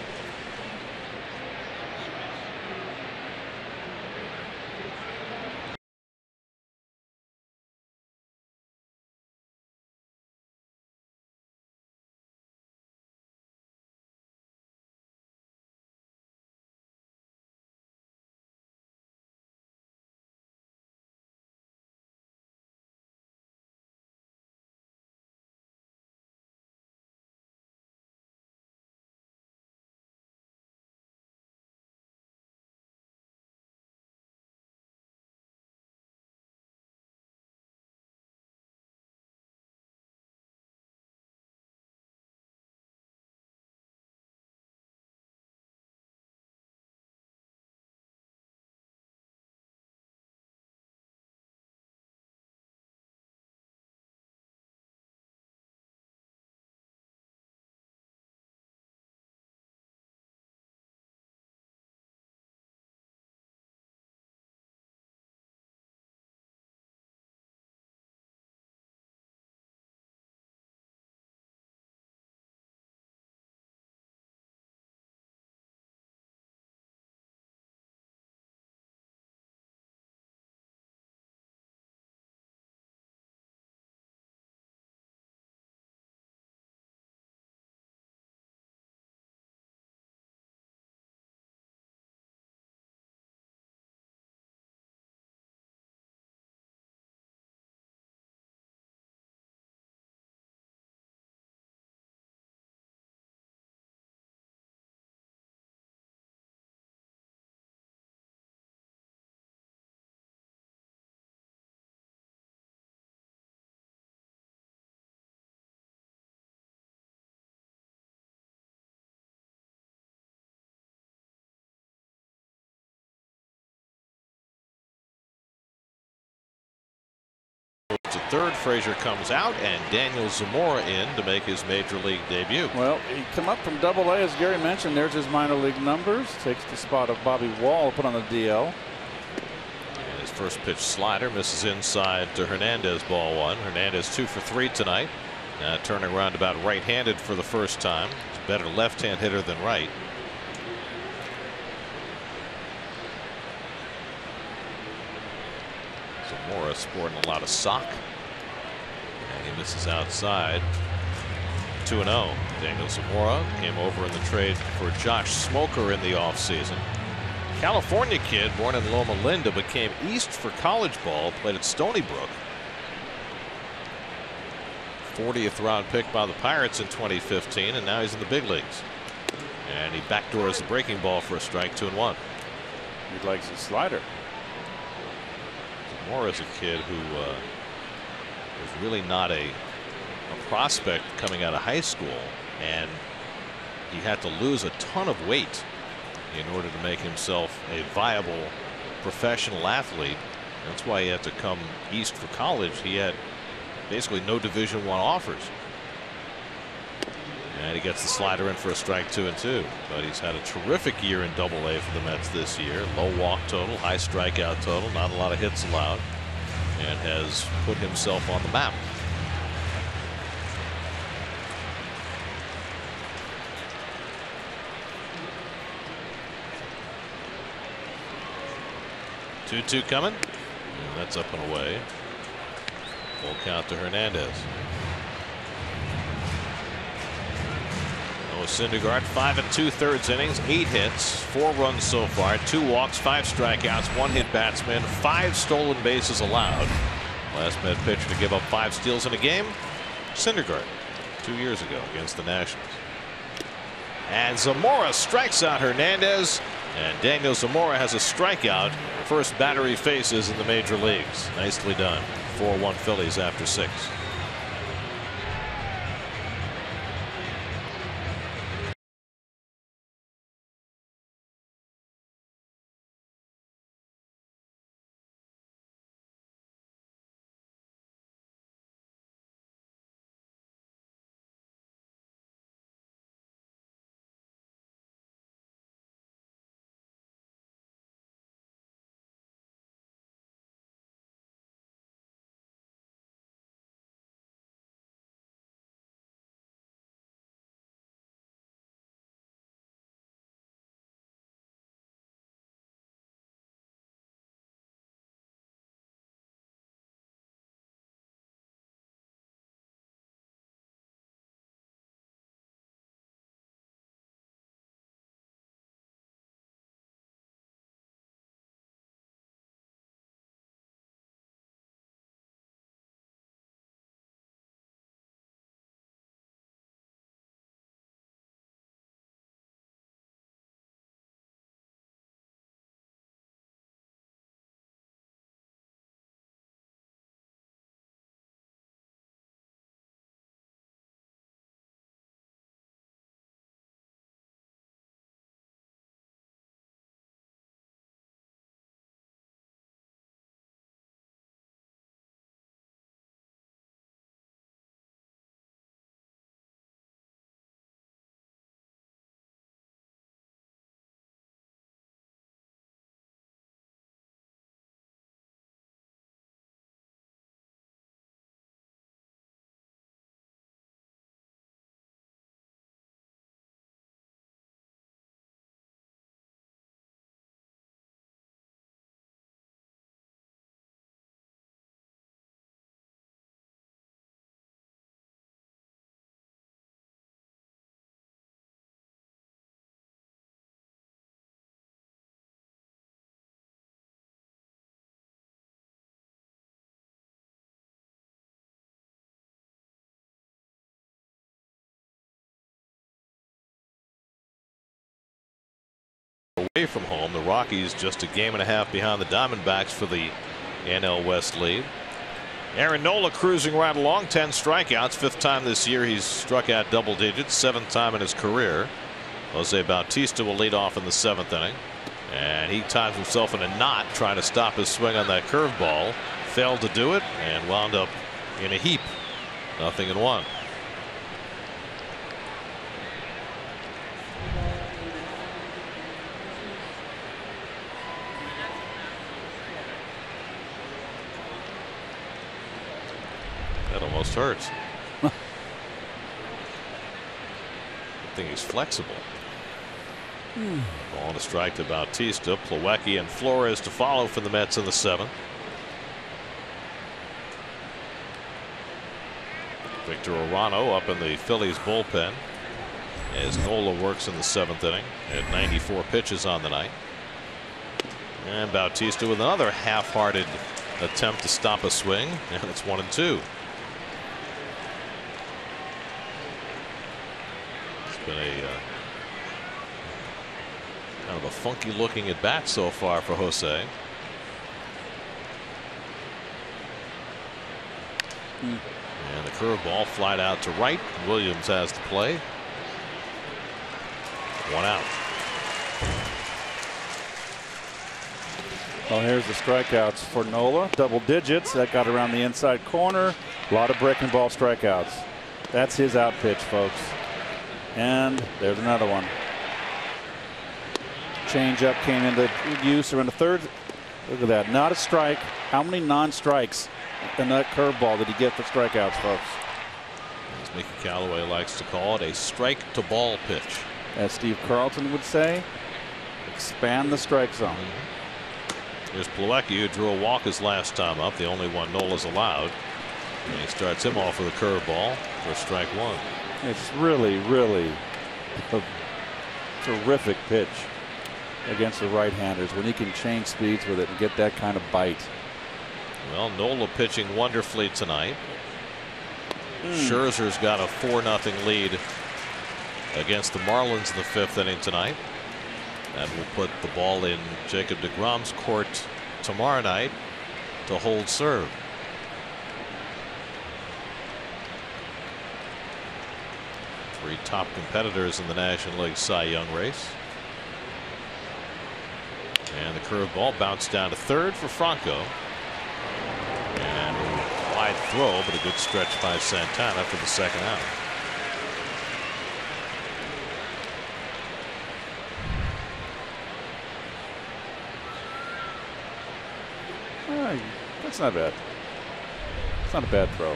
To third, Frazier comes out, and Daniel Zamora in to make his major league debut. Well, he come up from Double-A, as Gary mentioned. There's his minor league numbers. Takes the spot of Bobby Wall, put on the DL. And his first pitch slider misses inside to Hernandez, ball one. Hernandez 2 for 3 tonight. Now turning around about right-handed for the first time. He's a better left-hand hitter than right. Zamora sporting a lot of sock. And he misses outside. 2-0. Daniel Zamora came over in the trade for Josh Smoker in the offseason. California kid born in Loma Linda, but came east for college ball, played at Stony Brook. 40th round pick by the Pirates in 2015, and now he's in the big leagues. And he backdoors the breaking ball for a strike, 2-1. He likes his slider. Zamora is a kid who was really not a prospect coming out of high school, and he had to lose a ton of weight in order to make himself a viable professional athlete. That's why he had to come east for college. He had basically no Division I offers. And he gets the slider in for a strike, 2-2. But he's had a terrific year in Double-A for the Mets this year. Low walk total, high strikeout total, not a lot of hits allowed, and has put himself on the map. Two coming. And that's up and away. Full count to Hernandez. Noah Syndergaard, 5 2/3 innings, 8 hits, 4 runs so far, 2 walks, 5 strikeouts, 1 hit batsman, 5 stolen bases allowed. Last Met pitcher to give up 5 steals in a game, Syndergaard, 2 years ago against the Nationals. And Zamora strikes out Hernandez, and Daniel Zamora has a strikeout. First batter he faces in the major leagues. Nicely done. 4-1 Phillies after 6. away from home. The Rockies just a game and a half behind the Diamondbacks for the NL West lead. Aaron Nola cruising right along, 10 strikeouts, 5th time this year he's struck out double digits, 7th time in his career. Jose Bautista will lead off in the 7th inning, and he times himself in a knot trying to stop his swing on that curveball. Failed to do it and wound up in a heap. 0-1. That almost hurts. I think he's flexible. Ball and a strike to Bautista. Plawecki and Flores to follow for the Mets in the 7th. Victor Orano up in the Phillies bullpen as Nola works in the 7th inning at 94 pitches on the night. And Bautista with another half-hearted attempt to stop a swing, and it's 1-2. Been a kind of a funky looking at bat so far for Jose. And the curveball flied out to right. Williams has the play. 1 out. Well, here's the strikeouts for Nola. Double digits. That got around the inside corner. A lot of breaking ball strikeouts. That's his out pitch, folks. And there's another one. Changeup came into use around the 3rd. Look at that. Not a strike. How many non-strikes in that curveball did he get for strikeouts, folks? As Mickey Callaway likes to call it, a strike to ball pitch. As Steve Carlton would say, expand the strike zone. Here's Plawecki, who drew a walk his last time up, the only one Nola's allowed. And he starts him off with a curveball for strike 1. It's really, really a terrific pitch against the right-handers when he can change speeds with it and get that kind of bite. Well, Nola pitching wonderfully tonight. Scherzer's got a 4-0 lead against the Marlins in the 5th inning tonight. That will put the ball in Jacob deGrom's court tomorrow night to hold serve. Three top competitors in the National League Cy Young race. And the curveball bounced down to 3rd for Franco. And a wide throw, but a good stretch by Santana for the 2nd out. That's not bad. It's not a bad throw.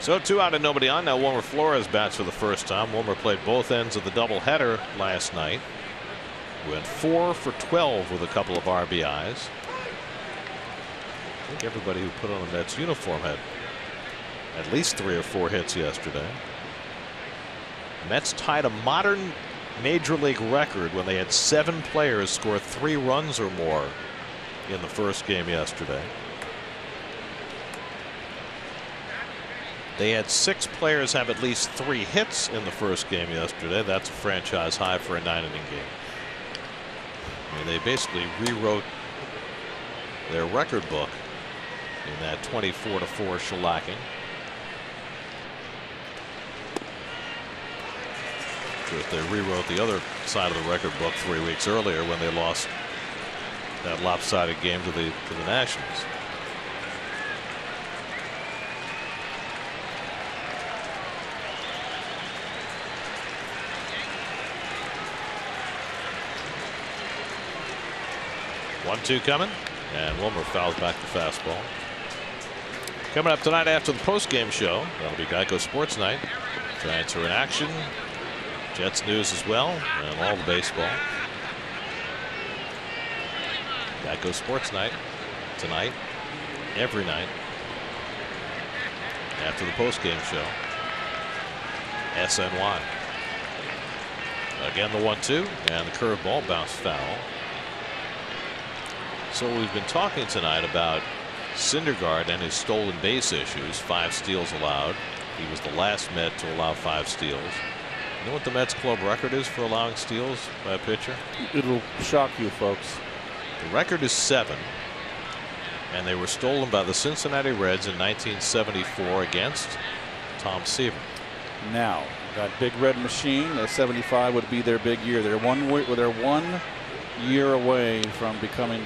So 2 out and nobody on. Now Wilmer Flores bats for the first time. Wilmer played both ends of the doubleheader last night. Went 4 for 12 with a couple of RBIs. I think everybody who put on a Mets uniform had at least 3 or 4 hits yesterday. Mets tied a modern major league record when they had 7 players score 3 runs or more in the first game yesterday. They had 6 players have at least 3 hits in the first game yesterday. That's a franchise high for a 9-inning game. I mean, they basically rewrote their record book in that 24-4 shellacking. Of course, they rewrote the other side of the record book 3 weeks earlier when they lost that lopsided game to the Nationals. One-two coming, and Wilmer fouls back the fastball. Coming up tonight after the post-game show, that'll be Geico Sports Night. Giants are in action, Jets news as well, and all the baseball. Geico Sports Night tonight, every night after the post-game show. SNY. Again the 1-2, and the curveball bounced foul. So we've been talking tonight about Syndergaard and his stolen base issues. 5 steals allowed. He was the last Met to allow 5 steals. You know what the Mets club record is for allowing steals by a pitcher? It'll shock you folks. The record is 7. And they were stolen by the Cincinnati Reds in 1974 against Tom Seaver. Now that big red machine, the 75 would be their big year. They're 1 year away from becoming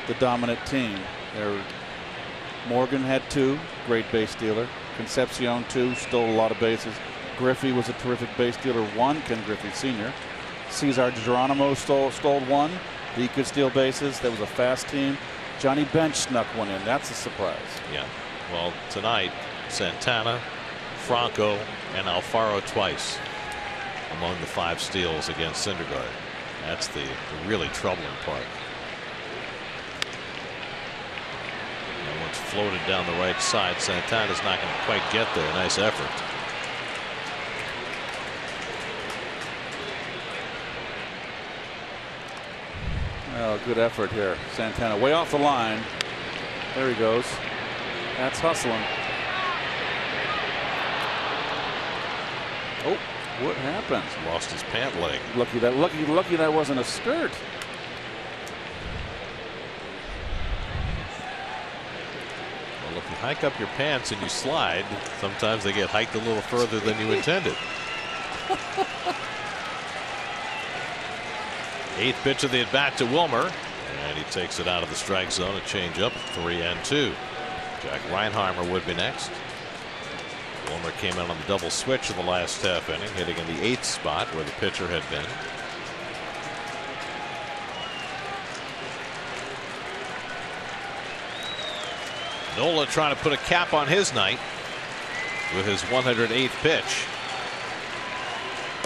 the dominant team. Morgan had 2, great base stealer. Concepcion 2, stole a lot of bases. Griffey was a terrific base stealer, 1. Ken Griffey Sr. Cesar Geronimo stole 1. He could steal bases. That was a fast team. Johnny Bench snuck 1 in. That's a surprise. Yeah. Well, tonight, Santana, Franco, and Alfaro twice among the 5 steals against Syndergaard. That's the really troubling part. And once floated down the right side, Santana's not going to quite get there. Nice effort. Oh, good effort here. Santana way off the line. There he goes. That's hustling. Oh, what happened? Lost his pant leg. Lucky that wasn't a skirt. Well, if you hike up your pants and you slide, sometimes they get hiked a little further than you intended. 8th pitch of the at bat to Wilmer, and he takes it out of the strike zone. A changeup, 3-2. Jack Reinheimer would be next. Wilmer came in on the double switch in the last half inning, hitting in the 8th spot where the pitcher had been. Nola trying to put a cap on his night with his 108th pitch.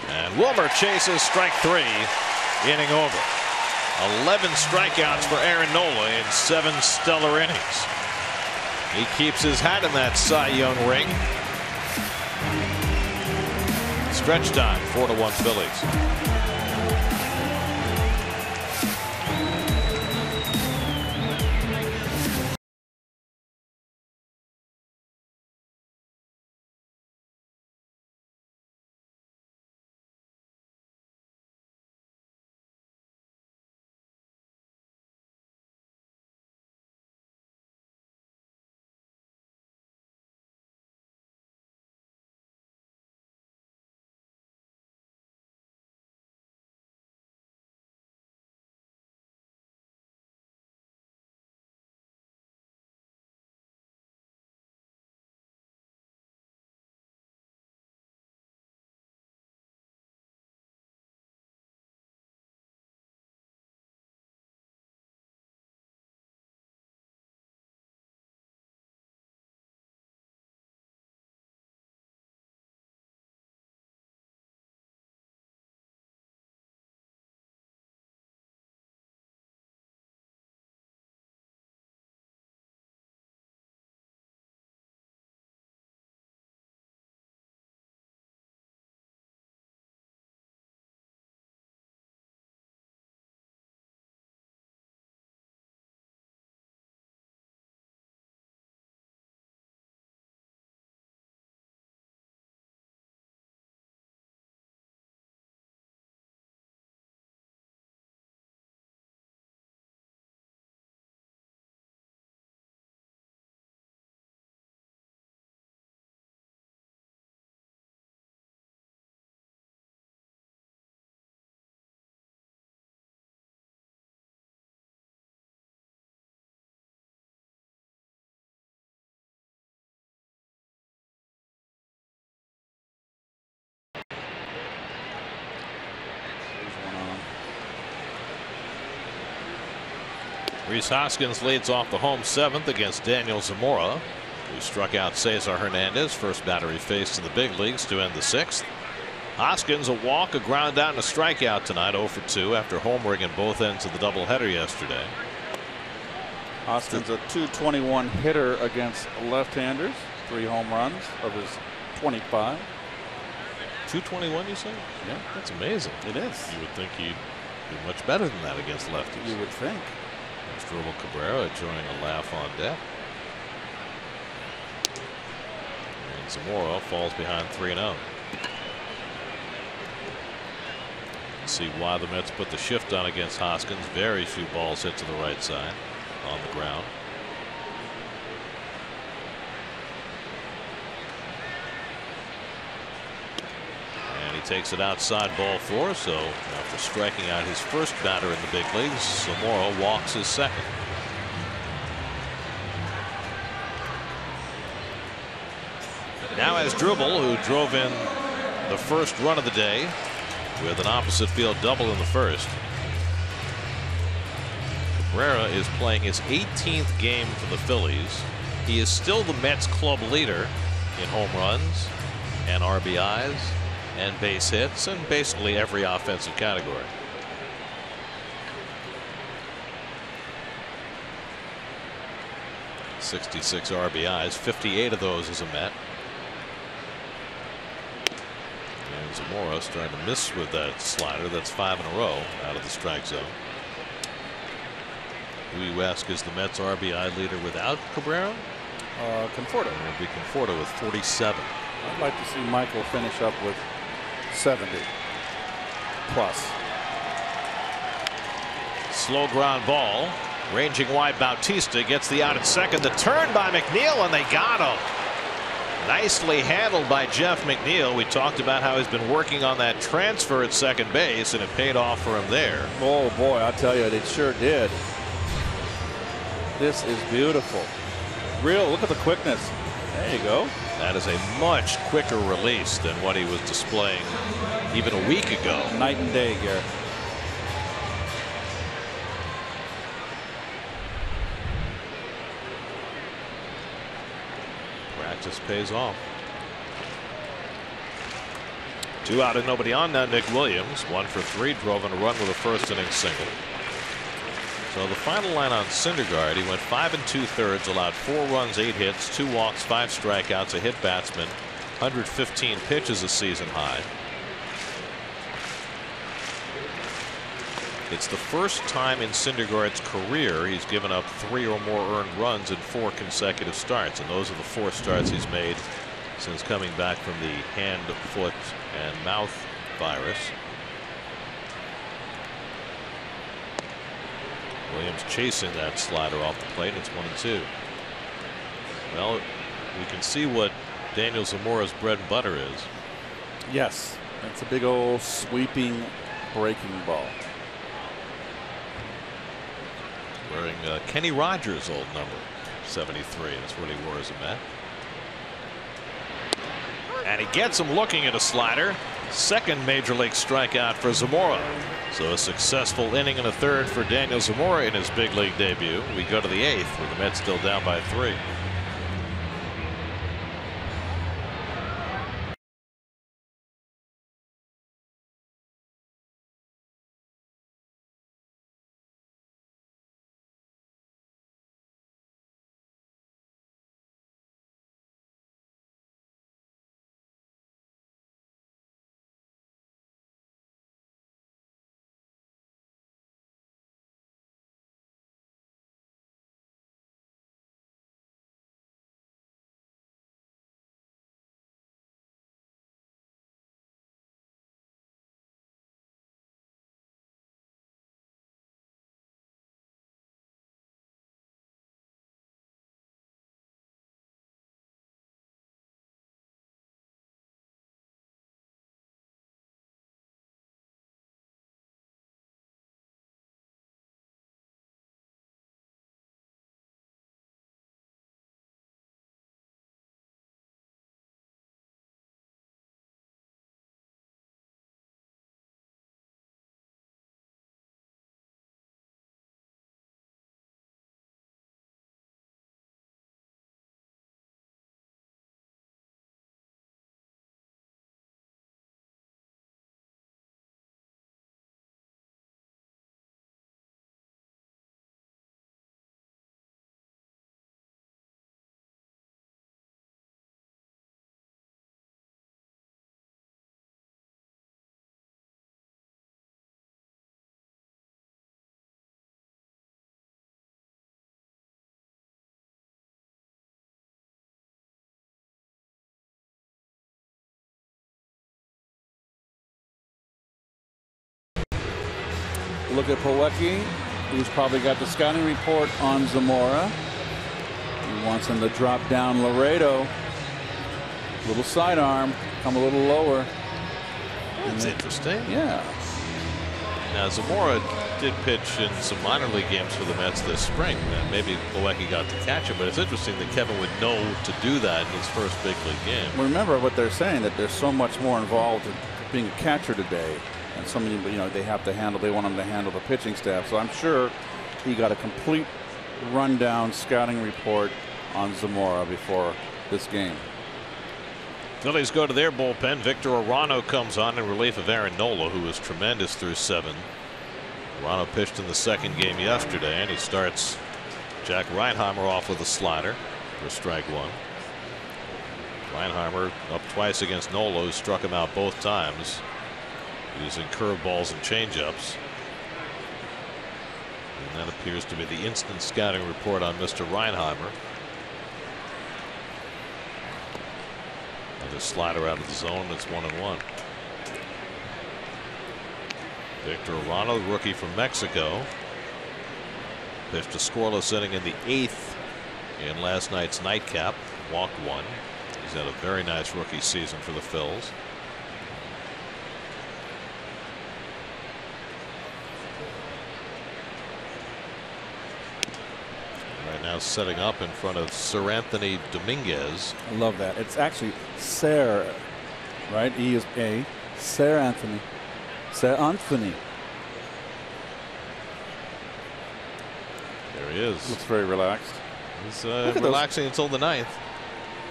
And Wilmer chases strike 3. Inning over. 11 strikeouts for Aaron Nola in 7 stellar innings. He keeps his hat in that Cy Young ring. Stretch time, 4-1 Phillies. Rhys Hoskins leads off the home 7th against Daniel Zamora, who struck out Cesar Hernandez, first batter he faced in the big leagues to end the 6th. Hoskins a walk, a ground out, and a strikeout tonight, 0 for 2 after homering in both ends of the doubleheader yesterday. Hoskins a .221 hitter against left-handers, 3 home runs of his 25. 221, you say? Yeah, that's amazing. It is. You would think he'd do much better than that against lefties. You would think. There's Asdrubal Cabrera joining a laugh on deck. And Zamora falls behind 3-0. See why the Mets put the shift on against Hoskins. Very few balls hit to the right side on the ground. And he takes it outside ball 4. So after striking out his first batter in the big leagues, Zamora walks his second. Now Asdrubal, who drove in the first run of the day with an opposite field double in the first. Cabrera is playing his 18th game for the Phillies. He is still the Mets club leader in home runs and RBIs and base hits and basically every offensive category. '66 RBIs, 58 of those as a Met. And Zamora starting to miss with that slider. That's 5 in a row out of the strike zone. Who you ask is the Mets RBI leader without Cabrera? Conforto. It would be Conforto with 47. I'd like to see Michael finish up with 70 plus. Slow ground ball. Ranging wide, Bautista gets the out at second. The turn by McNeil, and they got him. Nicely handled by Jeff McNeil. We talked about how he's been working on that transfer at second base, and it paid off for him there. Oh boy, I tell you, it sure did. This is beautiful. Look at the quickness. There you go. That is a much quicker release than what he was displaying even a week ago. Night and day, Garrett. Practice pays off. 2 out and nobody on now. Nick Williams, 1 for 3, drove in a run with a first inning single. So the final line on Syndergaard, he went 5 2/3, allowed 4 runs, 8 hits, 2 walks, 5 strikeouts, a hit batsman, 115 pitches, a season high. It's the first time in Syndergaard's career he's given up 3 or more earned runs in 4 consecutive starts, and those are the 4 starts he's made since coming back from the hand, foot, and mouth virus. Williams chasing that slider off the plate. It's 1-2. Well, we can see what Daniel Zamora's bread and butter is. Yes, it's a big old sweeping breaking ball. Wearing Kenny Rogers' old number, 73. That's what he wore as a Met. And he gets him looking at a slider. Second major league strikeout for Zamora. So a successful inning and a third for Daniel Zamora in his big league debut. We go to the 8th with the Mets still down by 3. look at Plawecki, who's probably got the scouting report on Zamora. He wants him to drop down Laredo. Little sidearm, come a little lower. That's interesting. Yeah. Now, Zamora did pitch in some minor league games for the Mets this spring, and maybe Plawecki got to catch him, but it's interesting that Kevin would know to do that in his first big league game. Remember what they're saying, that there's so much more involved in being a catcher today, and so many, they have to handle, they want him to handle the pitching staff. So I'm sure he got a complete rundown scouting report on Zamora before this game. Phillies go to their bullpen. Victor Arano comes on in relief of Aaron Nola, who was tremendous through 7. Arano pitched in the second game yesterday, and he starts Jack Reinheimer off with a slider for strike 1. Reinheimer up twice against Nola, who struck him out both times using curveballs and changeups. And that appears to be the instant scouting report on Mr. Reinheimer. Another slider out of the zone. That's 1-1. Victor Arano, the rookie from Mexico, pitched a scoreless inning in the 8th in last night's nightcap. Walked 1. He's had a very nice rookie season for the Phils. Right now setting up in front of Sir Anthony Dominguez. I love that. It's actually Sir, right? E is A. Sir Anthony. Sir Anthony. There he is. Looks very relaxed. He's relaxing until the 9th.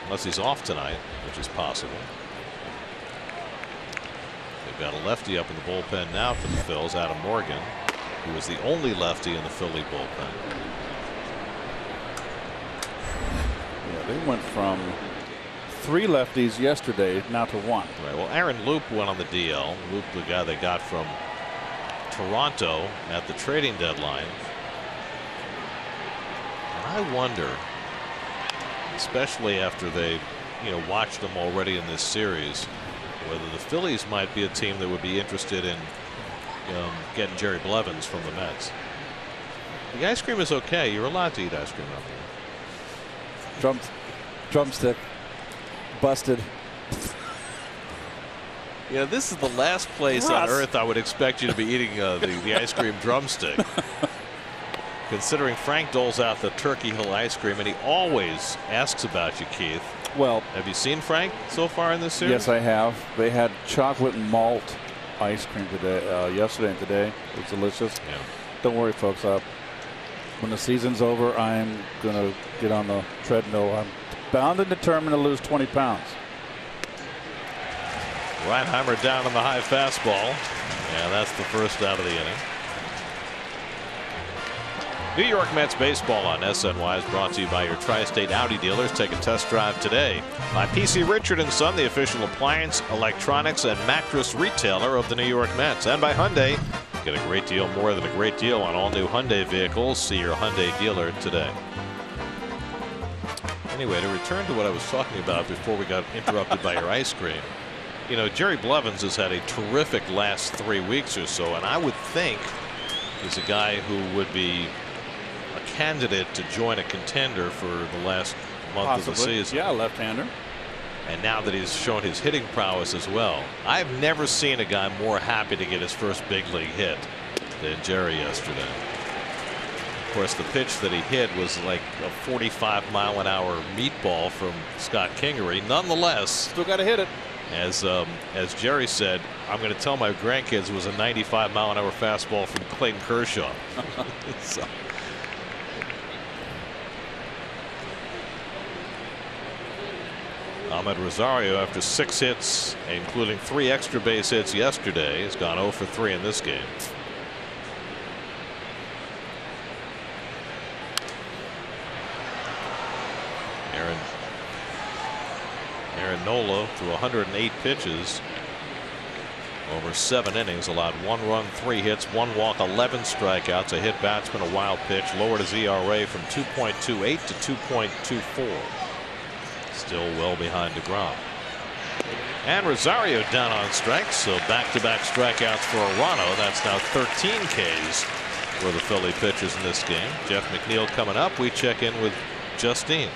Unless he's off tonight, which is possible. They've got a lefty up in the bullpen now for the Phils, Adam Morgan, who is the only lefty in the Philly bullpen. Yeah, they went from 3 lefties yesterday now to 1. Right. Well, Aaron Loop went on the DL. Loop, the guy they got from Toronto at the trading deadline. And I wonder, especially after they, watched them already in this series, whether the Phillies might be a team that would be interested in getting Jerry Blevins from the Mets. The ice cream is okay. You're allowed to eat ice cream out there. Drumstick. Busted. This is the last place on earth I would expect you to be eating the ice cream drumstick. Considering Frank doles out the Turkey Hill ice cream, and he always asks about you, Keith. Well, have you seen Frank so far in this series? Yes, I have. They had chocolate and malt ice cream today, yesterday and today. It was delicious. Yeah. Don't worry, folks. When the season's over, I'm going to get on the treadmill. I'm bound and determined to lose 20 pounds. Reinheimer down on the high fastball. Yeah, that's the first out of the inning. New York Mets baseball on SNY is brought to you by your Tri-State Audi dealers. Take a test drive today. By PC Richard & Son, the official appliance, electronics, and mattress retailer of the New York Mets. And by Hyundai. Get a great deal, more than a great deal on all new Hyundai vehicles. See your Hyundai dealer today. Anyway, to return to what I was talking about before we got interrupted by your ice cream. Jerry Blevins has had a terrific last 3 weeks or so, and I would think he's a guy who would be a candidate to join a contender for the last month of the season. Yeah, left-hander. And now that he's shown his hitting prowess as well, I've never seen a guy more happy to get his first big league hit than Jerry yesterday. Of course, the pitch that he hit was like a 45-mile-an-hour meatball from Scott Kingery. Nonetheless, still got to hit it. As Jerry said, I'm going to tell my grandkids it was a 95-mile-an-hour fastball from Clayton Kershaw. So. Ahmed Rosario, after 6 hits, including 3 extra base hits yesterday, has gone 0 for 3 in this game. Aaron Nola threw 108 pitches over 7 innings, allowed 1 run, 3 hits, 1 walk, 11 strikeouts, a hit batsman, a wild pitch, lowered his ERA from 2.28 to 2.24. Still well behind DeGrom. And Rosario down on strikes, so back-to-back strikeouts for Arano. That's now 13 Ks for the Philly pitchers in this game. Jeff McNeil coming up. We check in with Justine.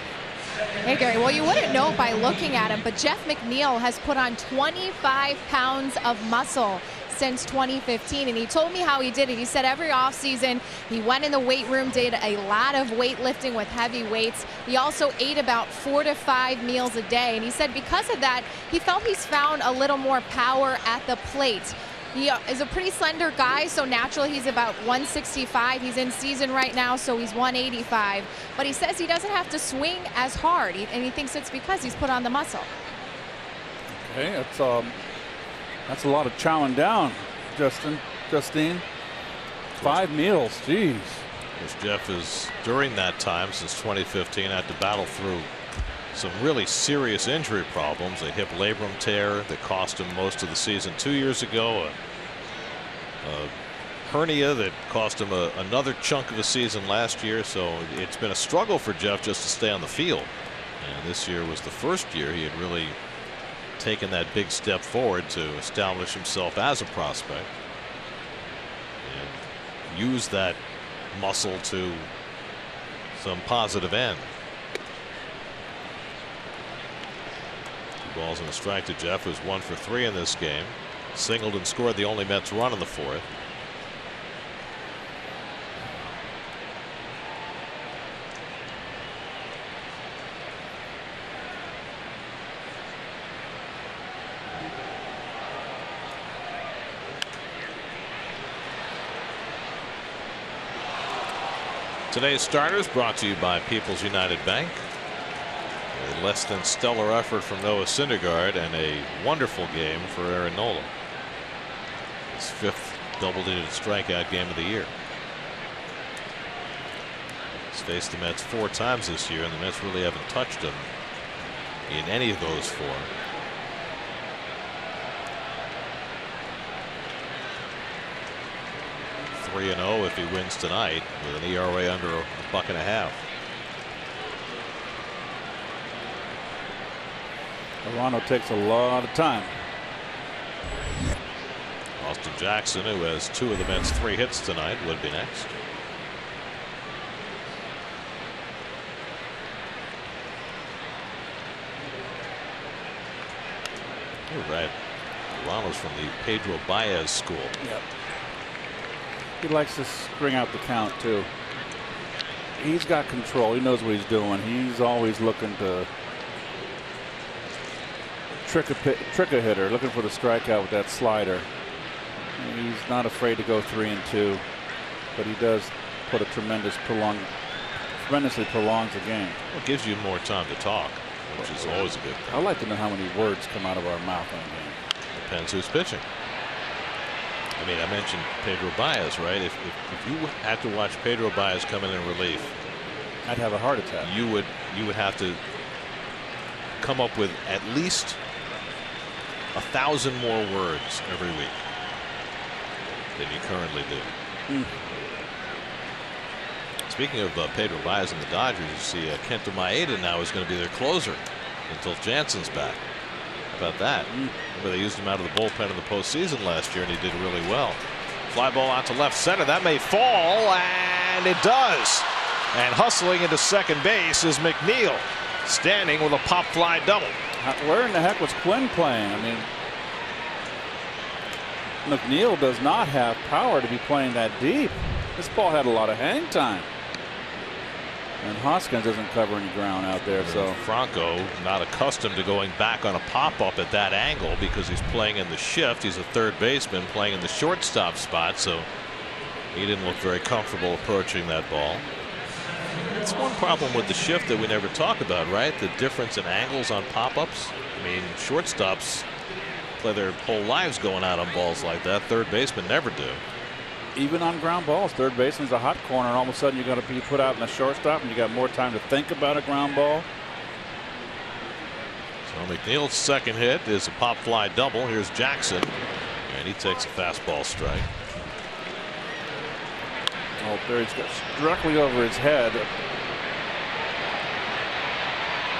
Hey, Gary. Well, you wouldn't know by looking at him, but Jeff McNeil has put on 25 pounds of muscle since 2015, and he told me how he did it. He said every offseason he went in the weight room, did a lot of weightlifting with heavy weights. He also ate about 4 to 5 meals a day, and he said because of that, he felt he's found a little more power at the plate. He is a pretty slender guy, so naturally he's about 165. He's in season right now, so he's 185. But he says he doesn't have to swing as hard, and he thinks it's because he's put on the muscle. Okay, that's a lot of chowing down, Justine. 5 meals, jeez. Because Jeff is, during that time, since 2015, had to battle through some really serious injury problems. A hip labrum tear that cost him most of the season 2 years ago. A hernia that cost him another chunk of a season last year. So it's been a struggle for Jeff just to stay on the field. And this year was the first year he had really taken that big step forward to establish himself as a prospect and use that muscle to some positive end. 2 balls and a strike to Jeff, who's 1 for 3 in this game. Singled and scored the only Mets run in the 4th. Today's starters brought to you by People's United Bank. A less than stellar effort from Noah Syndergaard and a wonderful game for Aaron Nola. His 5th double-digit strikeout game of the year. He's faced the Mets 4 times this year, and the Mets really haven't touched him in any of those 4. .3-0 if he wins tonight, with an ERA under $1.50. Arano takes a lot of time. Austin Jackson, who has 2 of the Mets' 3 hits tonight, would be next. You're right. Arano's from the Pedro Baez school. Yep. He likes to string out the count too. He's got control. He knows what he's doing. He's always looking to trick a hitter, looking for the strikeout with that slider. And he's not afraid to go 3-2, but he does put a tremendously prolongs the game. Well, it gives you more time to talk, which is always a good thing. I'd like to know how many words come out of our mouth on a game. Depends who's pitching. I mean, I mentioned Pedro Baez, right? If you had to watch Pedro Baez come in relief, I'd have a heart attack. You would have to come up with at least 1,000 more words every week than you currently do. Speaking of Pedro Baez and the Dodgers, you see Kenta Maeda now is going to be their closer until Jansen's back. How about that? Remember, they used him out of the bullpen in the postseason last year, and he did really well. Fly ball out to left center. That may fall, and it does. And hustling into second base is McNeil, standing with a pop fly double. Where in the heck was Quinn playing? I mean, McNeil does not have power to be playing that deep. This ball had a lot of hang time. And Hoskins doesn't cover any ground out there. So Franco not accustomed to going back on a pop-up at that angle because he's playing in the shift. He's a third baseman playing in the shortstop spot, so he didn't look very comfortable approaching that ball. It's one problem with the shift that we never talk about, right? The difference in angles on pop-ups. I mean, shortstops play their whole lives going out on balls like that. Third basemen never do. Even on ground balls, third baseman's a hot corner, and all of a sudden you're going to be put out in the shortstop, and you got more time to think about a ground ball. So McNeil's second hit is a pop fly double. Here's Jackson, and he takes a fastball strike. Oh, there he's got directly over his head.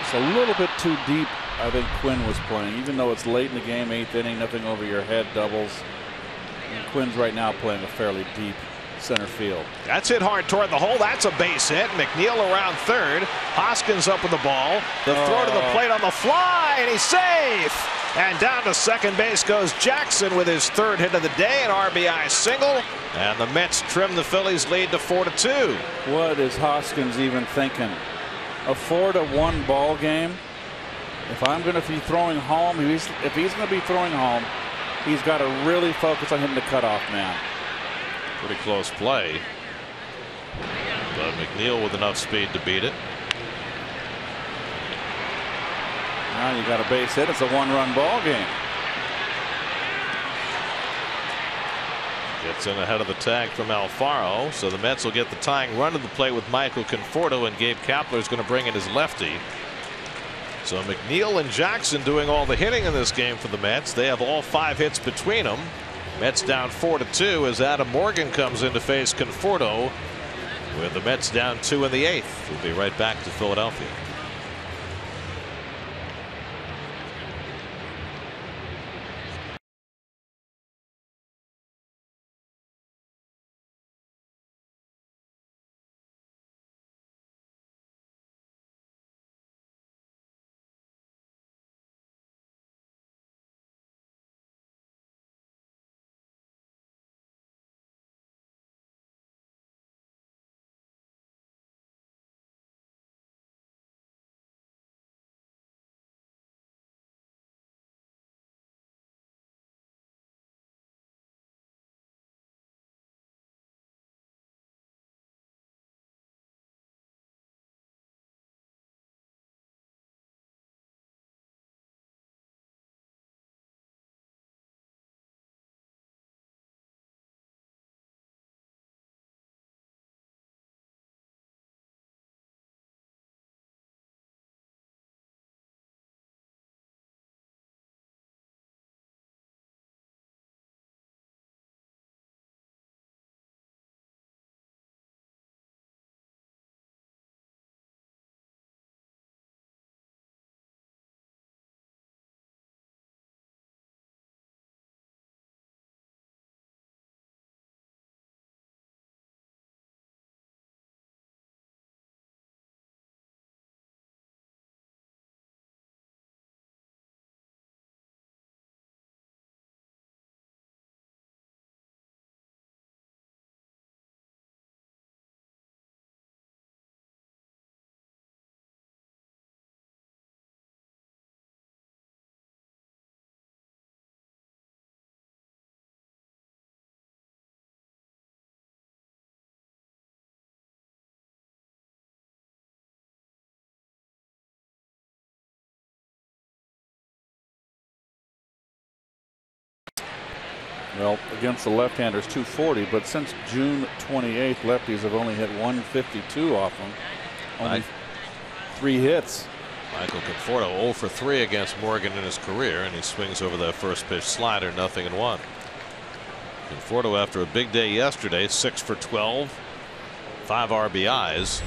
It's a little bit too deep I think Quinn was playing, even though it's late in the game, 8th inning, nothing over your head, doubles. And Quinn's right now playing a fairly deep center field. That's hit hard toward the hole. That's a base hit. McNeil around third. Hoskins up with the ball. The throw to the plate on the fly, and he's safe. And down to second base goes Jackson with his third hit of the day, an RBI single. And the Mets trim the Phillies' lead to 4-2. What is Hoskins even thinking? A 4-1 ball game. If I'm going to be throwing home, if he's going to be throwing home, he's got to really focus on hitting the cutoff man. Pretty close play, but McNeil with enough speed to beat it. Now you got a base hit. It's a 1-run ball game. Gets in ahead of the tag from Alfaro, so the Mets will get the tying run to the plate with Michael Conforto, and Gabe Kapler is going to bring in his lefty. So McNeil and Jackson doing all the hitting in this game for the Mets. They have all 5 hits between them. Mets down 4-2 as Adam Morgan comes in to face Conforto, with the Mets down 2 in the 8th. We'll be right back to Philadelphia. Well, against the left-handers, 240, but since June 28th, lefties have only hit 152 off them. Only 3 hits. Michael Conforto 0 for 3 against Morgan in his career, and he swings over that first pitch slider, 0-1. Conforto, after a big day yesterday, 6 for 12, 5 RBIs.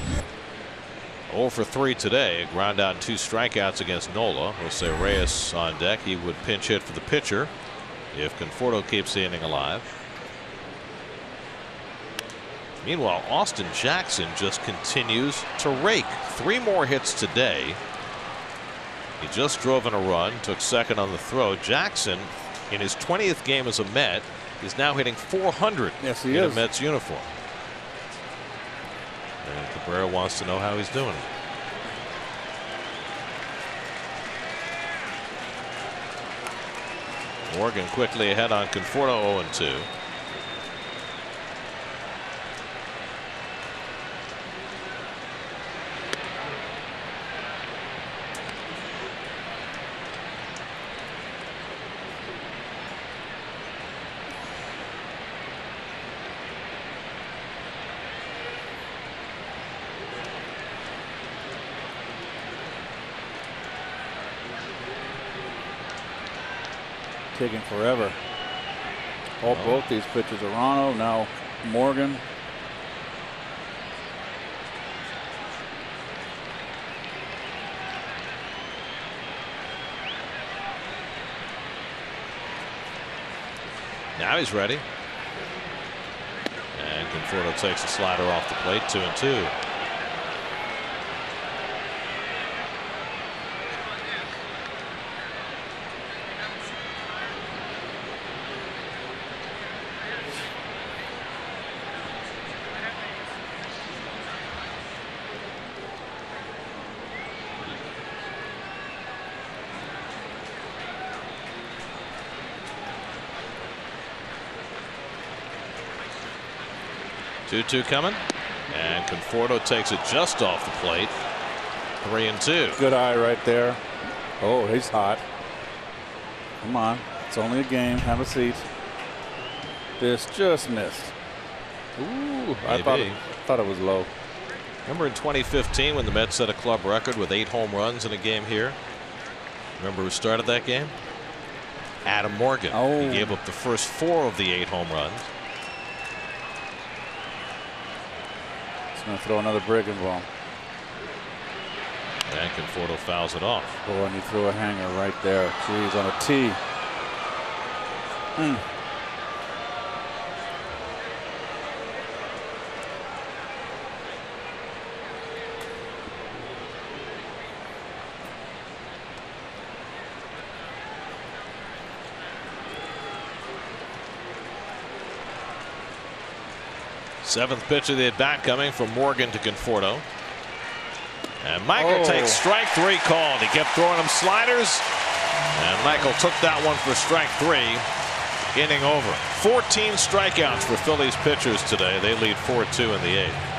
0 for 3 today, ground out 2 strikeouts against Nola. Jose Reyes on deck. He would pinch hit for the pitcher if Conforto keeps the inning alive. Meanwhile, Austin Jackson just continues to rake. 3 more hits today. He just drove in a run, took second on the throw. Jackson, in his 20th game as a Met, is now hitting 400 in a Mets uniform. And Cabrera wants to know how he's doing it. Morgan quickly ahead on Conforto, 0-2. Taking forever. Both these pitches, Arano, now Morgan. Now he's ready. And Conforto takes a slider off the plate. 2-2. Two coming, and Conforto takes it just off the plate. 3-2. Good eye right there. Oh, he's hot. Come on, it's only a game. Have a seat. This just missed. Ooh, I thought it was low. Remember in 2015 when the Mets set a club record with 8 home runs in a game here? Remember who started that game? Adam Morgan. Oh. He gave up the first 4 of the 8 home runs. Going to throw another breaking ball. And Conforto fouls it off. Oh, and he threw a hanger right there. Jeez, on a tee. Seventh pitch of the at bat coming from Morgan to Conforto. And Michael takes strike 3 called. He kept throwing him sliders. And Michael took that one for strike 3. Inning over. 14 strikeouts for Phillies pitchers today. They lead 4-2 in the 8th.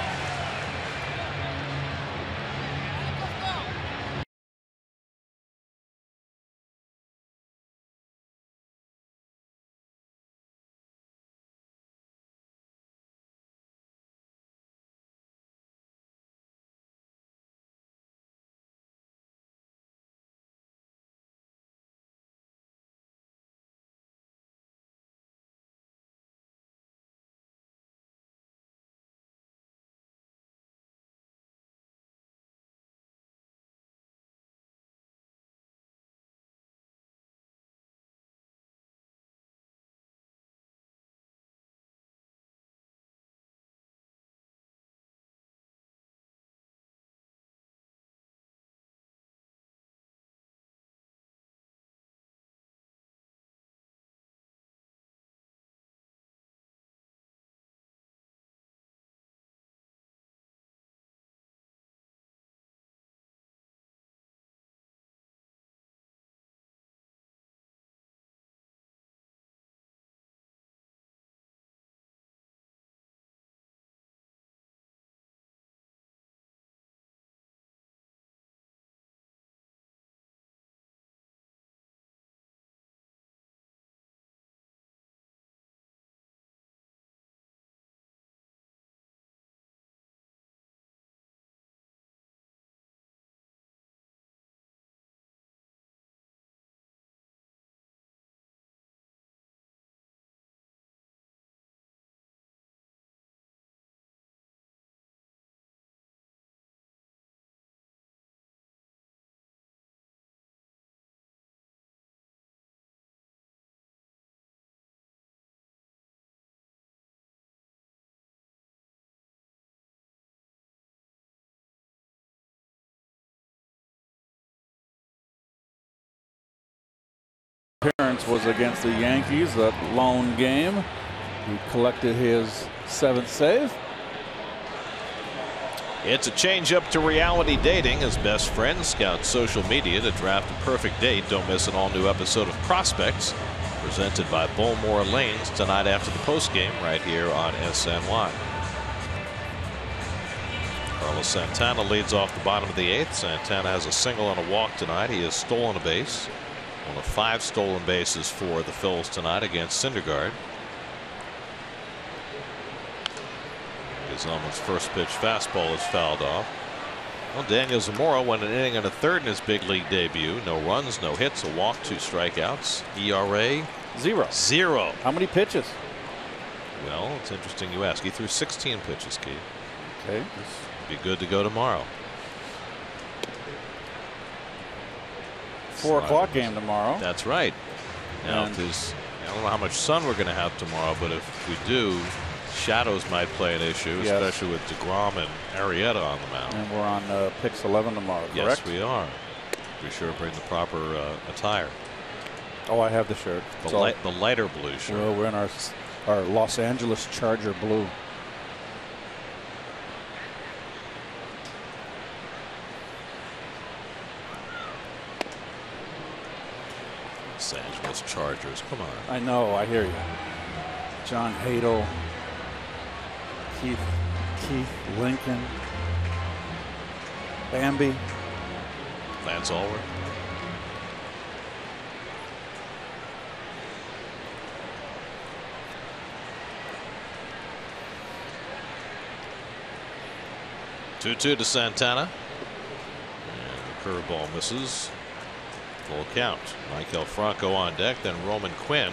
Appearance was against the Yankees, that lone game. He collected his 7th save. It's a change up to reality dating as best friends scout social media to draft a perfect date. Don't miss an all-new episode of Prospects presented by Bowmore Lanes tonight after the postgame right here on SNY. Carlos Santana leads off the bottom of the 8th. Santana has a single and a walk tonight. He has stolen a base. One of 5 stolen bases for the Phils tonight against Syndergaard. Gonzalez's first pitch fastball is fouled off. Well, Daniel Zamora went an inning and a third in his big league debut. No runs, no hits, a walk, 2 strikeouts. ERA 0. How many pitches? Well, it's interesting you ask. He threw 16 pitches, Keith. Okay. Be good to go tomorrow. 4 o'clock game tomorrow. That's right. Now, if I don't know how much sun we're going to have tomorrow, but if we do, shadows might play an issue, Yes. especially with DeGrom and Arrieta on the mound. And we're on Pix 11 tomorrow, correct? Yes, we are. Be sure to bring the proper attire. Oh, I have the shirt. The lighter blue shirt. Well, we're in our Los Angeles Charger blue. Los Angeles Chargers. Come on. I know. I hear you. John Hadel, Keith Lincoln, Bambi, Lance Ulrich. Two to Santana. And the curveball misses. Full count. Michael Franco on deck, then Roman Quinn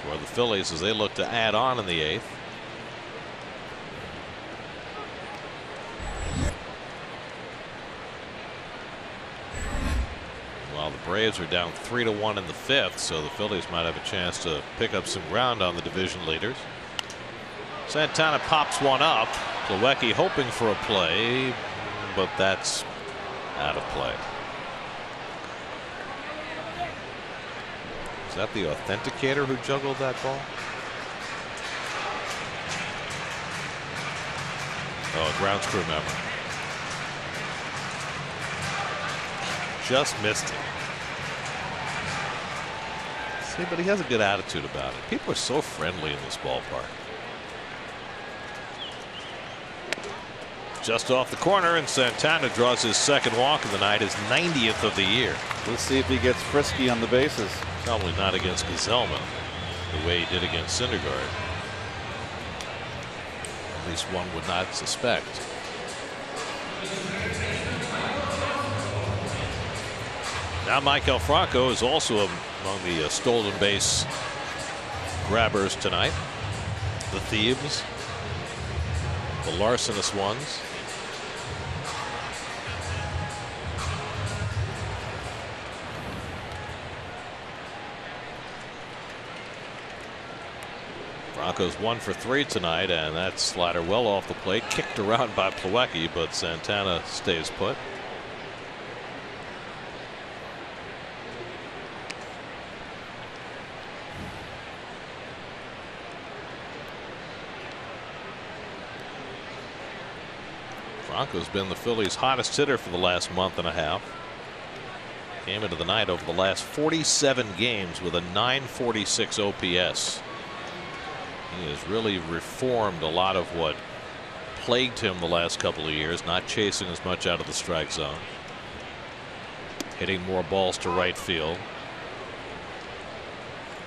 for the Phillies as they look to add on in the 8th. While the Braves are down 3-1 in the 5th, so the Phillies might have a chance to pick up some ground on the division leaders. Santana pops one up. Plawecki hoping for a play, but that's out of play. Is that the authenticator who juggled that ball? Oh, grounds crew member. Just missed it. See, but he has a good attitude about it. People are so friendly in this ballpark. Just off the corner, and Santana draws his second walk of the night, his 90th of the year. Let's see if he gets frisky on the bases. Probably not against Gazelman the way he did against Syndergaard. At least one would not suspect. Now Michael Franco is also among the stolen base grabbers tonight. The thieves, the larcenous ones. Franco's 1 for 3 tonight, and that slider well off the plate, kicked around by Plawecki, but Santana stays put. Franco's been the Phillies' hottest hitter for the last month and a half. Came into the night over the last 47 games with a .946 OPS. He has really reformed a lot of what plagued him the last couple of years, not chasing as much out of the strike zone, hitting more balls to right field.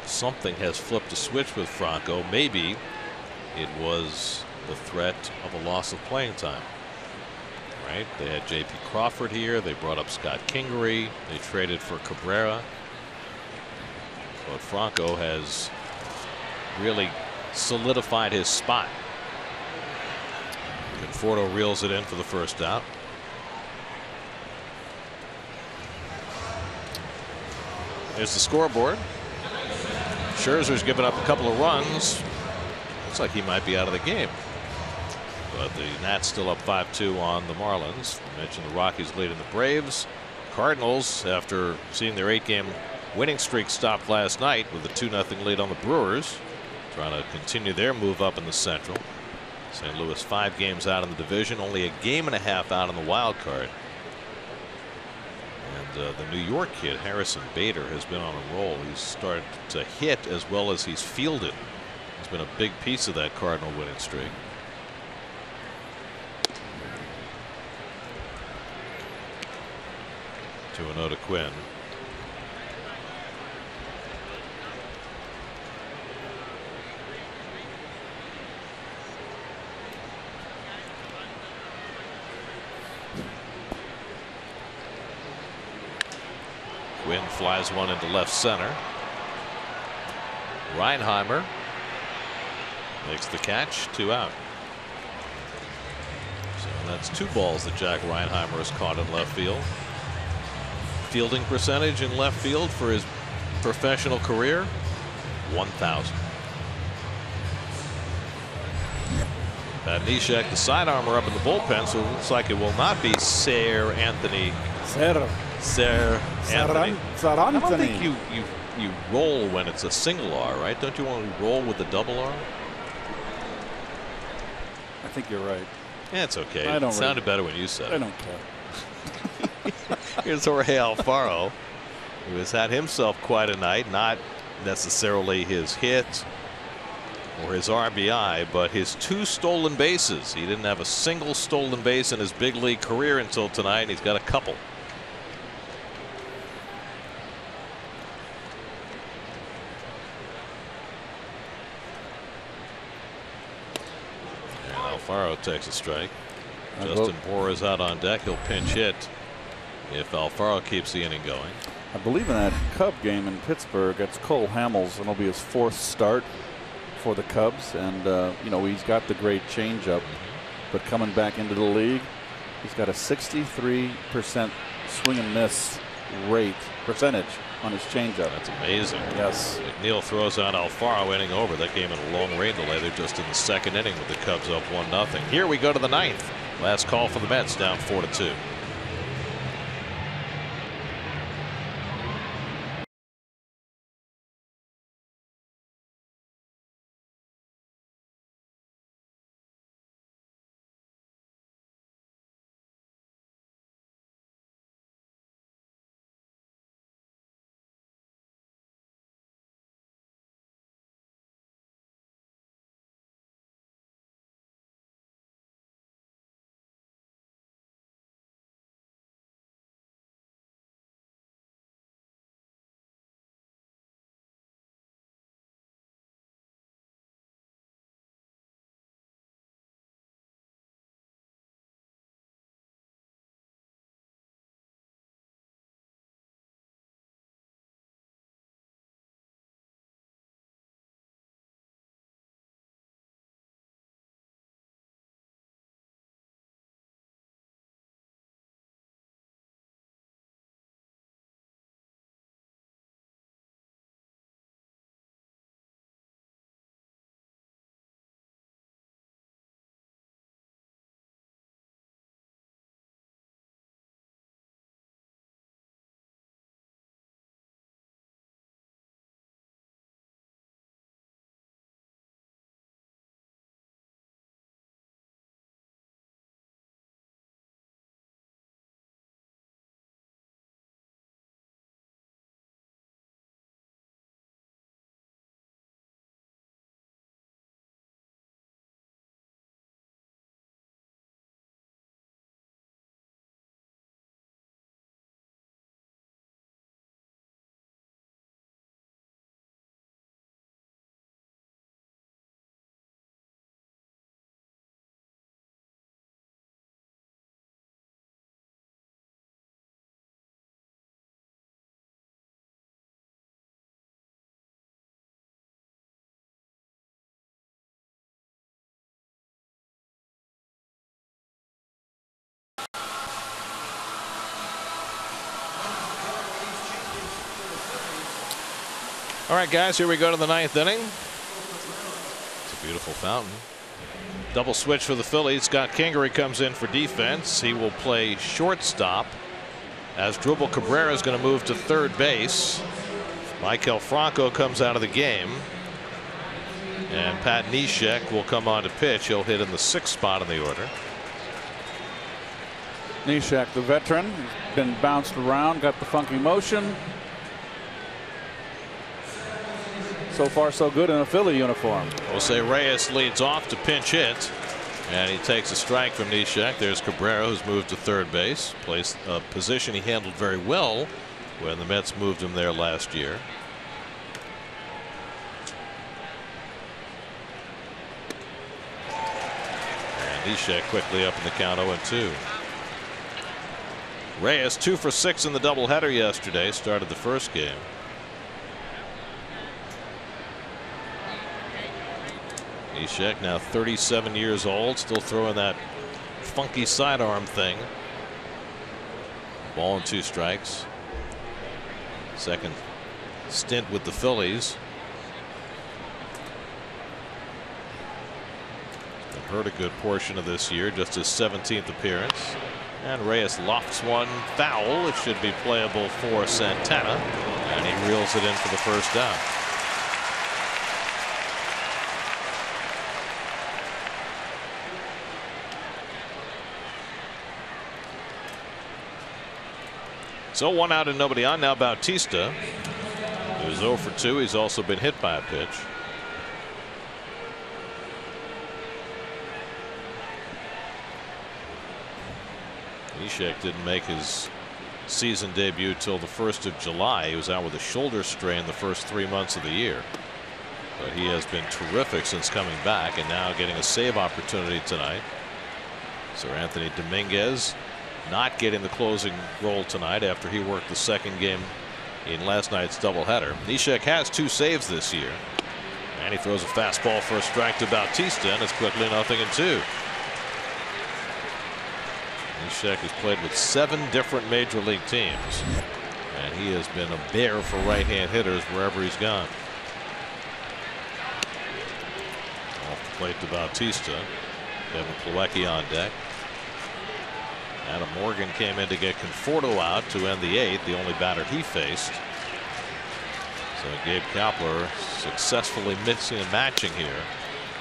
Something has flipped a switch with Franco. Maybe it was the threat of a loss of playing time. Right? They had J.P. Crawford here. They brought up Scott Kingery. They traded for Cabrera. But Franco has really solidified his spot. Conforto reels it in for the first out. There's the scoreboard. Scherzer's given up a couple of runs. Looks like he might be out of the game. But the Nats still up 5-2 on the Marlins. I mentioned the Rockies leading the Braves. Cardinals, after seeing their 8-game winning streak stopped last night with a 2-0 lead on the Brewers, trying to continue their move up in the Central. St. Louis 5 games out in the division, only a game and a half out in the wild card. And the New York kid Harrison Bader has been on a roll. He's started to hit as well as he's fielded. He's been a big piece of that Cardinal winning streak. To 2-0 to Quinn. Quinn flies one into left center. Reinheimer makes the catch, 2 out. So that's 2 balls that Jack Reinheimer has caught in left field. Fielding percentage in left field for his professional career, 1,000. Neshek, the sidearmer, up in the Bullpen, so it looks like it will not be Ser Anthony. Ser Anthony. I don't think you roll when it's a single R, right? Don't you want to roll with the double R? I think you're right. Yeah, it's okay. It sounded better when you said it. I don't care. Here's Jorge Alfaro, who has had himself quite a night. Not necessarily his hit or his RBI, but his 2 stolen bases. He didn't have a single stolen base in his big league career until tonight, and he's got a couple. And Alfaro takes a strike. Justin Bour is out on deck. He'll pinch hit if Alfaro keeps the inning going. I believe in that Cub game in Pittsburgh, it's Cole Hamels, and it'll be his 4th start for the Cubs. And you know, he's got the great changeup, but coming back into the league, he's got a 63% swing and miss percentage on his changeup. That's amazing. Yes. McNeil throws out Alfaro, inning over. That game in a long rain delay. They're just in the 2nd inning with the Cubs up 1-0. Here we go to the 9th. Last call for the Mets, down 4-2. All right, guys, here we go to the 9th inning. It's a beautiful fountain. Double switch for the Phillies. Scott Kingery comes in for defense. He will play shortstop as Drupal Cabrera is going to move to 3rd base. Michael Franco comes out of the game. And Pat Neshek will come on to pitch. He'll hit in the 6th spot in the order. Neshek, the veteran, been bounced around, got the funky motion. So far, so good in a Philly uniform. Jose Reyes leads off to pinch hit, and he takes a strike from Neshek. There's Cabrera, who's moved to 3rd base, placed a position he handled very well when the Mets moved him there last year. And Neshek quickly up in the count, 0-2. Reyes 2 for 6 in the doubleheader yesterday. Started the 1st game. Neshek now 37 years old, still throwing that funky sidearm thing. Ball and 2 strikes. Second stint with the Phillies. hurt a good portion of this year, just his 17th appearance. And Reyes lofts one foul. It should be playable for Santana, and he reels it in for the first down. So 1 out and nobody on. Now Bautista, who's 0 for 2. He's also been hit by a pitch. Neshek didn't make his season debut till the 1st of July. He was out with a shoulder strain the first 3 months of the year. But he has been terrific since coming back, and now getting a save opportunity tonight. Sir Anthony Dominguez not getting the closing role tonight after he worked the second game in last night's doubleheader. Neshek has 2 saves this year, and he throws a fastball for a strike to Bautista, and it's quickly 0-2. Neshek has played with 7 different major league teams, and he has been a bear for right-hand hitters wherever he's gone. Off the plate to Bautista. Kevin Plawecki on deck. Adam Morgan came in to get Conforto out to end the 8th, the only batter he faced. So Gabe Kapler successfully mixing and matching here.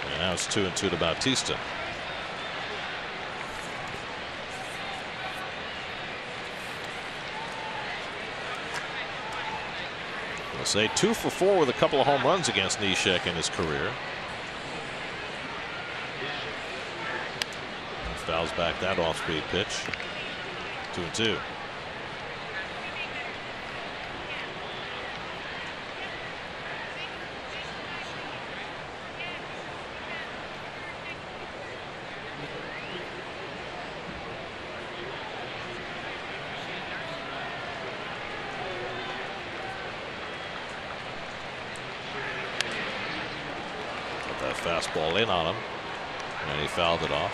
And now it's 2-2 to Bautista. We'll say 2 for 4 with a couple of home runs against Neshek in his career. Fouls back that off-speed pitch. 2-2. Put that fastball in on him, and he fouled it off.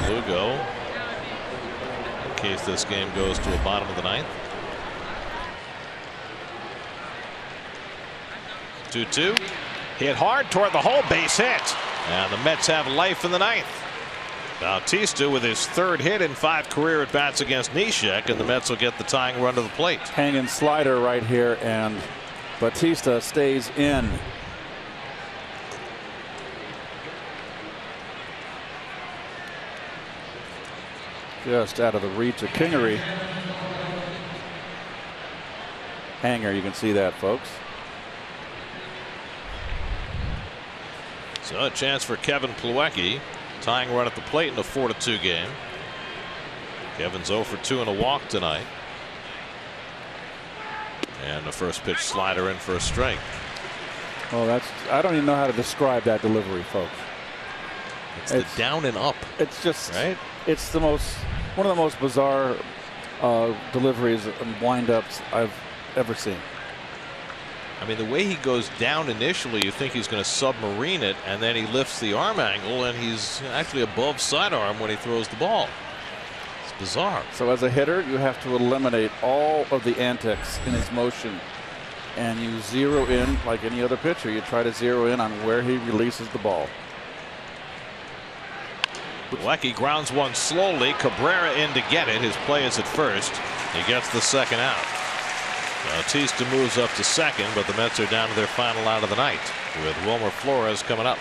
Lugo, in case this game goes to a bottom of the 9th. 2-2. Hit hard toward the hole, base hit. And the Mets have life in the 9th. Bautista with his 3rd hit in 5 career at bats against Neshek, and the Mets will get the tying run to the plate. Hanging slider right here, and Bautista stays in. Just out of the reach of Kingery. Hanger, you can see that, folks. So a chance for Kevin Plawecki, tying run at the plate in a 4-2 game. Kevin's 0 for 2 and a walk tonight. And the first pitch slider in for a strike. Oh, I don't even know how to describe that delivery, folks. It's the down and up. It's just right. It's one of the most bizarre deliveries and windups I've ever seen. I mean, the way he goes down initially, you think he's going to submarine it, and then he lifts the arm angle, and he's actually above sidearm when he throws the ball. It's bizarre. So as a hitter, you have to eliminate all of the antics in his motion, and you zero in like any other pitcher. You try to zero in on where he releases the ball. Plawecki grounds one slowly. Cabrera in to get it. His play is at first. He gets the second out. Bautista moves up to second, but the Mets are down to their final out of the night with Wilmer Flores coming up.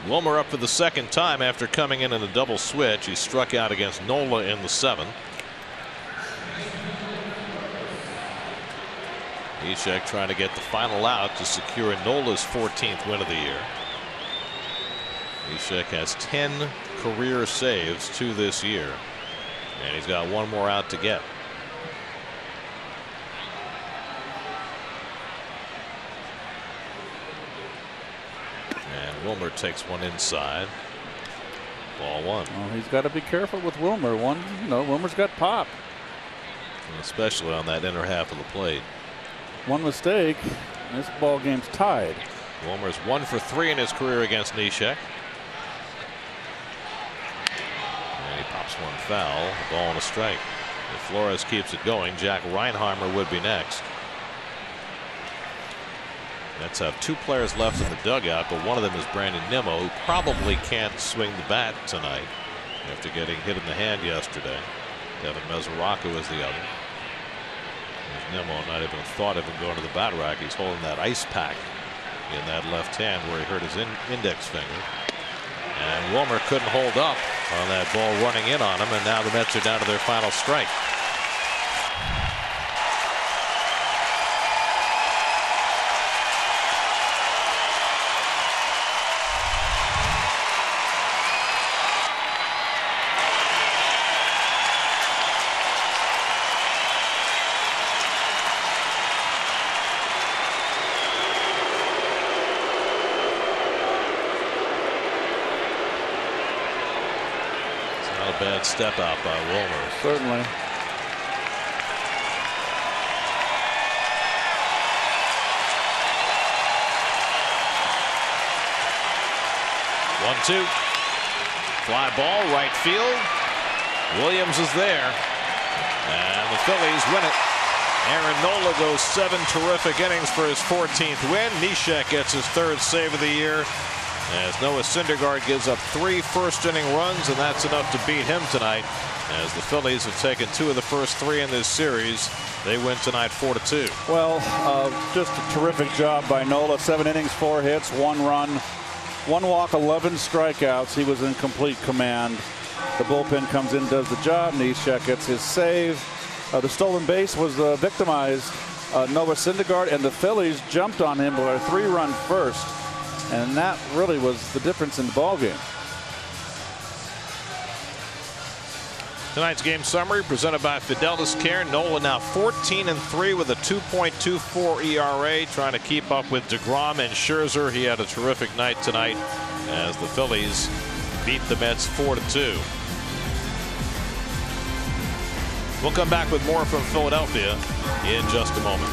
Wilmer up for the second time after coming in a double switch. He struck out against Nola in the 7th. Neshek trying to get the final out to secure Nola's 14th win of the year. Neshek has 10 career saves, 2 this year, and he's got 1 more out to get. And Wilmer takes one inside. Ball 1. Well, he's got to be careful with Wilmer. Wilmer's got pop. And especially on that inner half of the plate. One mistake, and this ball game's tied. Wilmer's 1 for 3 in his career against Neshek. And he pops one foul. The ball and a strike. If Flores keeps it going, Jack Reinheimer would be next. Mets have 2 players left in the dugout, but one of them is Brandon Nimmo, who probably can't swing the bat tonight after getting hit in the hand yesterday. Devin Mesoraco is the other. There's Nimmo, not even thought of him going to the bat rack. He's holding that ice pack in that left hand where he hurt his index finger. And Wilmer couldn't hold up on that ball running in on him, and now the Mets are down to their final strike. Bad step out by Wilmer. Certainly. One, two. Fly ball, right field. Williams is there. And the Phillies win it. Aaron Nola goes 7 terrific innings for his 14th win. Neshek gets his 3rd save of the year, as Noah Syndergaard gives up 3 first-inning runs, and that's enough to beat him tonight. As the Phillies have taken 2 of the first 3 in this series, they win tonight 4-2. Well, just a terrific job by Nola. 7 innings, 4 hits, 1 run, 1 walk, 11 strikeouts. He was in complete command. The bullpen comes in, does the job. Neshek gets his save. The stolen base was victimized. Noah Syndergaard, and the Phillies jumped on him with a 3-run first. And that really was the difference in the ballgame. Tonight's game summary presented by Fidelis Care. Nola now 14-3 with a 2.24 ERA, trying to keep up with DeGrom and Scherzer. He had a terrific night tonight as the Phillies beat the Mets 4-2. We'll come back with more from Philadelphia in just a moment.